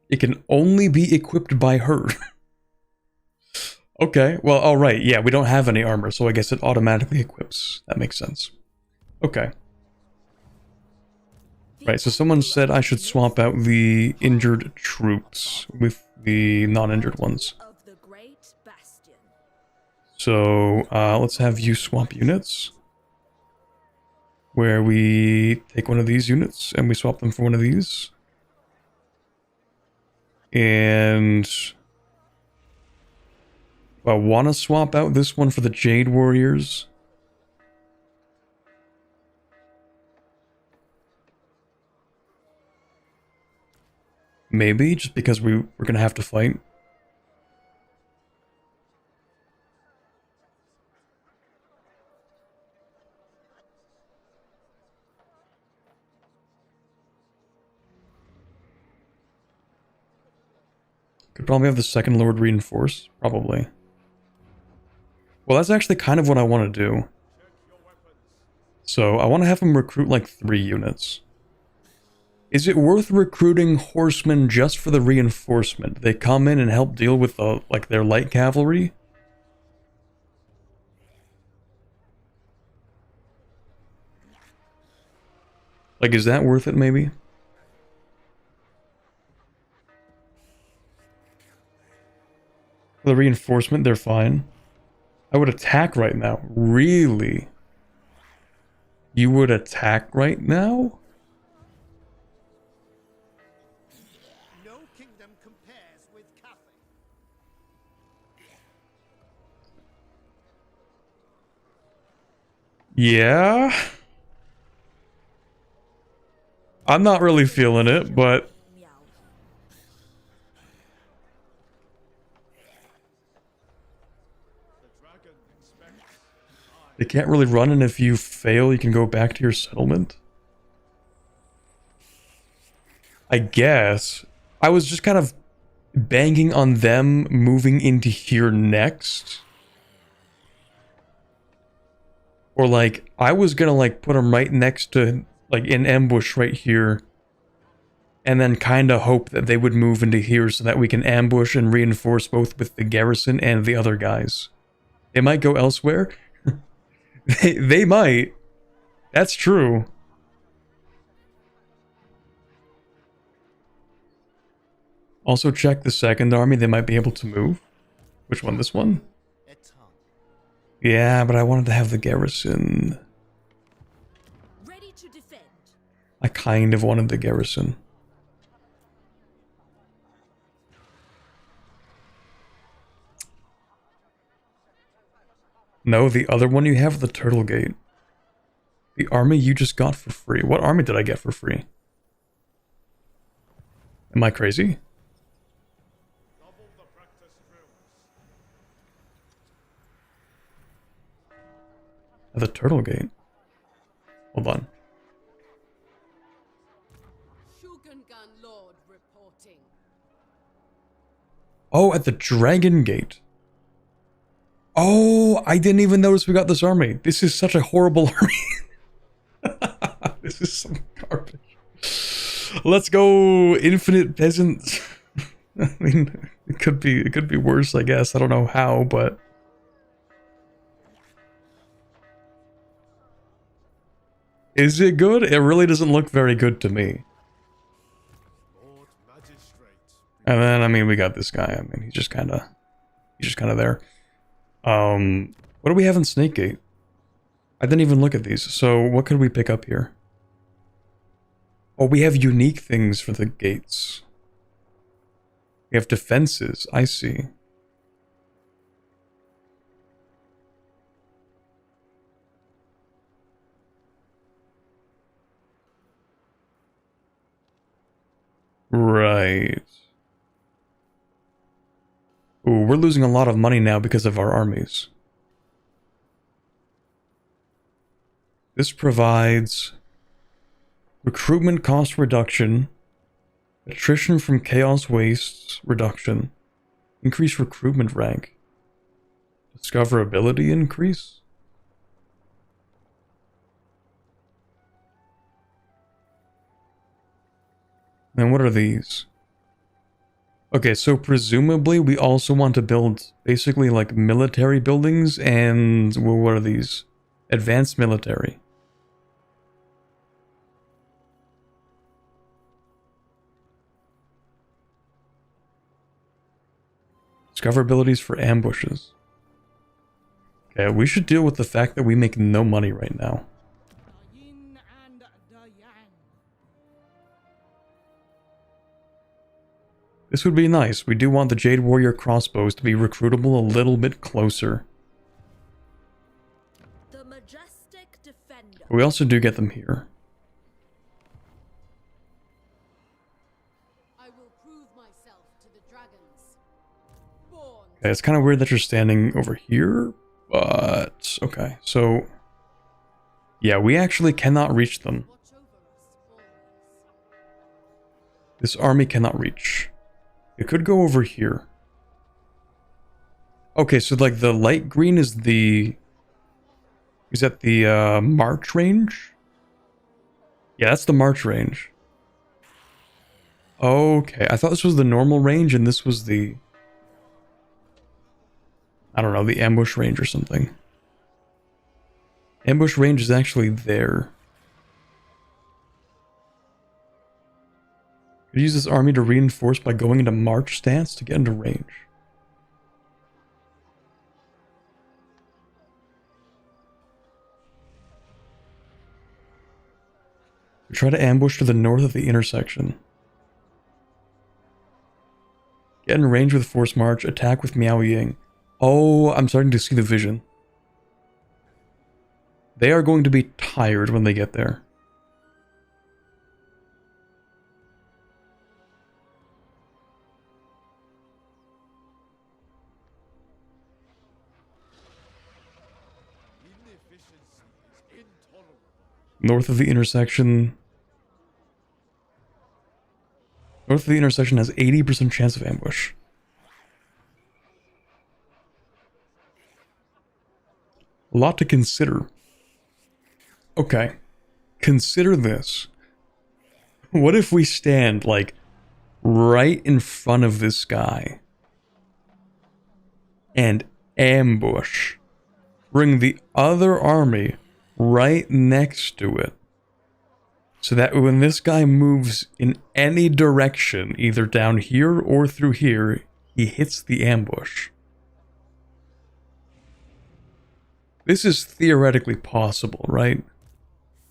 It can only be equipped by her. Okay, well, alright, yeah, we don't have any armor, so I guess it automatically equips. That makes sense. Okay. Right, so someone said I should swap out the injured troops with the non-injured ones.
Of the Great Bastion.
So, let's have you swap units. Where we take one of these units and we swap them for one of these. And I want to swap out this one for the Jade Warriors. Maybe, just because we're going to have to fight. Could probably have the second Lord reinforce, probably. Well, that's actually kind of what I want to do. So, I want to have him recruit like 3 units. Is it worth recruiting horsemen just for the reinforcement? They come in and help deal with the, like, their light cavalry? Like, is that worth it, maybe? For the reinforcement, they're fine. I would attack right now. Really? You would attack right now?
No kingdom compares with Cathay.
Yeah? I'm not really feeling it, but...
Meow.
They can't really run, and if you fail, you can go back to your settlement? I guess. I was just kind of banking on them moving into here next. Or like, I was gonna like put them right next to, like in ambush right here. And then kind of hope that they would move into here so that we can ambush and reinforce both with the garrison and the other guys. They might go elsewhere. They might. That's true. Also check the second army. They might be able to move. Which one? This one? Yeah, but I wanted to have the garrison.
Ready to defend.
I kind of wanted the garrison. No, the other one you have, the Turtle Gate. The army you just got for free. What army did I get for free? Am I crazy? The Turtle Gate. Hold on.
Shugengan Lord reporting.
Oh, at the Dragon Gate. Oh, I didn't even notice we got this army. This is such a horrible army. This is some garbage. Let's go, infinite peasants. I mean, it could be worse, I guess. I don't know how, but is it good? It really doesn't look very good to me. And then, I mean, we got this guy. I mean, he's just kind of there. What do we have in Snakegate? I didn't even look at these. So what could we pick up here? Oh, we have unique things for the gates. We have defenses. I see. Right. Ooh, we're losing a lot of money now because of our armies. This provides recruitment cost reduction, attrition from chaos wastes reduction, increased recruitment rank, discoverability increase. And what are these? Okay, so presumably we also want to build basically like military buildings and, well, what are these? Advanced military. Discoverabilities for ambushes. Okay, we should deal with the fact that we make no money right now.
The yin and the yang.
This would be nice. We do want the Jade Warrior crossbows to be recruitable a little bit closer.
The majestic defender.
But we also do get them here.
I will prove myself to the dragons. Born.
Okay, it's kind of weird that you're standing over here, but okay, so yeah, we actually cannot reach them.
Watch over us always.
This army cannot reach. It could go over here. Okay, so like the light green is the... Is that the march range? Yeah, that's the march range. Okay, I thought this was the normal range and this was the... I don't know, the ambush range or something. Ambush range is actually there. Could use this army to reinforce by going into march stance to get into range. We try to ambush to the north of the intersection. Get in range with force march, attack with Miao Ying. Oh, I'm starting to see the vision. They are going to be tired when they get there. North of the intersection. North of the intersection has 80% chance of ambush. A lot to consider. Okay. Consider this. What if we stand, like, right in front of this guy and ambush? Bring the other army right next to it. So that when this guy moves in any direction, either down here or through here, he hits the ambush. This is theoretically possible, right?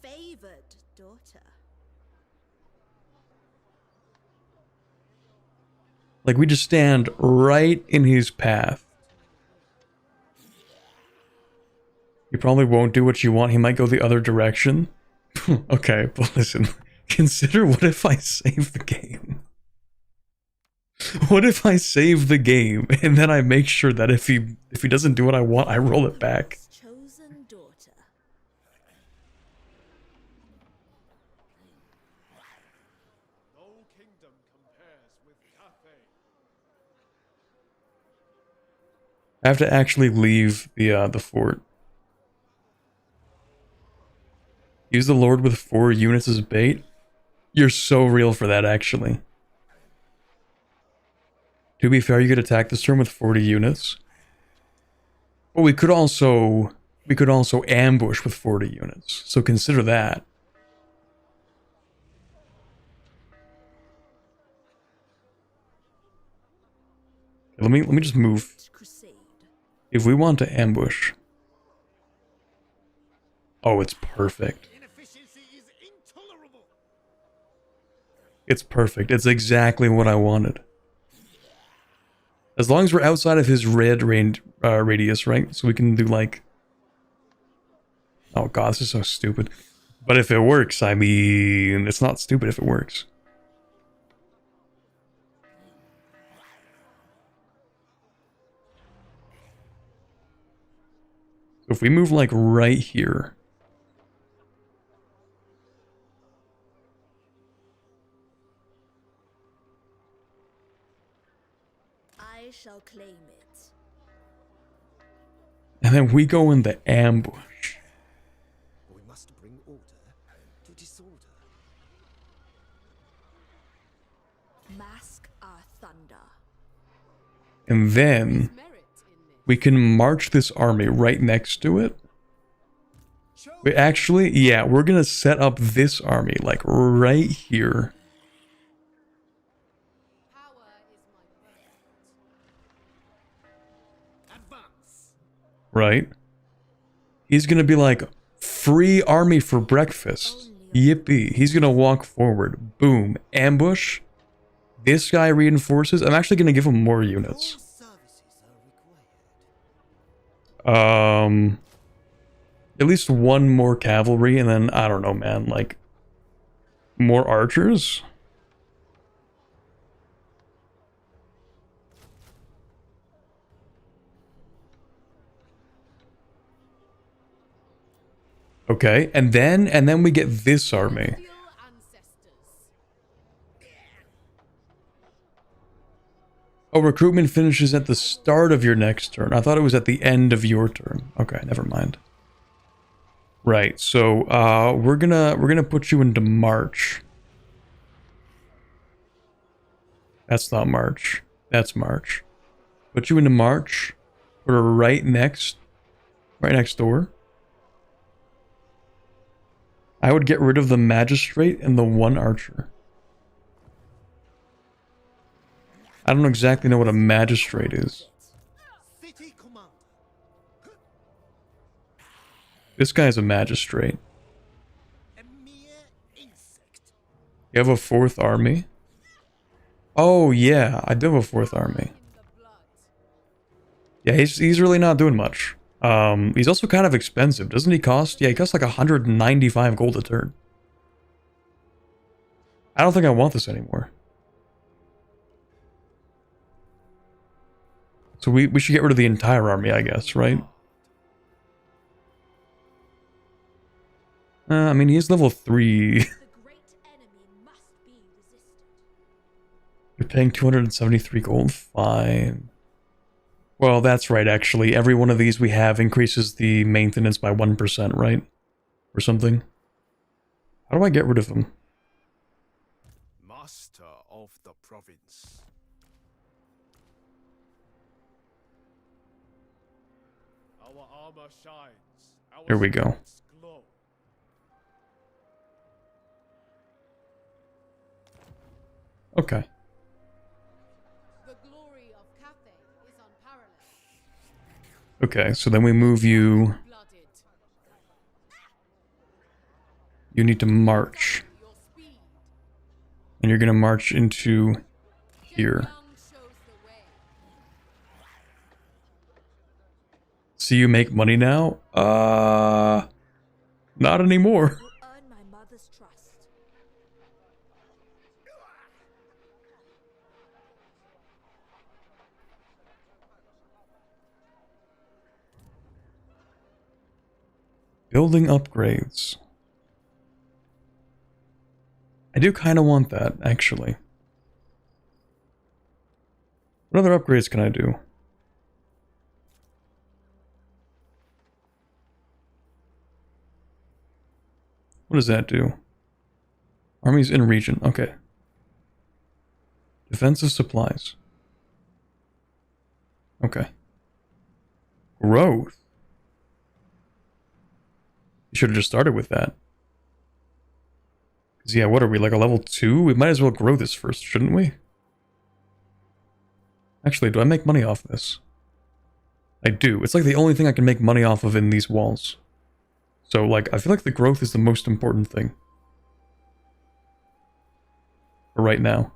Favored daughter.
Like, we just stand right in his path. He probably won't do what you want. He might go the other direction. Okay, but listen. Consider, what if I save the game? What if I save the game and then I make sure that if he doesn't do what I want, I roll it back?
Chosen daughter.
No kingdom compares with Cathay.
I have to actually leave the fort. Use the Lord with 4 units as bait. You're so real for that, actually. To be fair, you could attack this turn with 40 units. But we could also ambush with 40 units. So consider that. Let me just move.
Crusade.
If we want to ambush. Oh, it's perfect.
Inefficiency is intolerable.
It's perfect. It's exactly what I wanted. As long as we're outside of his red range radius, right? So we can do like... Oh god, this is so stupid. But if it works, I mean... It's not stupid if it works. So if we move like right here...
I shall claim it.
And then we go in the ambush.
We must bring order to disorder.
Mask our thunder.
And then we can march this army right next to it. We actually, yeah, we're gonna set up this army like right here.
Power is my birthright.
Advance.
Right? He's gonna be like, free army for breakfast. Yippee. He's gonna walk forward. Boom. Ambush. This guy reinforces. I'm actually gonna give him more units.
All services are required.
At least one more cavalry, and then, I don't know, man, like, more archers? Okay, and then we get this army.
Your ancestors.
Oh, recruitment finishes at the start of your next turn. I thought it was at the end of your turn. Okay, never mind. Right, so we're gonna put you into March. That's not March. That's March. Put you into March. Put her right next door. I would get rid of the magistrate and the 1 archer. I don't exactly know what a magistrate is.
City commander.
This guy's a magistrate.
A mere insect.
You have a fourth army? Oh yeah, I do have a fourth army. Yeah, he's really not doing much. He's also kind of expensive. Doesn't he cost? Yeah, he costs like 195 gold a turn. I don't think I want this anymore. So we should get rid of the entire army, I guess, right? I mean, he is level 3.
The great enemy must be resisted.
You're paying 273 gold? Fine. Well, that's right, actually. Every one of these we have increases the maintenance by 1%, right? Or something. How do I get rid of him?
Master of the province. Our armor shines. Our
Here we go.
swords glow.
Okay.
The glory of Cathay is unparalleled.
Okay, so then we move you...
Blooded.
You need to march.
Your speed.
And you're gonna march into here.
Young shows the way.
See you make money now? Not anymore.
You earn my mother's trust.
Building upgrades. I do kind of want that, actually. What other upgrades can I do? What does that do? Armies in region. Okay. Defensive supplies. Okay. Growth. You should have just started with that. Because, yeah, what are we, like a level 2? We might as well grow this first, shouldn't we? Actually, do I make money off this? I do. It's like the only thing I can make money off of in these walls. So, like, I feel like the growth is the most important thing. For right now.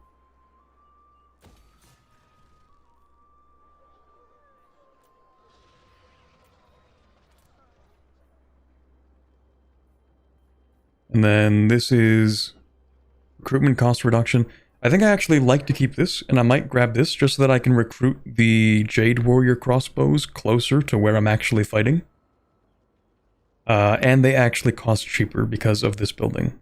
And then this is recruitment cost reduction. I think I actually like to keep this, and I might grab this just so that I can recruit the Jade Warrior crossbows closer to where I'm actually fighting. And they actually cost cheaper because of this building.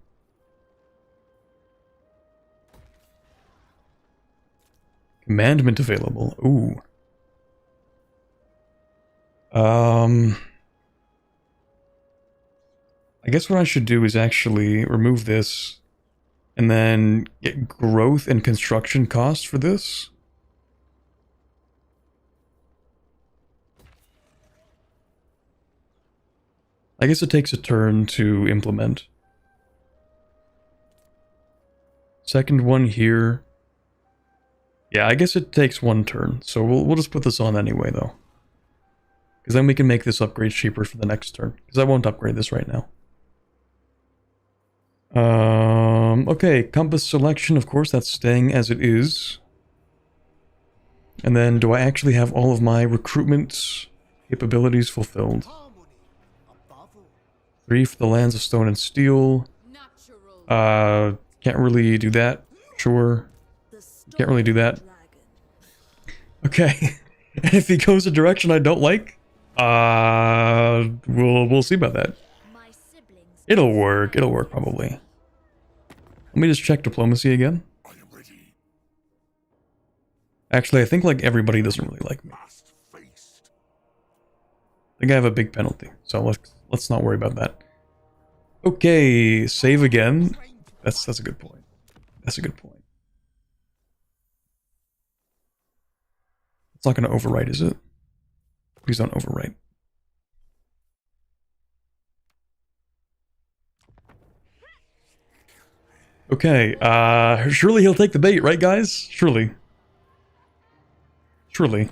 Commandment available. Ooh. I guess what I should do is actually remove this and then get growth and construction costs for this. I guess it takes a turn to implement. Second one here. Yeah, I guess it takes one turn, so we'll just put this on anyway, though. Because then we can make this upgrade cheaper for the next turn. Because I won't upgrade this right now. Okay, compass selection, of course, that's staying as it is. And then, do I actually have all of my recruitment capabilities fulfilled?
Harmony. Above all.
3 for the lands of stone and steel.
Natural.
Can't really do that. Sure.
The
Can't really do that.
dragon.
Okay. If he goes a direction I don't like, we'll see about that.
My siblings.
It'll work probably. Let me just check diplomacy again.
I am ready.
Actually, I think like everybody doesn't really like me.
Fast faced.
I think I have a big penalty, so let's not worry about that. Okay, save again. That's a good point. That's a good point. It's not going to overwrite, is it? Please don't overwrite. Okay, surely he'll take the bait, right guys? Surely. Truly.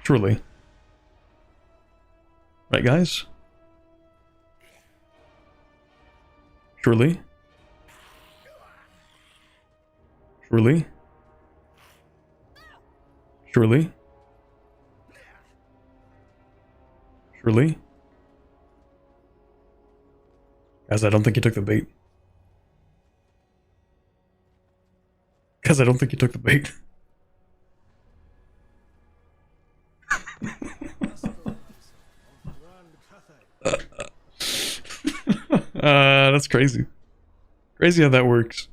Truly. Right, guys? Surely. Surely. Surely. Surely. Guys, I don't think you took the bait. Guys, I don't think you took the bait. That's crazy. Crazy how that works.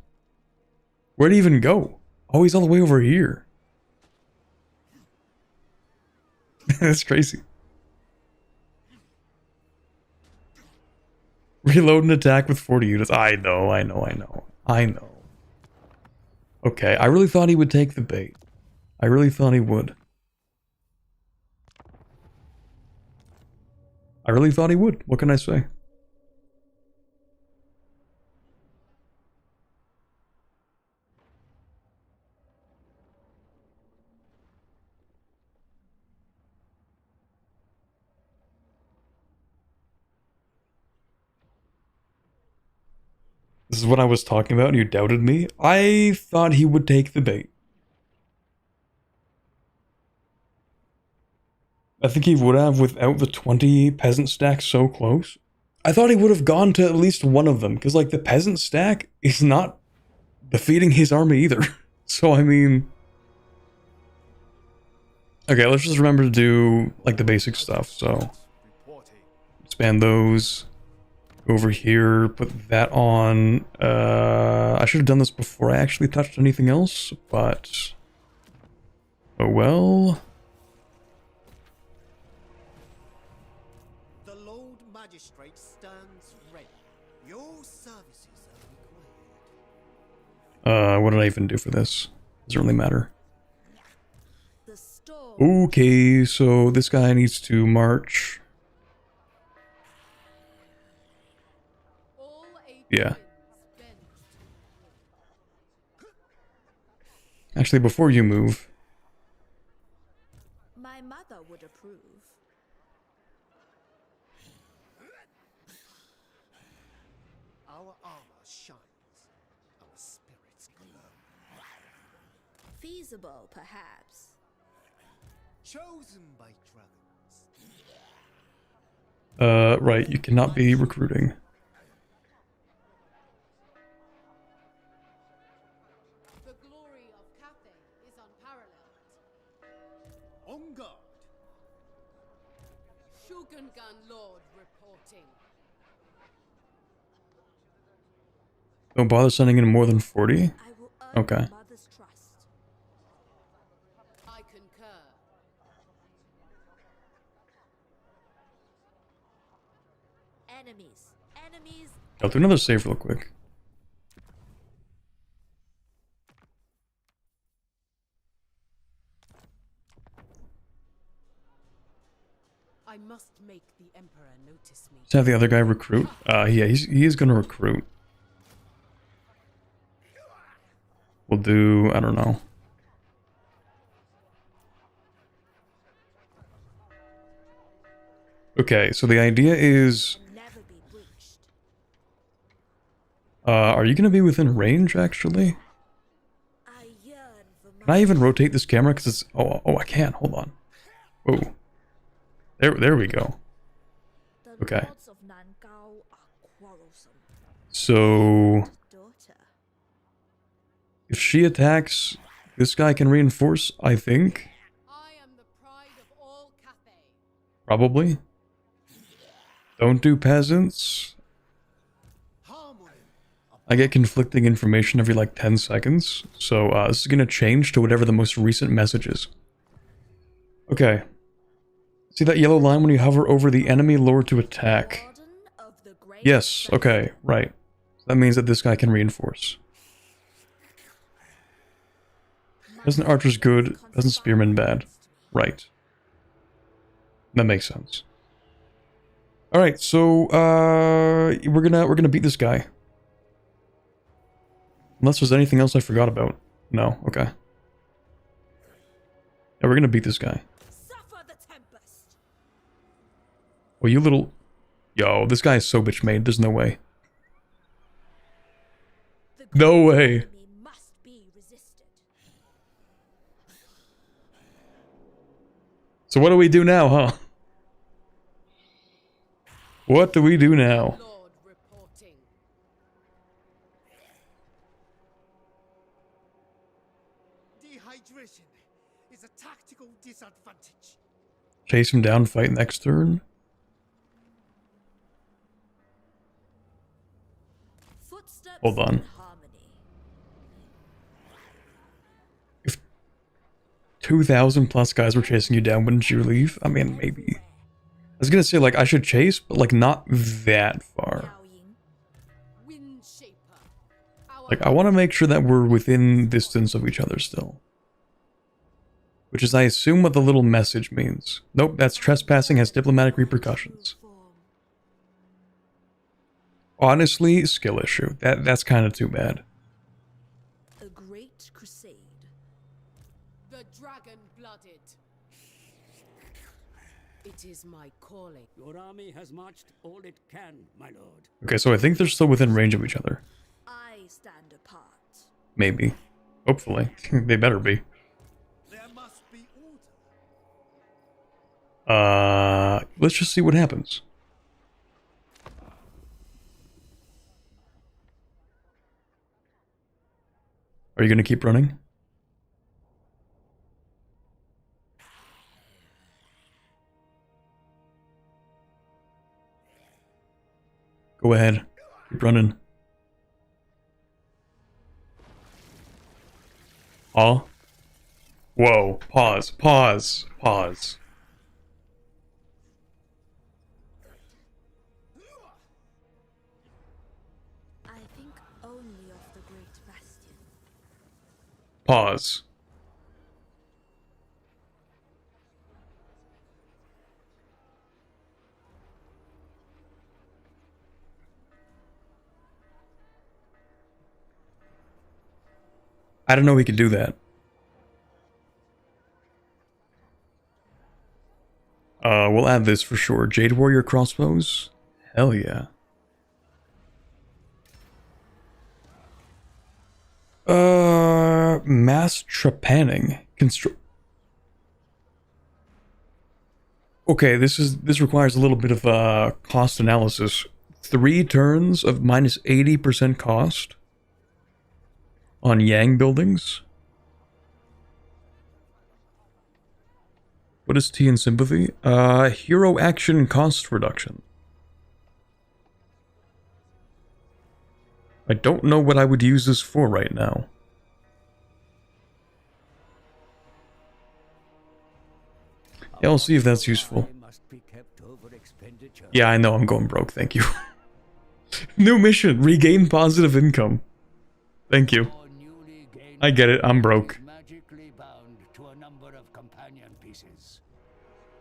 Where'd he even go? Oh, he's all the way over here. That's crazy. Reload and attack with 40 units. I know. Okay, I really thought he would take the bait. I really thought he would. I really thought he would. What can I say? This is what I was talking about and you doubted me. I thought he would take the bait. I think he would have without the 20 peasant stack so close. I thought he would have gone to at least one of them, because like the peasant stack is not defeating his army either. So I mean... Okay, let's just remember to do like the basic stuff, so... Expand those. Over here, put that on. I should have done this before I actually touched anything else, but... Oh well...
The Lord Magistrate stands ready. Your services are required.
What did I even do for this? Doesn't really matter.
The storm.
Okay, so this guy needs to march. Yeah. Actually, before you move...
My mother would approve.
Our armor shines. Our spirits glow.
Feasible, perhaps.
Chosen by dragons.
Right, you cannot be recruiting.
The glory of Cathay is unparalleled.
On guard.
Shogungan Lord reporting.
Don't bother sending in more than 40?
I will earn
Okay.
my mother's trust.
I concur.
Enemies. Enemies.
I'll do another save real quick.
I must make the Emperor notice me.
Let's have the other guy recruit. Yeah, he is gonna recruit. We'll do, I don't know. Okay, so the idea is...
Never be breached.
are you gonna be within range, actually?
I yearn for
Can I even rotate this camera? Because it's... Oh, I can. Hold on. Whoa. There we go.
The
Okay.
lords of Nangao are quarrelsome.
So...
Daughter.
If she attacks, this guy can reinforce, I think.
I am the pride of all Cathay.
Probably. Don't do peasants.
Harmony.
I get conflicting information every like 10 seconds. So this is going to change to whatever the most recent message is. Okay. See that yellow line when you hover over the enemy lower to attack?
Warden of the great
Yes,
Best.
okay, right. So that means that this guy can reinforce. Peasant archer's good, peasant spearman bad. Right. That makes sense. Alright, so we're gonna beat this guy. Unless there's anything else I forgot about. No, okay. Yeah, we're gonna beat this guy.
Suffer the tempest.
Well, you little... Yo, this guy is so bitch made. There's no way.
The
No
great
way.
enemy must be resisted.
So what do we do now, huh? What do we do now?
Lord reporting.
Dehydration is a tactical disadvantage.
Chase him down, fight next turn?
Footsteps
Hold on.
in harmony.
If 2,000 plus guys were chasing you down, wouldn't you leave? I mean, maybe. I was gonna say, like, I should chase, but, like, not that far.
Yaoying.
Wind shaper. Our
Like, I want to make sure that we're within distance of each other still. Which is, I assume, what the little message means. Nope, that's trespassing has diplomatic repercussions.
Form.
Honestly, skill issue. That's kind of too bad.
A great crusade.
the dragon blooded. It is my calling.
Your army has marched all it can, my lord.
Okay, so I think they're still within range of each other.
I stand apart.
Maybe. Hopefully. They better be.
There must be order.
Let's just see what happens. Are you gonna keep running? Go ahead. Keep running. Huh? Whoa. Pause. Pause. Pause.
I think only of the great bastion.
Pause. I don't know we could do that. We'll add this for sure. Jade Warrior crossbows? Hell yeah. Mass trepanning. Okay, this requires a little bit of cost analysis. 3 turns of minus 80% cost on Yang buildings. What is T in sympathy? Hero action cost reduction. I don't know what I would use this for right now. Yeah, I'll see if that's useful. Yeah, I know I'm going broke, thank you. New mission, regain positive income. Thank you. I get it, I'm broke.
Magically bound to a number of companion pieces.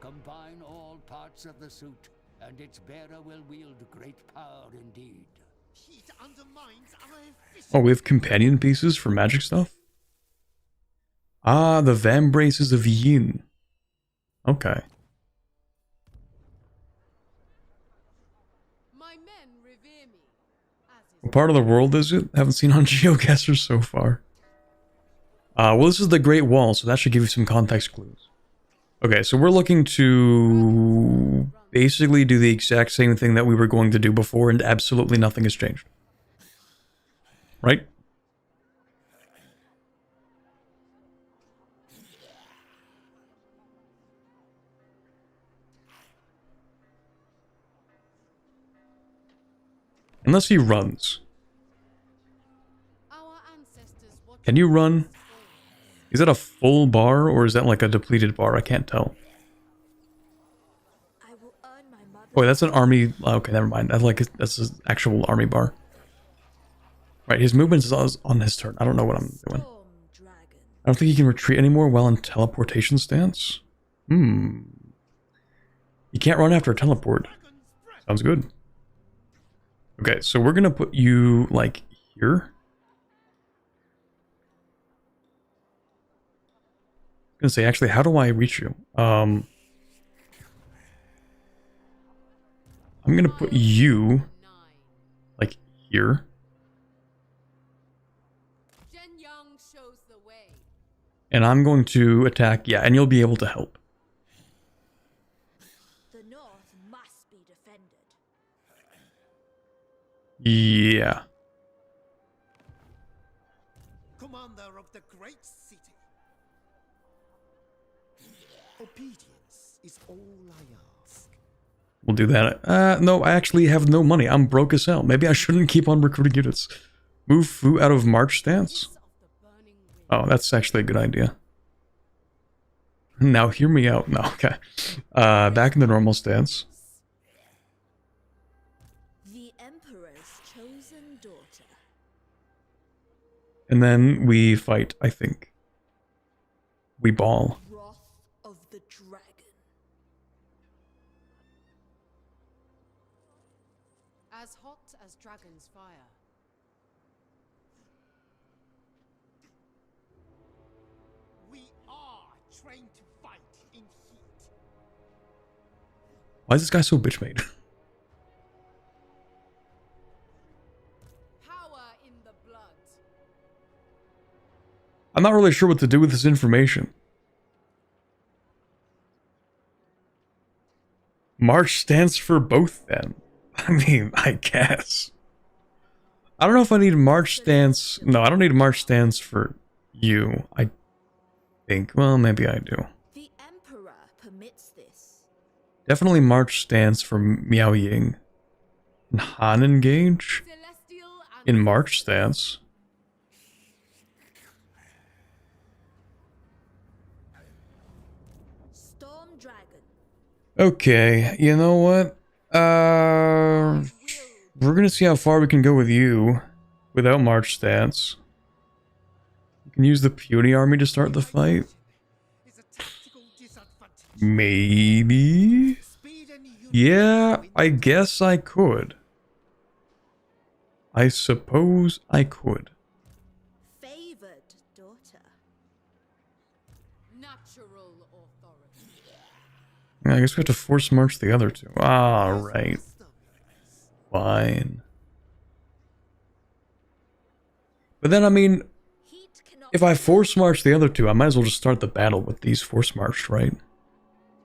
Combine all parts of the suit, and its bearer will wield great power indeed.
Heat undermines our efficiency.
Oh, we have companion pieces for magic stuff? Ah, the Vambraces of Yin. Okay.
My men revere me. As is
What part of the world is it? Haven't seen on GeoGuessr so far. Well, this is the Great Wall, so that should give you some context clues. Okay, so we're looking to basically do the exact same thing that we were going to do before, and absolutely nothing has changed. Right? Unless he runs.
our ancestors watch
Can you run?
us.
Is that a full bar, or is that like a depleted bar? I can't tell.
I will earn my mother.
Boy, that's an army... Okay, never mind. I like it. That's an actual army bar. Right, his movement is on his turn. I don't know what I'm doing.
Storm dragon.
I don't think he can retreat anymore while in teleportation stance. You can't run after a teleport. Sounds good. Okay, so we're gonna put you, like, here. gonna say, actually, how do I reach you? I'm gonna put you like here.
Shows the way.
And I'm going to attack, yeah, and you'll be able to help.
The north must be defended.
Yeah.
Commander of the great city. Obedience is all I ask.
We'll do that. No, I actually have no money. I'm broke as hell. Maybe I shouldn't keep on recruiting units. Move Fu out of March stance? Oh, that's actually a good idea. Now hear me out. No, okay. Back in the normal stance.
The Emperor's chosen daughter.
And then we fight, I think. We ball.
Wrath of the Dragon.
As hot as dragon's fire.
We are trained to fight in heat.
Why is this guy so bitch made?
Power in the blood.
I'm not really sure what to do with this information. March stands for both then. I mean, I guess. I don't know if I need March stance. No, I don't need March stance for you. I think. Well, maybe I do.
The Emperor permits this.
Definitely March stance for Miao Ying. And Han engage
Celestial and
in March stance.
Storm Dragon.
Okay, you know what? We're gonna see how far we can go with you without March stance. We can use the puny army to start the fight.
Is a tactical disadvantage.
Maybe?
Speed and humor
Yeah,
win.
I guess I could. I suppose I could.
Favored daughter.
natural authority.
Yeah, I guess we have to force march the other two. Alright. Fine. But then, I mean,
Heat cannot
if I force march the other two, I might as well just start the battle with these force marched, right?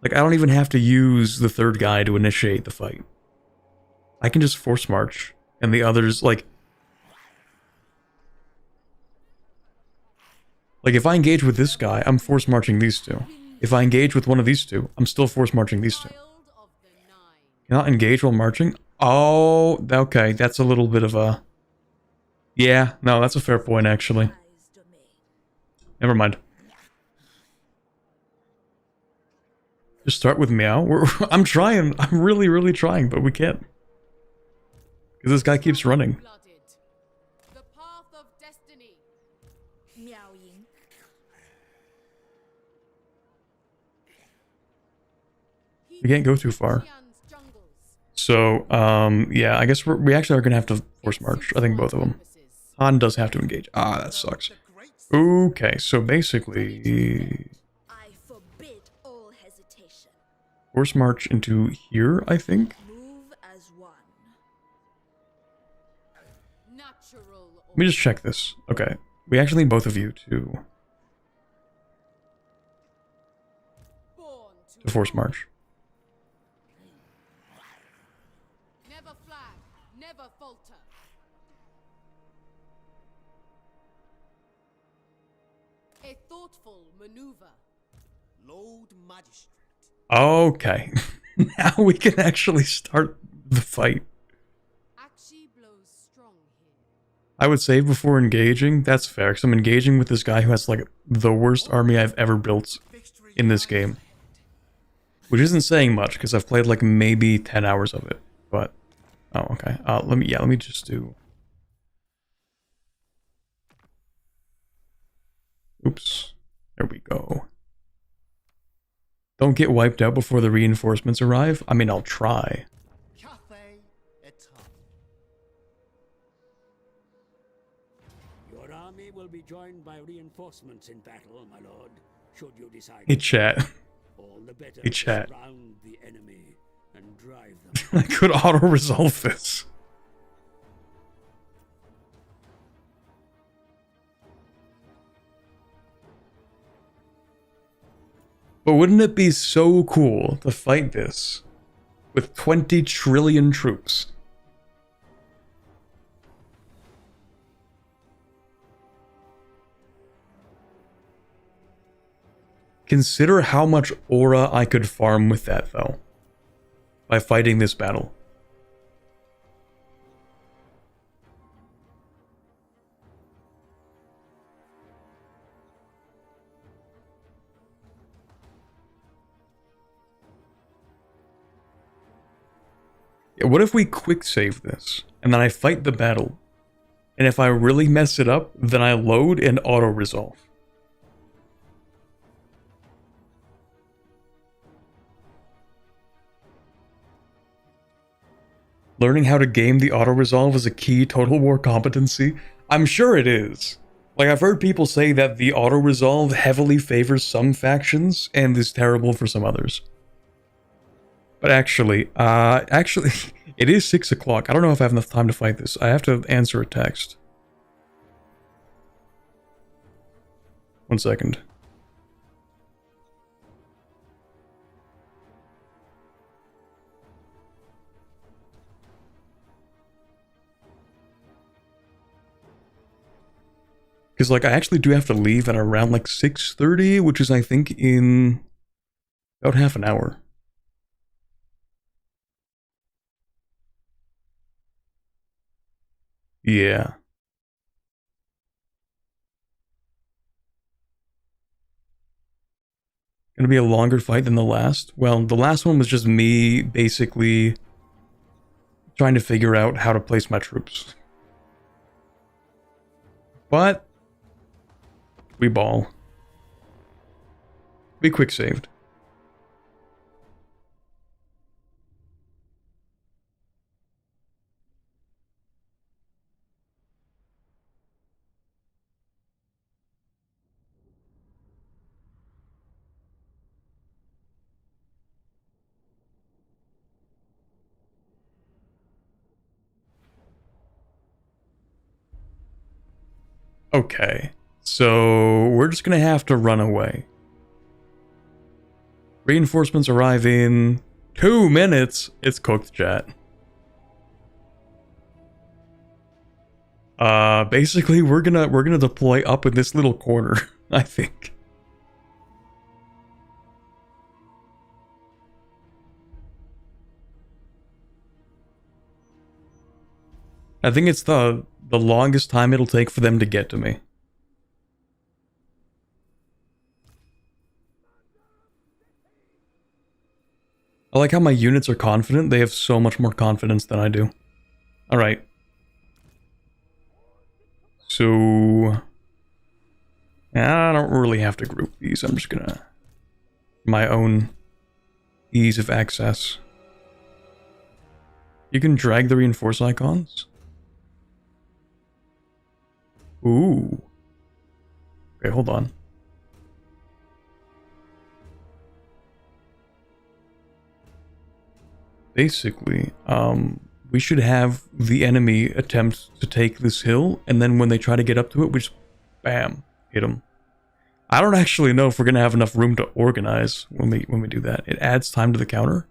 Like, I don't even have to use the third guy to initiate the fight. I can just force march, and the others, like, if I engage with this guy, I'm force marching these two. If I engage with one of these two, I'm still force marching these two.
Child of the nine.
Cannot engage while marching? Oh, okay, that's a little bit of a... Yeah, no, that's a fair point, actually.
eyes domain.
Never mind. Just start with Meow. I'm trying. I'm really, really trying, but we can't. Because this guy keeps running.
Blooded. The path of destiny.
Miao Ying.
We can't go too far.
Xian's jungles.
So, yeah, I guess we actually are going to have to force march. I think both of them. Han does have to engage. Ah, that sucks.
The great city.
Okay, so basically...
I forbid all hesitation.
Force march into here, I think?
Move as one.
Natural
Let me just check this. Okay, we actually need both of you to
born
force march.
Never flag, never falter. A thoughtful maneuver.
Lord Magistrate.
Okay, now we can actually start the fight.
Axi blows strong here.
I would save before engaging. That's fair, because I'm engaging with this guy who has, like, the worst army I've ever built
Victory
in this game. Which isn't saying much, because I've played, like, maybe 10 hours of it. But, oh, okay. Let me just do... Oops. There we go. Don't get wiped out before the reinforcements arrive. I mean, I'll try.
Cathay Etat.
Your army will be joined by reinforcements in battle, my lord. should you decide
Hey
to
chat.
fight. All the better
Hey
to
chat.
surround the enemy and drive them.
I could auto resolve this. But wouldn't it be so cool to fight this with 20 trillion troops? Consider how much aura I could farm with that, though, by fighting this battle. Yeah, what if we quick save this, and then I fight the battle, and if I really mess it up, then I load and auto-resolve? Learning how to game the auto-resolve is a key Total War competency? I'm sure it is. Like, I've heard people say that the auto-resolve heavily favors some factions and is terrible for some others. But actually, it is 6 o'clock. I don't know if I have enough time to fight this. I have to answer a text. 1 second. Because, like, I actually do have to leave at around, like, 6:30, which is, I think, in about half an hour. Yeah. Gonna be a longer fight than the last? Well, the last one was just me, basically, trying to figure out how to place my troops. But we ball. We quick saved. Okay, so we're just gonna have to run away. Reinforcements arrive in 2 minutes. It's cooked, chat. Basically, we're gonna deploy up in this little corner, I think. I think it's the longest time it'll take for them to get to me. I like how my units are confident. They have so much more confidence than I do. Alright. So... I don't really have to group these. I'm just gonna... my own ease of access. You can drag the reinforce icons? Ooh. Okay, hold on. Basically, we should have the enemy attempt to take this hill, and then when they try to get up to it, we just, bam, hit them. I don't actually know if we're gonna have enough room to organize when we do that. It adds time to the counter?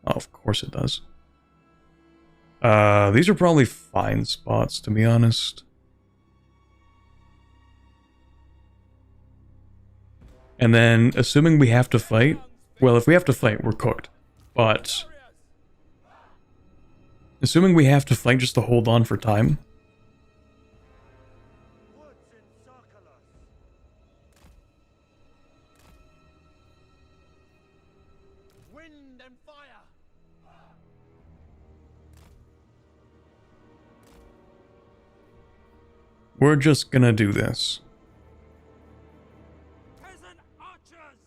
Oh, of course it does. These are probably fine spots, to be honest. And then, assuming we have to fight, well, if we have to fight, we're cooked. But, assuming we have to fight just to hold on for time.
Wind and fire.
We're just gonna do this.
Peasant archers.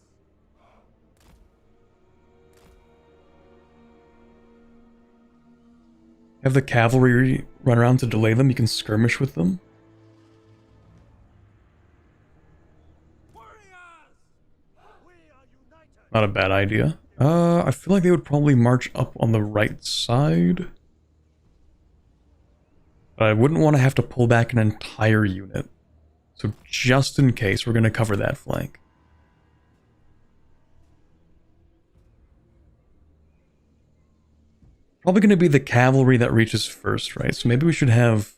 Have the cavalry run around to delay them. You can skirmish with them.
Warriors.
Not a bad idea. I feel like they would probably march up on the right side. But I wouldn't want to have to pull back an entire unit. So just in case, we're going to cover that flank. Probably going to be the cavalry that reaches first, right? So maybe we should have...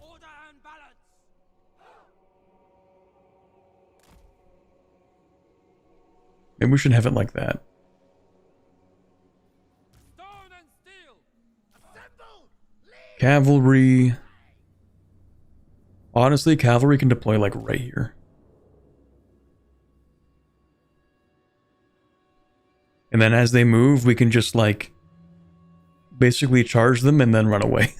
Order and balance.
Maybe we should have it like that.
Stone and steel. Assemble. Lead.
Cavalry... Honestly, cavalry can deploy like right here. And then as they move, we can just like basically charge them and then run away.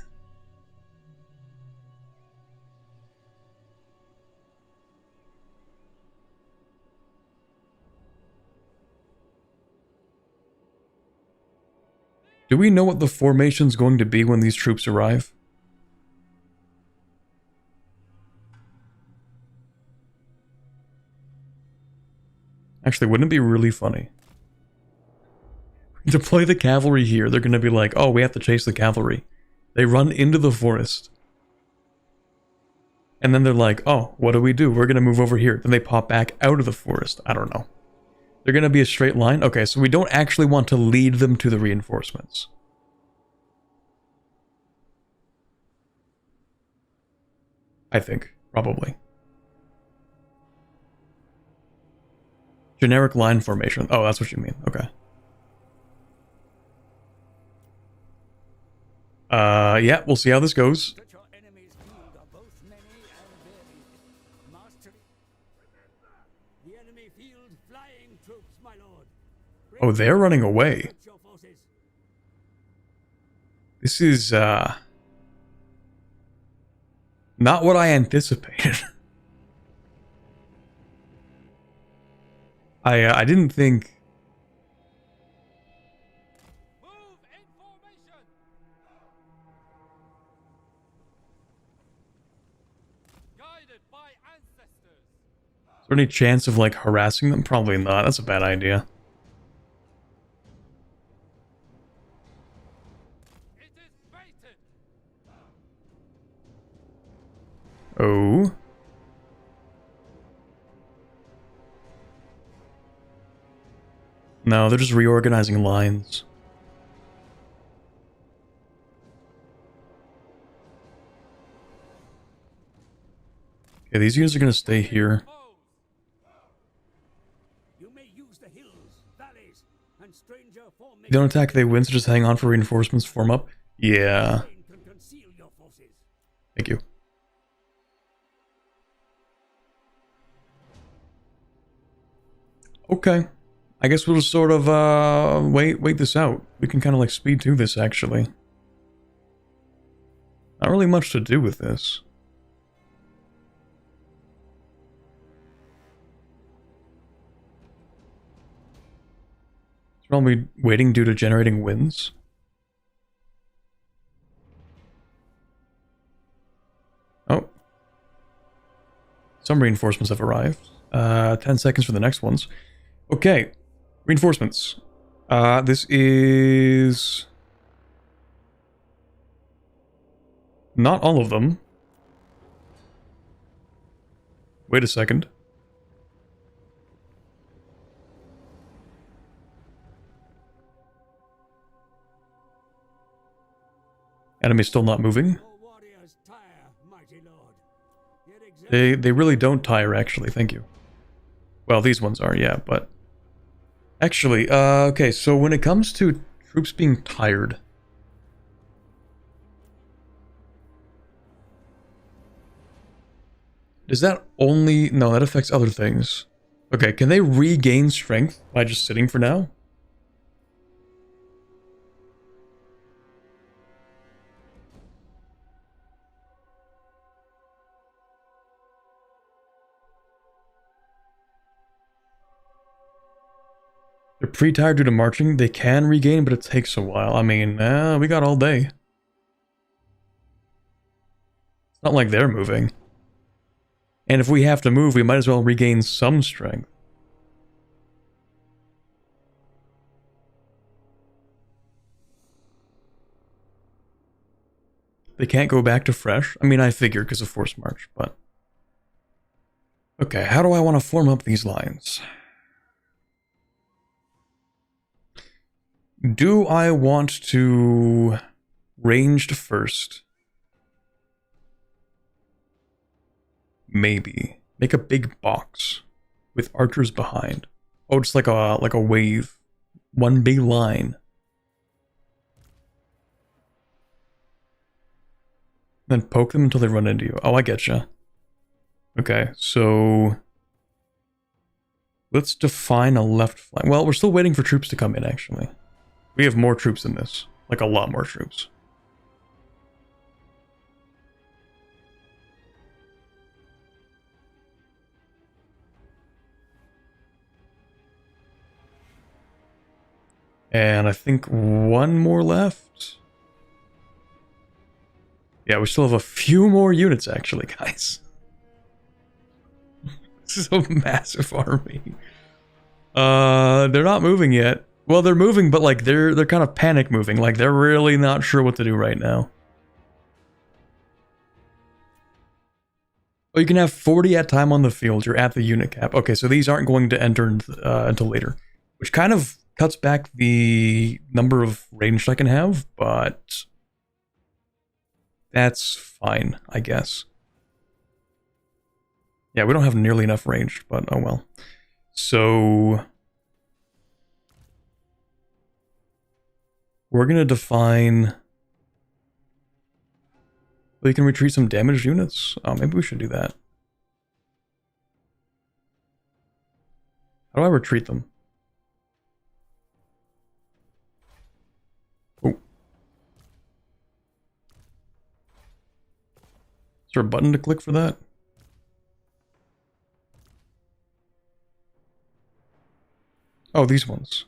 Do we know what the formation's going to be when these troops arrive? Actually, wouldn't it be really funny? Deploy the cavalry here, they're going to be like, oh, we have to chase the cavalry. They run into the forest. And then they're like, oh, what do? We're going to move over here. Then they pop back out of the forest. I don't know. They're going to be a straight line? Okay, so we don't actually want to lead them to the reinforcements. I think, probably. Generic line formation. Oh, that's what you mean. Okay. Yeah, we'll see how this goes.
That your enemy's field are both many and varied. Mastery. The enemy field flying troops, my lord.
Oh, they're running away.
Your forces.
This is, not what I anticipated. I didn't think...
Move in formation. Guided by ancestors.
Is there any chance of, like, harassing them? Probably not. That's a bad idea.
It is baited.
Oh. No, they're just reorganizing lines. Okay, these units are going to stay here.
You may use the hills, valleys, and stranger
If they don't attack, they win, so just hang on for reinforcements to form up. Yeah.
can conceal your forces.
Thank you. Okay. I guess we'll just sort of, wait this out. We can kind of, like, speed through this, actually. Not really much to do with this. It's probably waiting due to generating winds. Oh. Some reinforcements have arrived. 10 seconds for the next ones. Okay. Reinforcements. This is... not all of them. Wait a second. Enemy still not moving.
Your warriors tire, mighty lord. Yet
They really don't tire, actually. Thank you. Well, these ones are, yeah, but... Actually, okay, so when it comes to troops being tired... Does that only... No, that affects other things. Okay, can they regain strength by just sitting for now? They're pre-tired due to marching. They can regain, but it takes a while. I mean, we got all day. It's not like they're moving. And if we have to move, we might as well regain some strength. They can't go back to fresh? I mean, I figured because of forced march, but... Okay, how do I want to form up these lines? Do I want to ranged first? Maybe. Make a big box with archers behind. Oh, just like a wave. One big line. Then poke them until they run into you. Oh, I getcha. Okay, so let's define a left flank. Well, we're still waiting for troops to come in, actually. We have more troops than this. Like, a lot more troops. And I think one more left. Yeah, we still have a few more units, actually, guys. This is a massive army. They're not moving yet. Well, they're moving, but like they're kind of panic moving. Like they're really not sure what to do right now. Oh, you can have 40 at time on the field. You're at the unit cap. Okay, so these aren't going to enter until later, which kind of cuts back the number of ranged I can have, but that's fine, I guess. Yeah, we don't have nearly enough range, but oh well. So we're going to define... We can retreat some damaged units? Oh, maybe we should do that. How do I retreat them? Oh. Is there a button to click for that? Oh, these ones.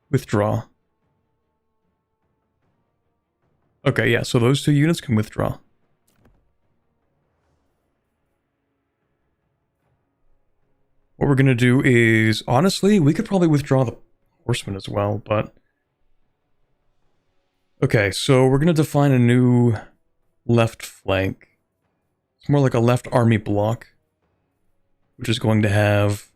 Withdraw. Okay, yeah, so those two units can withdraw. What we're going to do is, honestly, we could probably withdraw the horsemen as well, but... Okay, so we're going to define a new left flank. It's more like a left army block, which is going to have...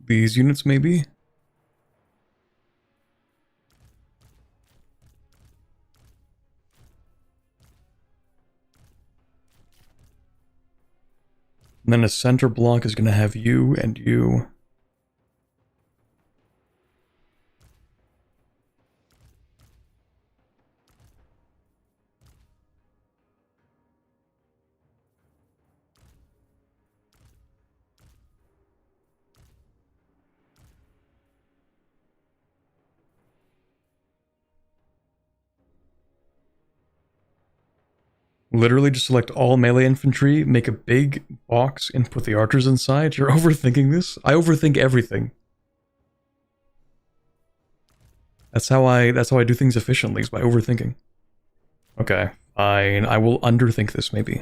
these units, maybe? And then a center block is going to have you and you. Literally just select all melee infantry, make a big box, and put the archers inside. You're overthinking this? I overthink everything. That's how I do things efficiently, is by overthinking. Okay, fine. I will underthink this, maybe.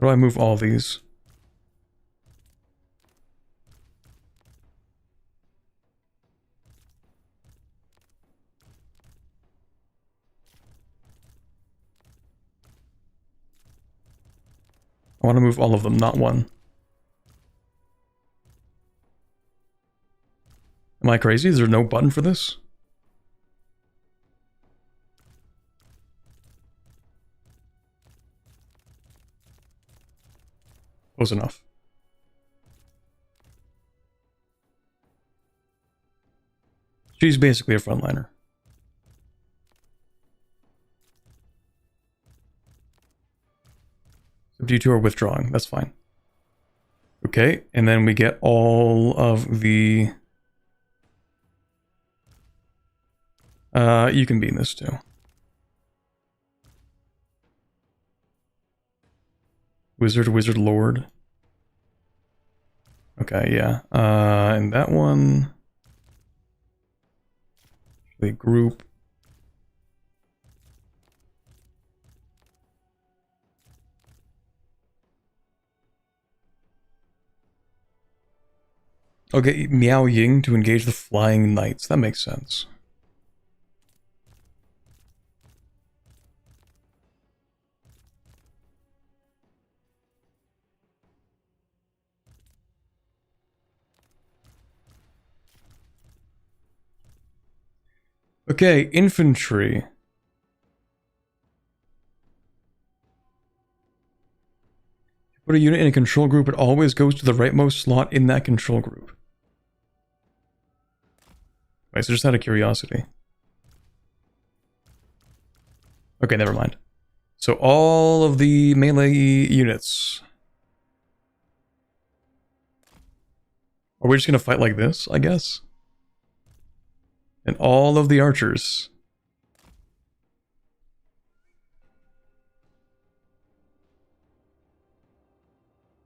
How do I move all these? I want to move all of them, not one. Am I crazy? Is there no button for this? Close enough. She's basically a frontliner. you two are withdrawing. That's fine. Okay, and then we get all of the... you can be in this too. Wizard, Wizard Lord. Okay, yeah. And that one... The group... Okay, Miao Ying to engage the Flying Knights. That makes sense. Okay, infantry. Put a unit in a control group, it always goes to the rightmost slot in that control group. Wait, so just out of curiosity. Okay, never mind. So all of the melee units. Are we just gonna fight like this, I guess? And all of the archers.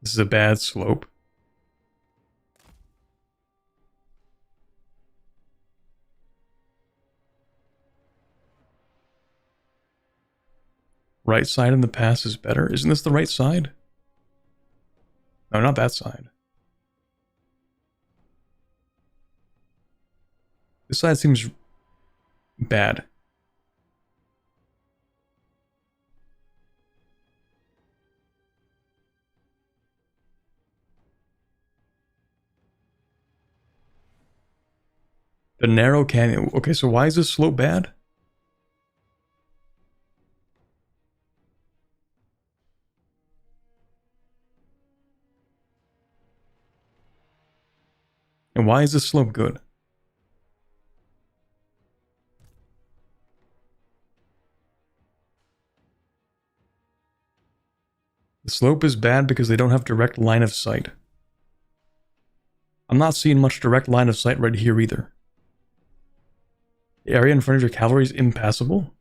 This is a bad slope. Right side in the pass is better. Isn't this the right side? No, not that side. This side seems bad. The narrow canyon. Okay, so why is this slope bad? And why is this slope good? The slope is bad because they don't have direct line of sight. I'm not seeing much direct line of sight right here either. The area in front of your cavalry is impassable?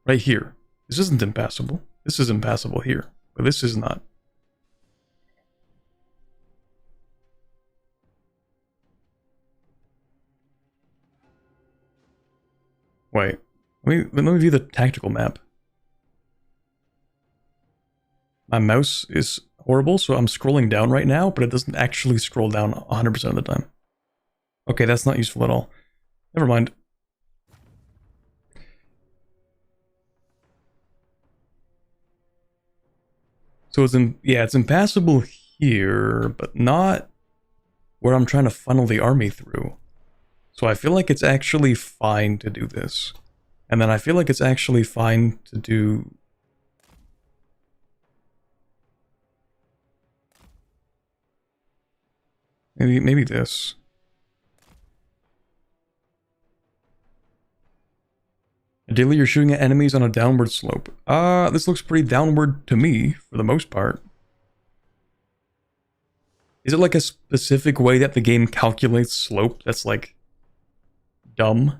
Right here. This isn't impassable. This is impassable here. But this is not. Wait. Let me view the tactical map. My mouse is horrible, so I'm scrolling down right now, but it doesn't actually scroll down 100% of the time. Okay, that's not useful at all. Never mind. So it's it's impassable here, but not where I'm trying to funnel the army through. So I feel like it's actually fine to do this. And then I feel like it's actually fine to do... Maybe this. Ideally, you're shooting at enemies on a downward slope. This looks pretty downward to me, for the most part. Is it like a specific way that the game calculates slope that's like... dumb?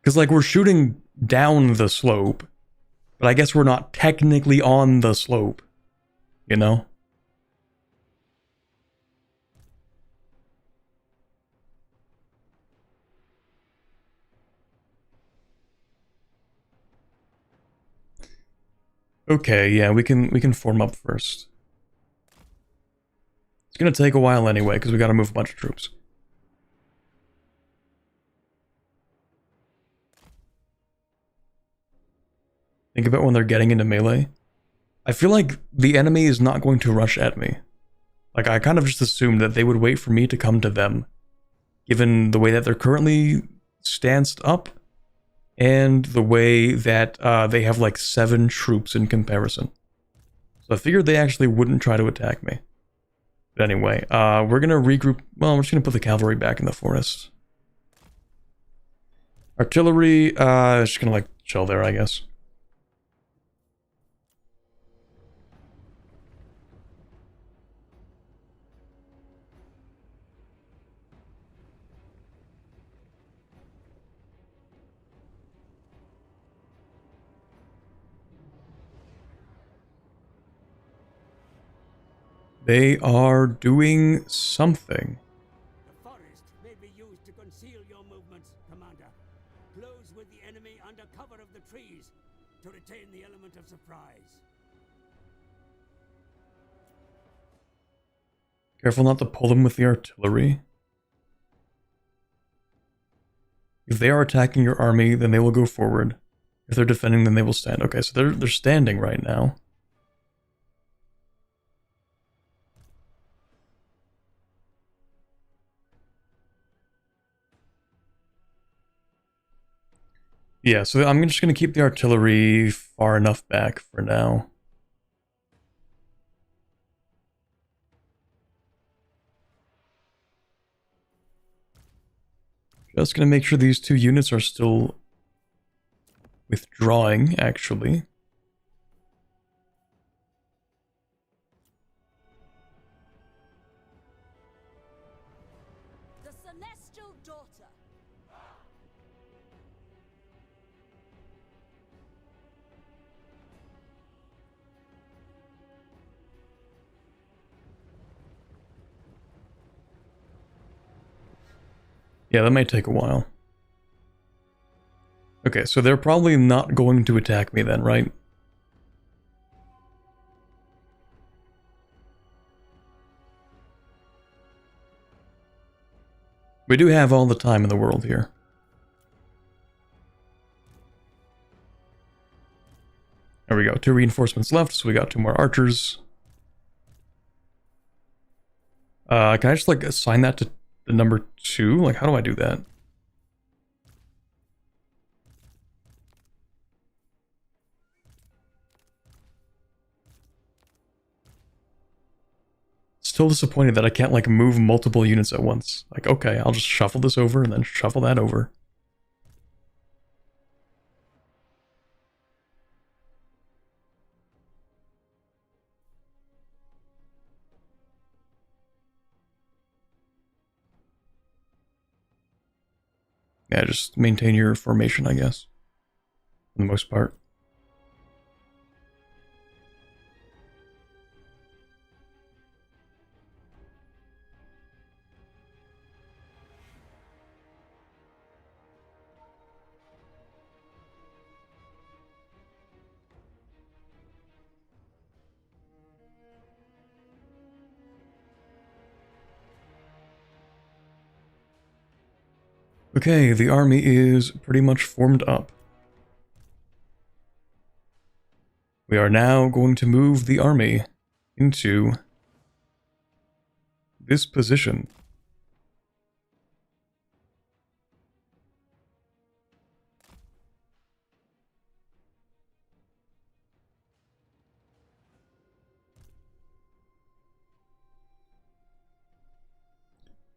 Because, like, we're shooting down the slope, but I guess we're not technically on the slope, you know? Okay, yeah, we can form up first. It's gonna take a while anyway, because we gotta move a bunch of troops. Think about when they're getting into melee. I feel like the enemy is not going to rush at me. Like, I kind of just assumed that they would wait for me to come to them, given the way that they're currently stanced up, and the way that they have like 7 troops in comparison. So I figured they actually wouldn't try to attack me. But anyway, we're gonna regroup. Well, we're just gonna put the cavalry back in the forest. Artillery, just gonna like chill there, I guess. They are doing something.
The forest may be used to conceal your movements, Commander. Close with the enemy under cover of the trees to retain the element of surprise.
Careful not to pull them with the artillery. If they are attacking your army, then they will go forward. If they're defending, then they will stand. Okay, so they're standing right now. Yeah, so I'm just going to keep the artillery far enough back for now. Just going to make sure these two units are still withdrawing, actually.
The Celestial Daughter.
Yeah, that might take a while. Okay, so they're probably not going to attack me then, right? We do have all the time in the world here. There we go, 2 reinforcements left, so we got 2 more archers. Can I just like assign that to the number 2? Like, how do I do that? Still disappointed that I can't like move multiple units at once. Like, okay, I'll just shuffle this over and then shuffle that over. Yeah, just maintain your formation, I guess. For the most part. Okay, the army is pretty much formed up. We are now going to move the army into this position.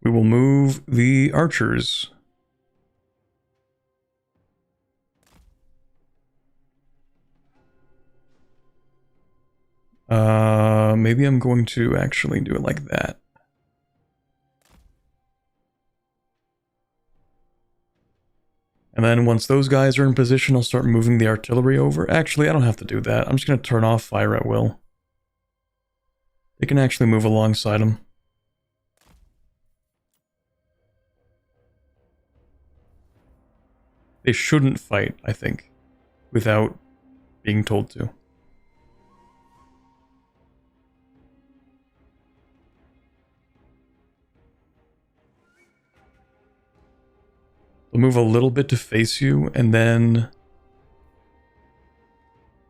We will move the archers. Maybe I'm going to actually do it like that. And then once those guys are in position, I'll start moving the artillery over. Actually, I don't have to do that. I'm just going to turn off fire at will. They can actually move alongside them. They shouldn't fight, I think, without being told to. They'll move a little bit to face you, and then...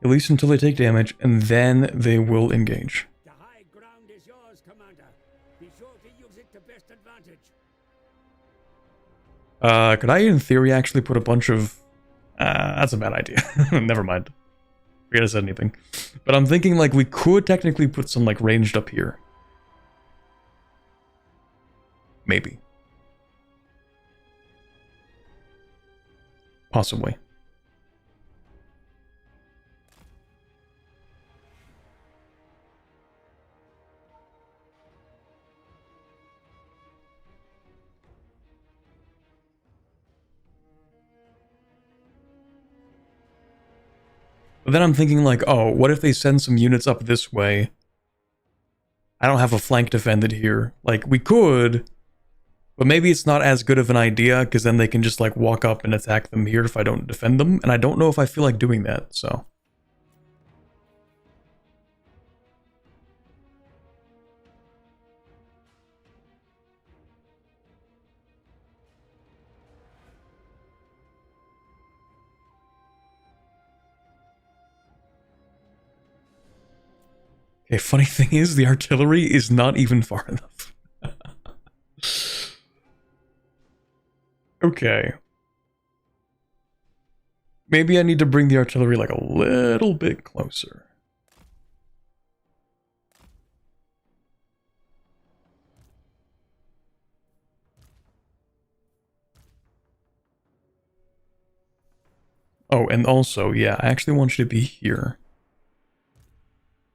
at least until they take damage, and then they will engage.
The high ground is yours, Commander. Be sure to use it to best advantage.
Could I, in theory, actually put a bunch of... that's a bad idea. Never mind. Forget I said anything. But I'm thinking, like, we could technically put some, like, ranged up here. Maybe. Possibly. But then I'm thinking like, oh, what if they send some units up this way? I don't have a flank defended here. Like, we could, but maybe it's not as good of an idea, because then they can just like walk up and attack them here if I don't defend them, and I don't know if I feel like doing that, so. Okay, funny thing is, the artillery is not even far enough. Okay. Maybe I need to bring the artillery like a little bit closer. Oh, and also, yeah, I actually want you to be here.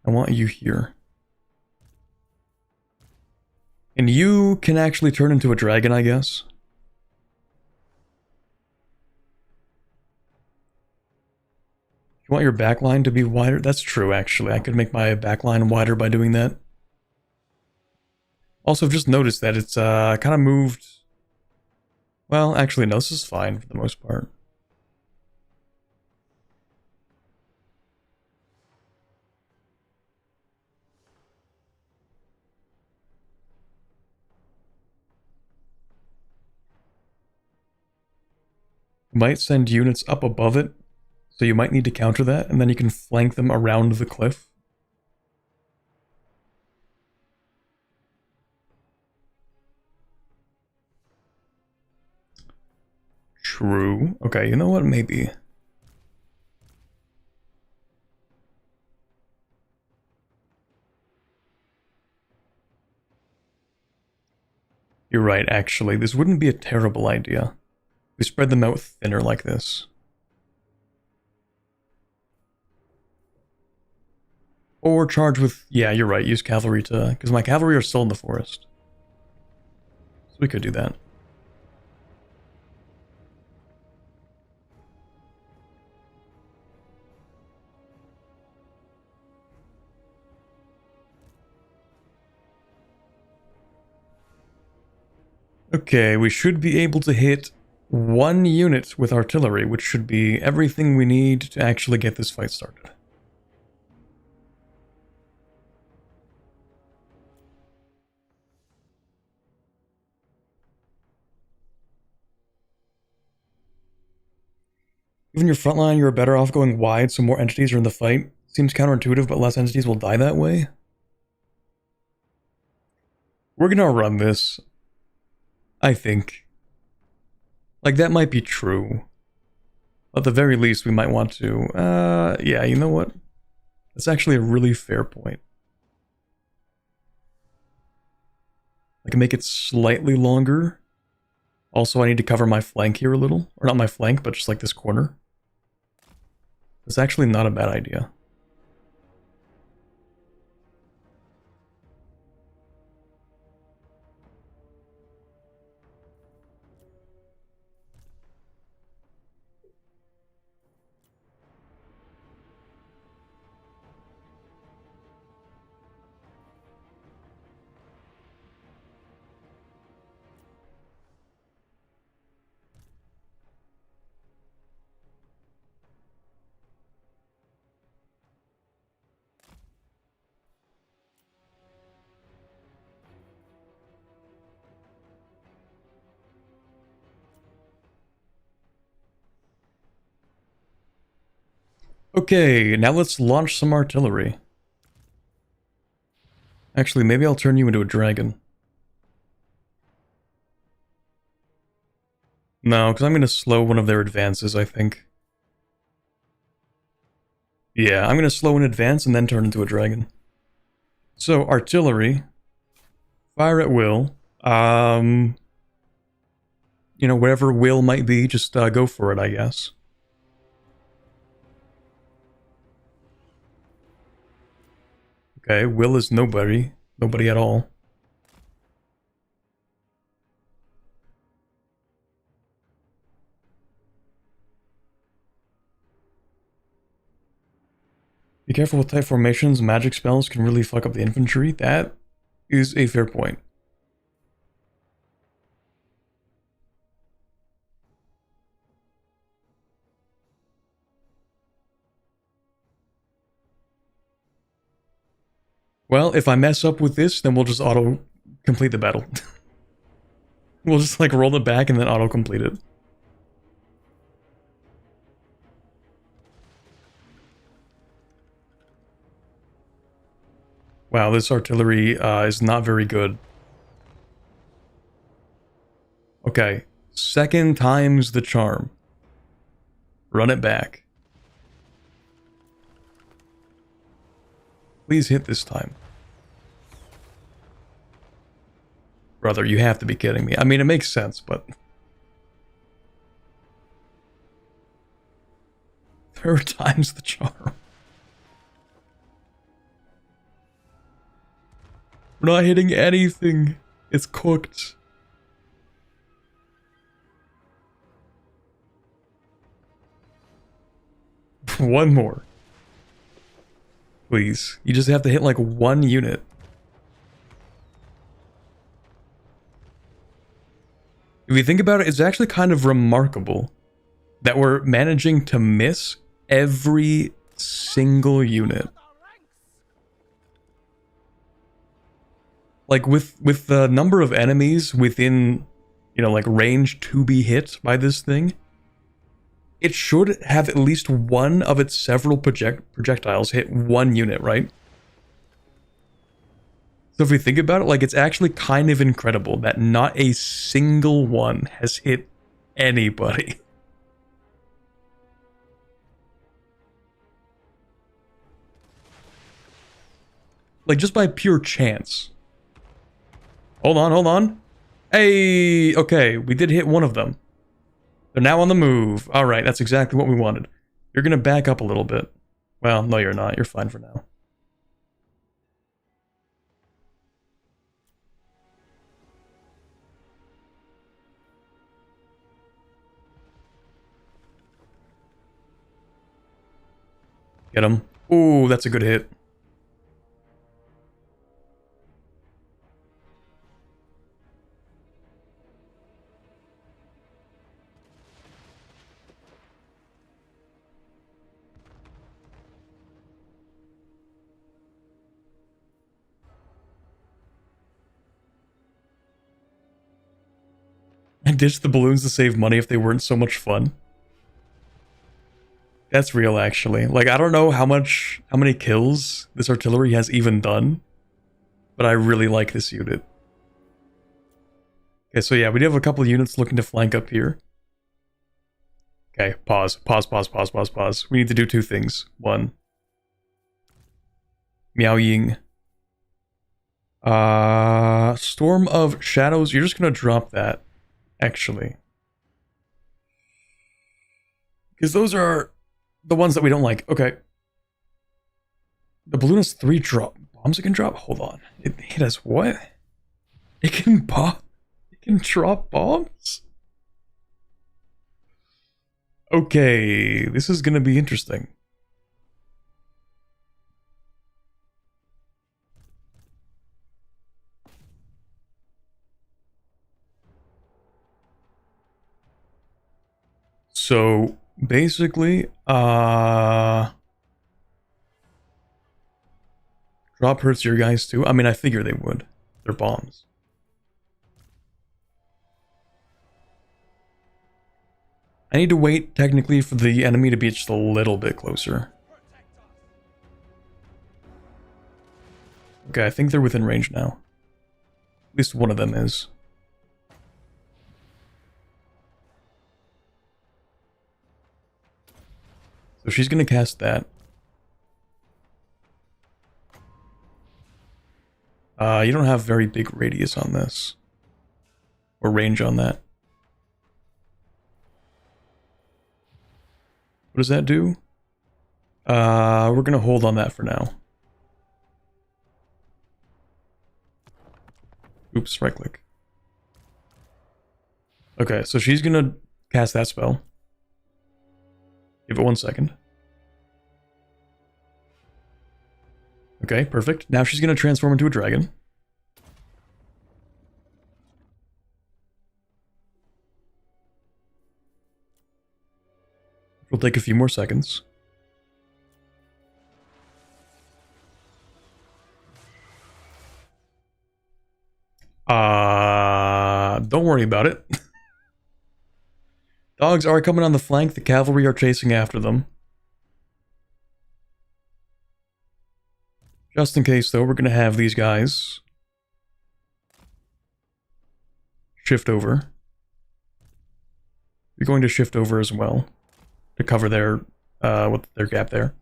I want you here. And you can actually turn into a dragon, I guess. You want your backline to be wider? That's true, actually. I could make my backline wider by doing that. Also, I've just noticed that it's kind of moved... Well, actually, no, this is fine for the most part. Might send units up above it, so you might need to counter that, and then you can flank them around the cliff. True. Okay, you know what? Maybe. You're right, actually. This wouldn't be a terrible idea. We spread them out thinner like this. Or charge with... Yeah, you're right. Use cavalry to... Because my cavalry are still in the forest. So we could do that. Okay, we should be able to hit one unit with artillery, which should be everything we need to actually get this fight started. Even your front line, you're better off going wide so more entities are in the fight. Seems counterintuitive, but less entities will die that way. We're gonna run this. I think. Like, that might be true. At the very least, we might want to... yeah, you know what? That's actually a really fair point. I can make it slightly longer. Also, I need to cover my flank here a little. Or not my flank, but just like this corner. It's actually not a bad idea. Okay, now let's launch some artillery. Actually, maybe I'll turn you into a dragon. No, because I'm going to slow one of their advances, I think. Yeah, I'm gonna slow in advance and then turn into a dragon. So, artillery. Fire at will. You know, whatever will might be, just go for it, I guess. Okay, will is nobody. Nobody at all. Be careful with tight formations. Magic spells can really fuck up the infantry. That is a fair point. Well, if I mess up with this, then we'll just auto-complete the battle. We'll just, like, roll it back and then auto-complete it. Wow, this artillery is not very good. Okay, second time's the charm. Run it back. Please hit this time. Brother, you have to be kidding me. I mean, it makes sense, but... Third time's the charm. We're not hitting anything. It's cooked. One more. Please. You just have to hit like one unit. If you think about it, it's actually kind of remarkable that we're managing to miss every single unit. Like, with the number of enemies within, you know, like, range to be hit by this thing, it should have at least one of its several projectiles hit one unit, right? So if we think about it, like, it's actually kind of incredible that not a single one has hit anybody. Like, just by pure chance. Hold on, hold on. Hey, okay, we did hit one of them. They're now on the move. Alright, that's exactly what we wanted. You're gonna back up a little bit. Well, no you're not. You're fine for now. Get him. Ooh, that's a good hit. I ditched the balloons to save money if they weren't so much fun. That's real, actually. Like, I don't know how many kills this artillery has even done, but I really like this unit. Okay, so yeah, we do have a couple of units looking to flank up here. Okay, pause. We need to do two things. One. Miao Ying. Storm of Shadows, you're just gonna drop that. Actually. Because those are the ones that we don't like. Okay. The balloon has 3 bombs it can drop? Hold on. It has what? It can pop? It can drop bombs? Okay, this is gonna be interesting. So, basically, drop hurts your guys too. I mean, I figure they would. They're bombs. I need to wait, technically, for the enemy to be just a little bit closer. Okay, I think they're within range now. At least one of them is. So she's gonna cast that. You don't have very big radius on this. Or range on that. What does that do? We're gonna hold on that for now. Oops, right click. Okay, so she's gonna cast that spell. Give it 1 second. Okay, perfect. Now she's gonna transform into a dragon. It'll take a few more seconds. Don't worry about it. Dogs are coming on the flank, the cavalry are chasing after them. Just in case, though, we're going to have these guys shift over. We're going to shift over as well to cover their gap there.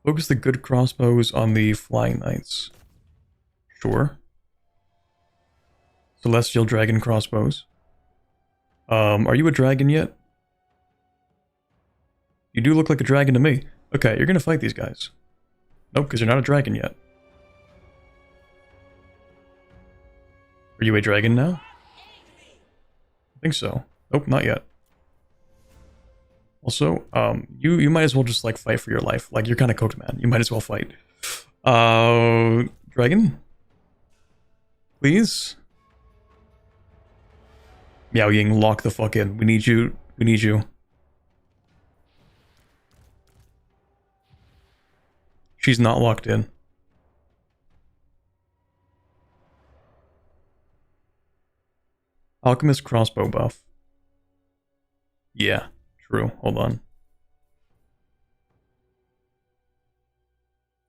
Focus the good crossbows on the flying knights. Sure. Celestial dragon crossbows. Are you a dragon yet? You do look like a dragon to me. Okay, you're gonna fight these guys. Nope, because you're not a dragon yet. Are you a dragon now? I think so. Nope, not yet. Also, you might as well just, like, fight for your life. Like, you're kind of cooked, man. You might as well fight. Dragon? Please? Miao Ying, lock the fuck in. We need you. We need you. She's not locked in. Alchemist crossbow buff. Yeah. True. Hold on.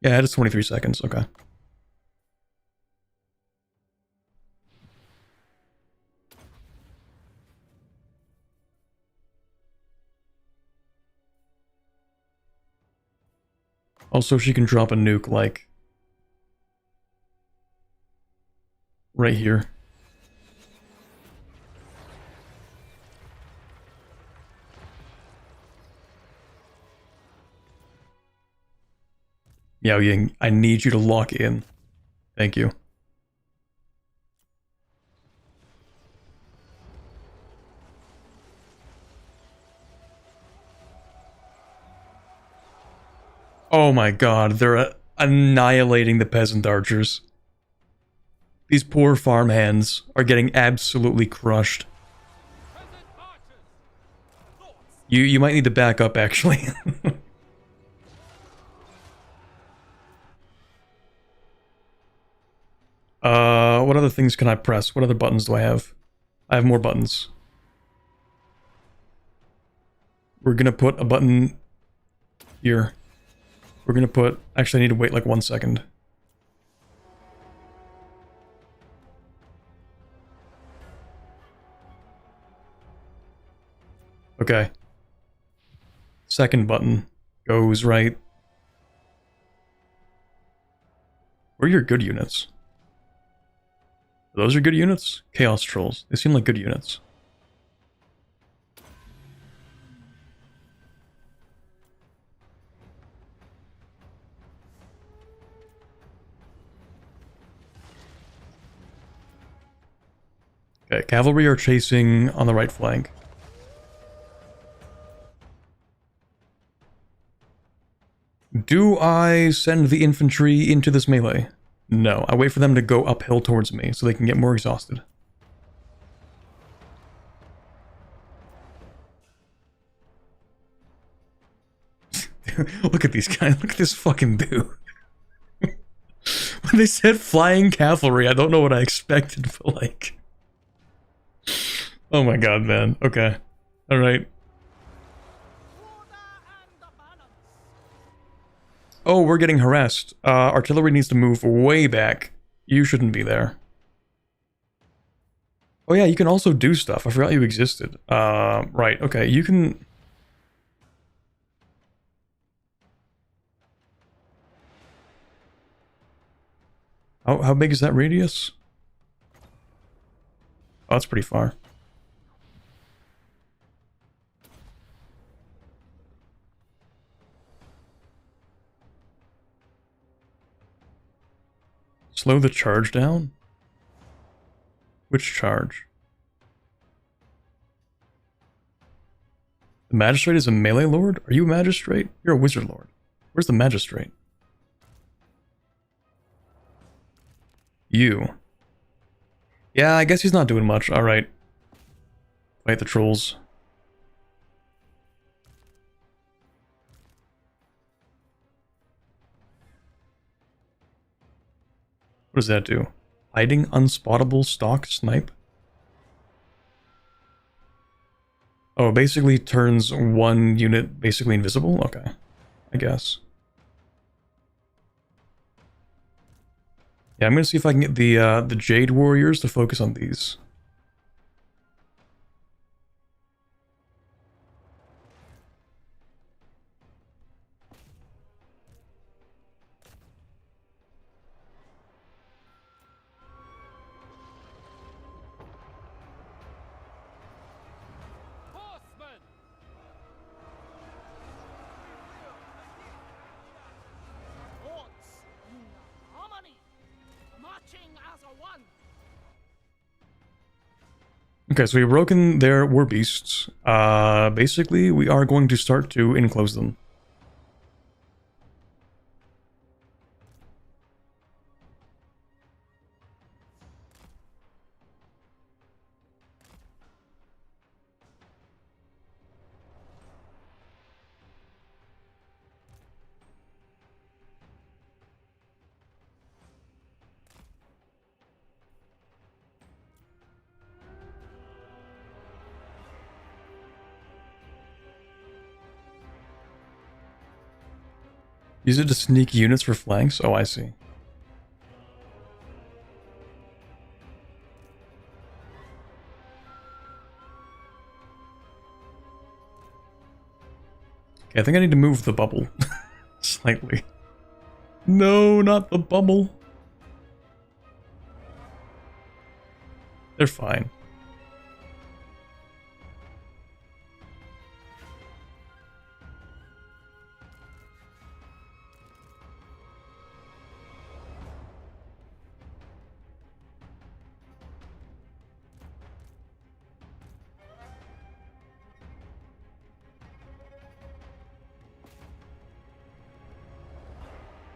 Yeah, it is 23 seconds. Okay. Also, she can drop a nuke, like, right here. Miao Ying, I need you to lock in. Thank you. Oh my god, they're annihilating the peasant archers. These poor farm hands are getting absolutely crushed. You might need to back up, actually. What other things can I press? What other buttons do I have? I have more buttons. We're gonna put a button here. We're gonna put... Actually, I need to wait like 1 second. Okay. Second button goes right. Where are your good units? Those are good units? Chaos Trolls. They seem like good units. Okay, cavalry are chasing on the right flank. Do I send the infantry into this melee? No, I wait for them to go uphill towards me so they can get more exhausted. Look at these guys, look at this fucking dude. When they said flying cavalry, I don't know what I expected, but like... Oh my god, man. Okay. Alright. Oh, we're getting harassed. Artillery needs to move way back. You shouldn't be there. Oh yeah, you can also do stuff. I forgot you existed. Right, okay, you can... How big is that radius? Oh, that's pretty far. Slow the charge down? Which charge? The magistrate is a melee lord? Are you a magistrate? You're a wizard lord. Where's the magistrate? You. Yeah, I guess he's not doing much. Alright. Fight the trolls. What does that do? Hiding unspottable stalk snipe? Oh, it basically turns one unit basically invisible? Okay. I guess. Yeah, I'm gonna see if I can get the Jade Warriors to focus on these.
Horsemen! Orcs in harmony, marching as a one.
Okay, so we've broken their war beasts. Basically, we are going to start to enclose them. Use it to sneak units for flanks? Oh, I see. Okay, I think I need to move the bubble. Slightly. No, not the bubble. They're fine.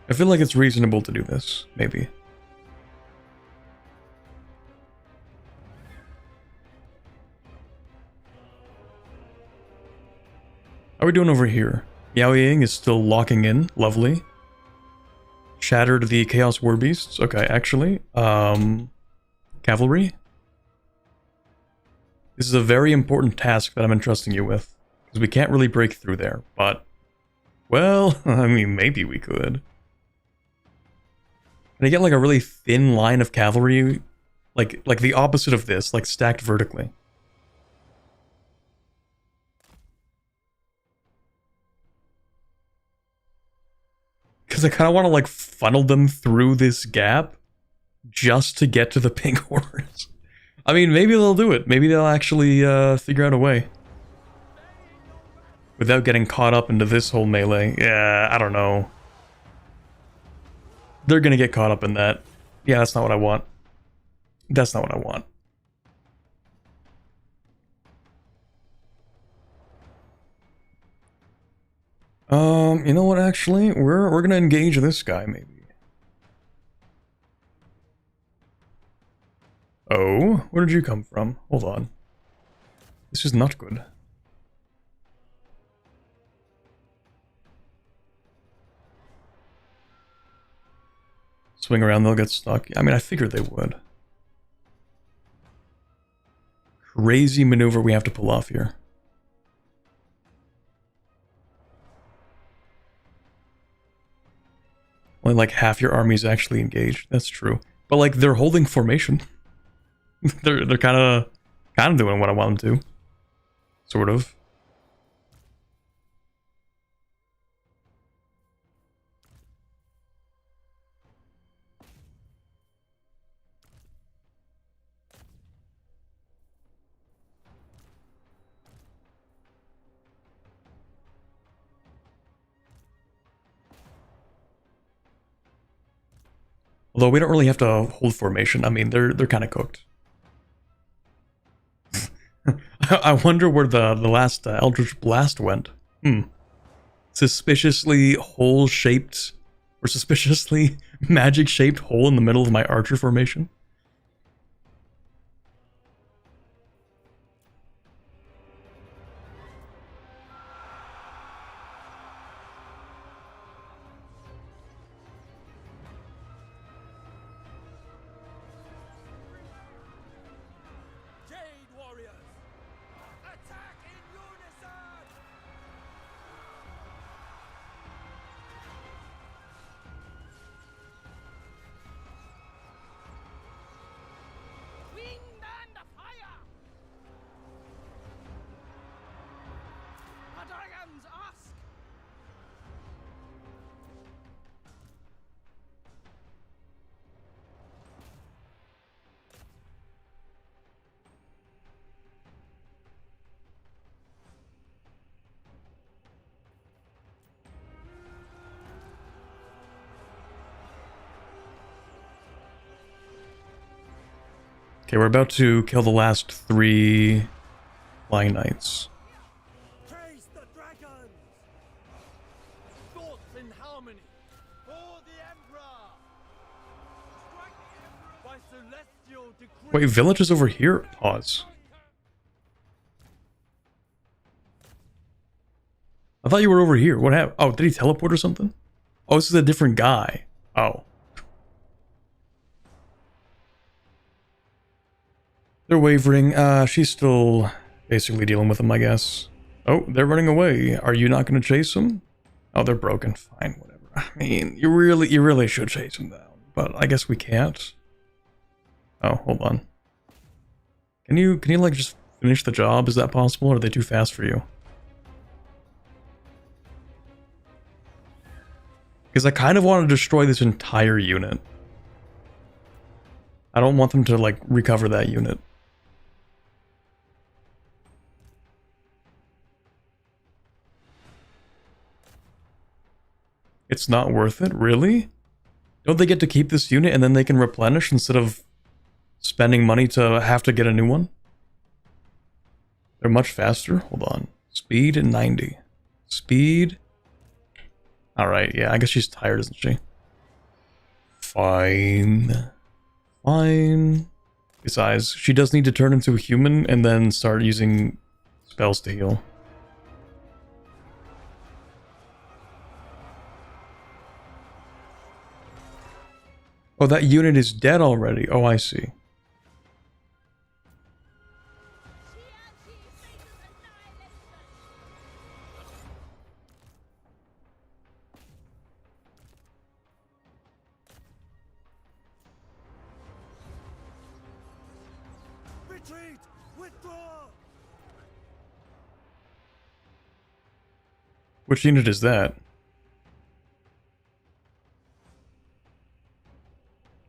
I feel like it's reasonable to do this, maybe. How are we doing over here? Yao Ying is still locking in, lovely. Shattered the Chaos War Beasts, okay, actually. Cavalry? This is a very important task that I'm entrusting you with, because we can't really break through there, but... Well, I mean, maybe we could. Can I get like a really thin line of cavalry? Like the opposite of this, like stacked vertically. Because I kind of want to like funnel them through this gap just to get to the pink horse. I mean, maybe they'll do it. Maybe they'll actually figure out a way. Without getting caught up into this whole melee. Yeah, I don't know. They're gonna get caught up in that. Yeah, that's not what I want. That's not what I want. You know what, actually? We're gonna engage this guy, maybe. Oh, where did you come from? Hold on. This is not good. Swing around, they'll get stuck. I mean, I figured they would. Crazy maneuver we have to pull off here. Only like half your army is actually engaged. That's true. But like, they're holding formation. they're kind of doing what I want them to. Sort of. Although we don't really have to hold formation. I mean, they're kind of cooked. I wonder where the last Eldritch Blast went. Suspiciously hole-shaped, or suspiciously magic-shaped hole in the middle of my archer formation. Okay, we're about to kill the last 3 Flying Knights.
Chase the dragons! Thoughts in harmony for the Emperor! Strike the Emperor by celestial decree!
Wait, village is over here? Pause. I thought you were over here. What happened? Oh, did he teleport or something? Oh, this is a different guy. Oh. They're wavering. She's still basically dealing with them, I guess. Oh, they're running away. Are you not going to chase them? Oh, they're broken. Fine, whatever. I mean, you really should chase them down, but I guess we can't. Oh, hold on. Can you like just finish the job? Is that possible, or are they too fast for you? Because I kind of want to destroy this entire unit. I don't want them to like recover that unit. It's not worth it? Really? Don't they get to keep this unit and then they can replenish instead of spending money to have to get a new one? They're much faster? Hold on. Speed 90. Speed. Alright, yeah, I guess she's tired, isn't she? Fine. Fine. Besides, she does need to turn into a human and then start using spells to heal. Oh, that unit is dead already. Oh, I see.
Retreat! Withdraw!
Which unit is that?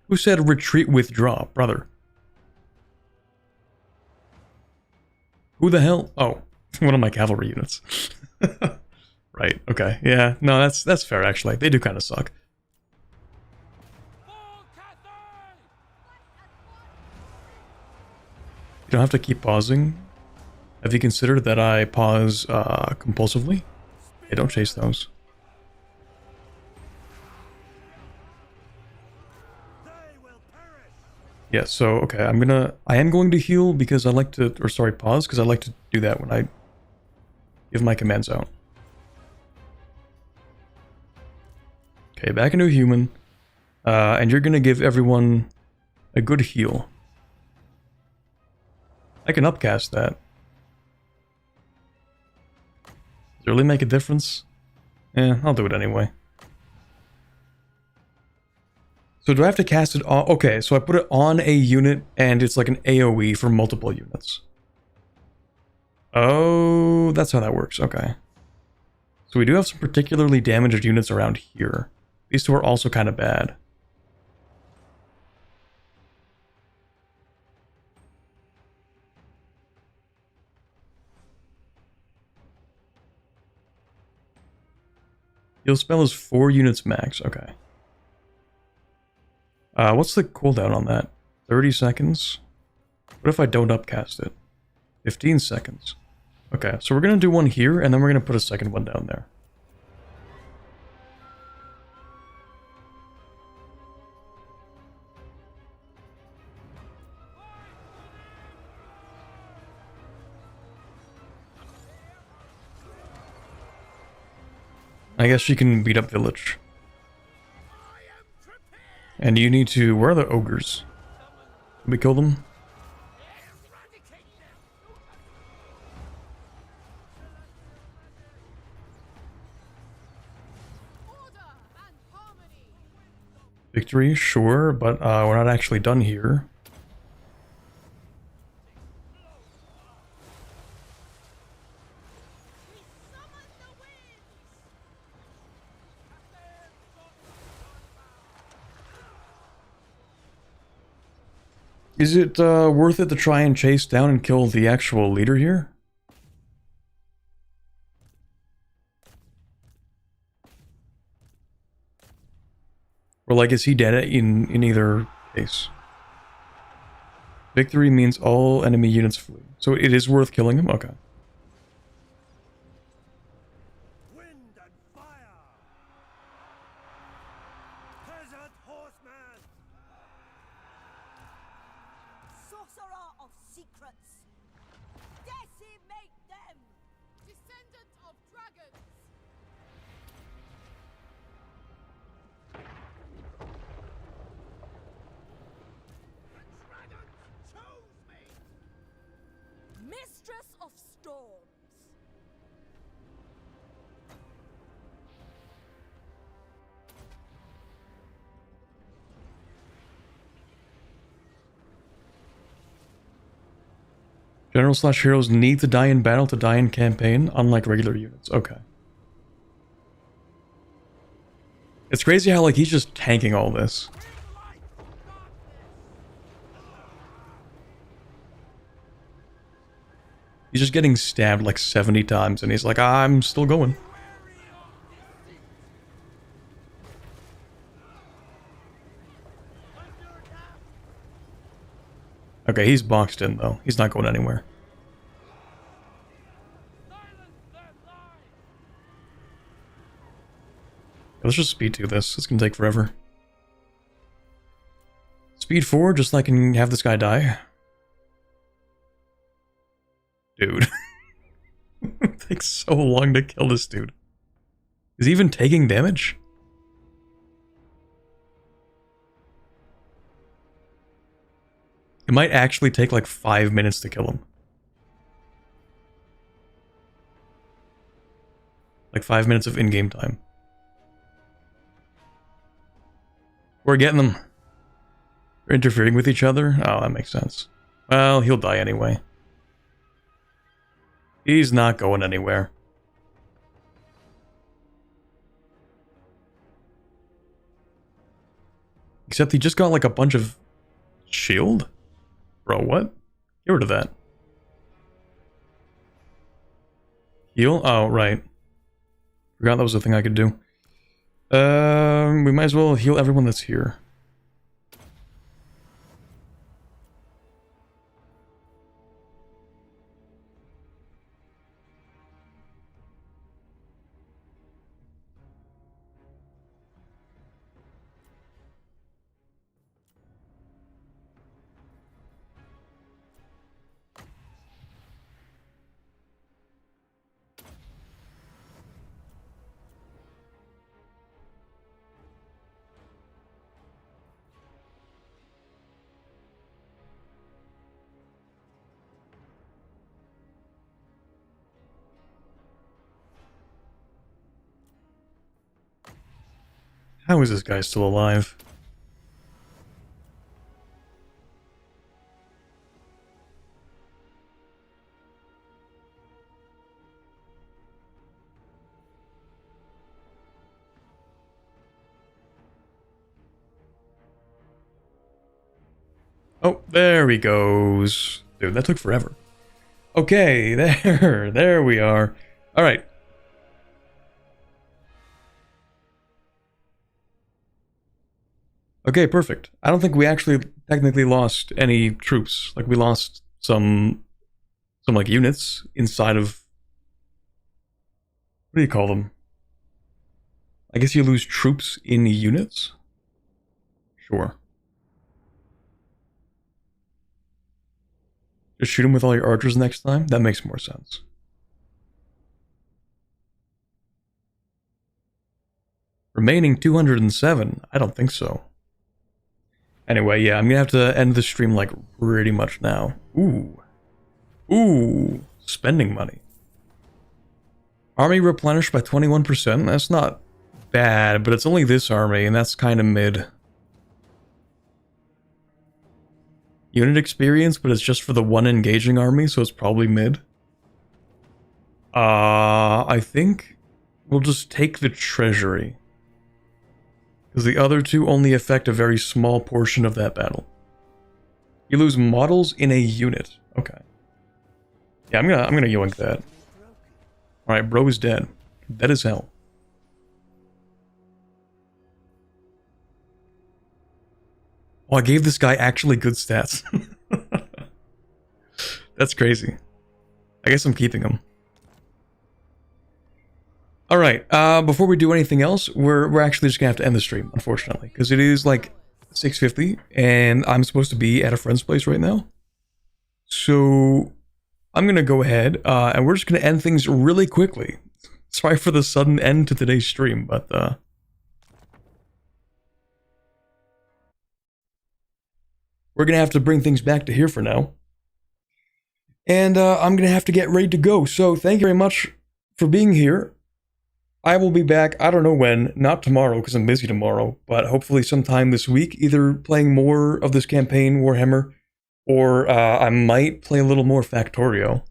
Who said retreat, withdraw, brother? Who the hell? Oh, one of my cavalry units. Right, okay. Yeah, no, that's fair actually. They do kind of suck. You don't have to keep pausing. Have you considered that I pause compulsively? Hey, don't chase those. Yeah, so, okay, I am going to heal because I like to, or sorry, pause, because I like to do that when I give my commands out. Okay, back into a human, and you're gonna give everyone a good heal. I can upcast that. Does it really make a difference? Yeah, I'll do it anyway. So do I have to cast it on? Okay, so I put it on a unit and it's like an AoE for multiple units. Oh, that's how that works. Okay. So we do have some particularly damaged units around here. These two are also kind of bad. Heal spell is 4 units max. Okay. What's the cooldown on that? 30 seconds? What if I don't upcast it? 15 seconds. Okay, so we're gonna do one here, and then we're gonna put a second one down there. I guess she can beat up village. And you need to... Where are the ogres? Did we kill them? Victory, sure, but we're not actually done here. Is it worth it to try and chase down and kill the actual leader here? Or like, is he dead in either case? Victory means all enemy units flee. So it is worth killing him? Okay.
Wind and fire! Peasant horseman!
Sorcerer of secrets! Decimate them!
Descendant of dragons!
Mistress of storms!
General/heroes need to die in battle to die in campaign, unlike regular units. Okay. It's crazy how, like, he's just tanking all this. He's just getting stabbed like 70 times, and he's like, I'm still going. Okay, he's boxed in, though. He's not going anywhere. Let's just speed 2 this. It's gonna take forever. Speed 4, just so I can have this guy die. Dude. It takes so long to kill this dude. Is he even taking damage? It might actually take like 5 minutes to kill him. Like 5 minutes of in-game time. We're getting them. They're interfering with each other? Oh, that makes sense. Well, he'll die anyway. He's not going anywhere. Except he just got like a bunch of shield? Bro, what? Get rid of that. Heal? Oh, right. Forgot that was a thing I could do. We might as well heal everyone that's here. How is this guy still alive? Oh, there he goes. Dude, that took forever. Okay, there we are. All right. Okay, perfect. I don't think we actually technically lost any troops. Like, we lost some like units inside of, what do you call them? I guess you lose troops in units? Sure. Just shoot them with all your archers next time? That makes more sense. Remaining 207? I don't think so. Anyway, yeah, I'm gonna have to end the stream, like, pretty much now. Ooh. Ooh. Spending money. Army replenished by 21%? That's not bad, but it's only this army, and that's kind of mid. Unit experience, but it's just for the one engaging army, so it's probably mid. I think we'll just take the treasury. Because the other two only affect a very small portion of that battle. You lose models in a unit. Okay. Yeah, I'm gonna yoink that. Alright, bro is dead. Dead as hell. Oh, I gave this guy actually good stats. That's crazy. I guess I'm keeping him. Alright, before we do anything else, we're actually just gonna have to end the stream, unfortunately. Because it is like 6:50, and I'm supposed to be at a friend's place right now. So, I'm gonna go ahead, and we're just gonna end things really quickly. Sorry for the sudden end to today's stream, but, we're gonna have to bring things back to here for now. And, I'm gonna have to get ready to go. So, thank you very much for being here. I will be back, I don't know when, not tomorrow because I'm busy tomorrow, but hopefully sometime this week, either playing more of this campaign, Warhammer, or I might play a little more Factorio.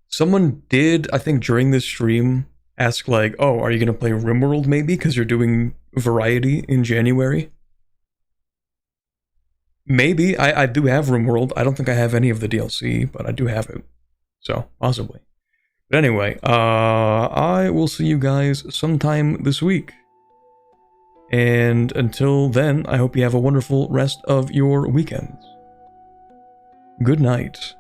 Someone did, I think during this stream, ask like, oh, are you going to play RimWorld maybe because you're doing Variety in January? Maybe, I do have RimWorld, I don't think I have any of the DLC, but I do have it, so possibly. But anyway, I will see you guys sometime this week. And until then, I hope you have a wonderful rest of your weekends. Good night.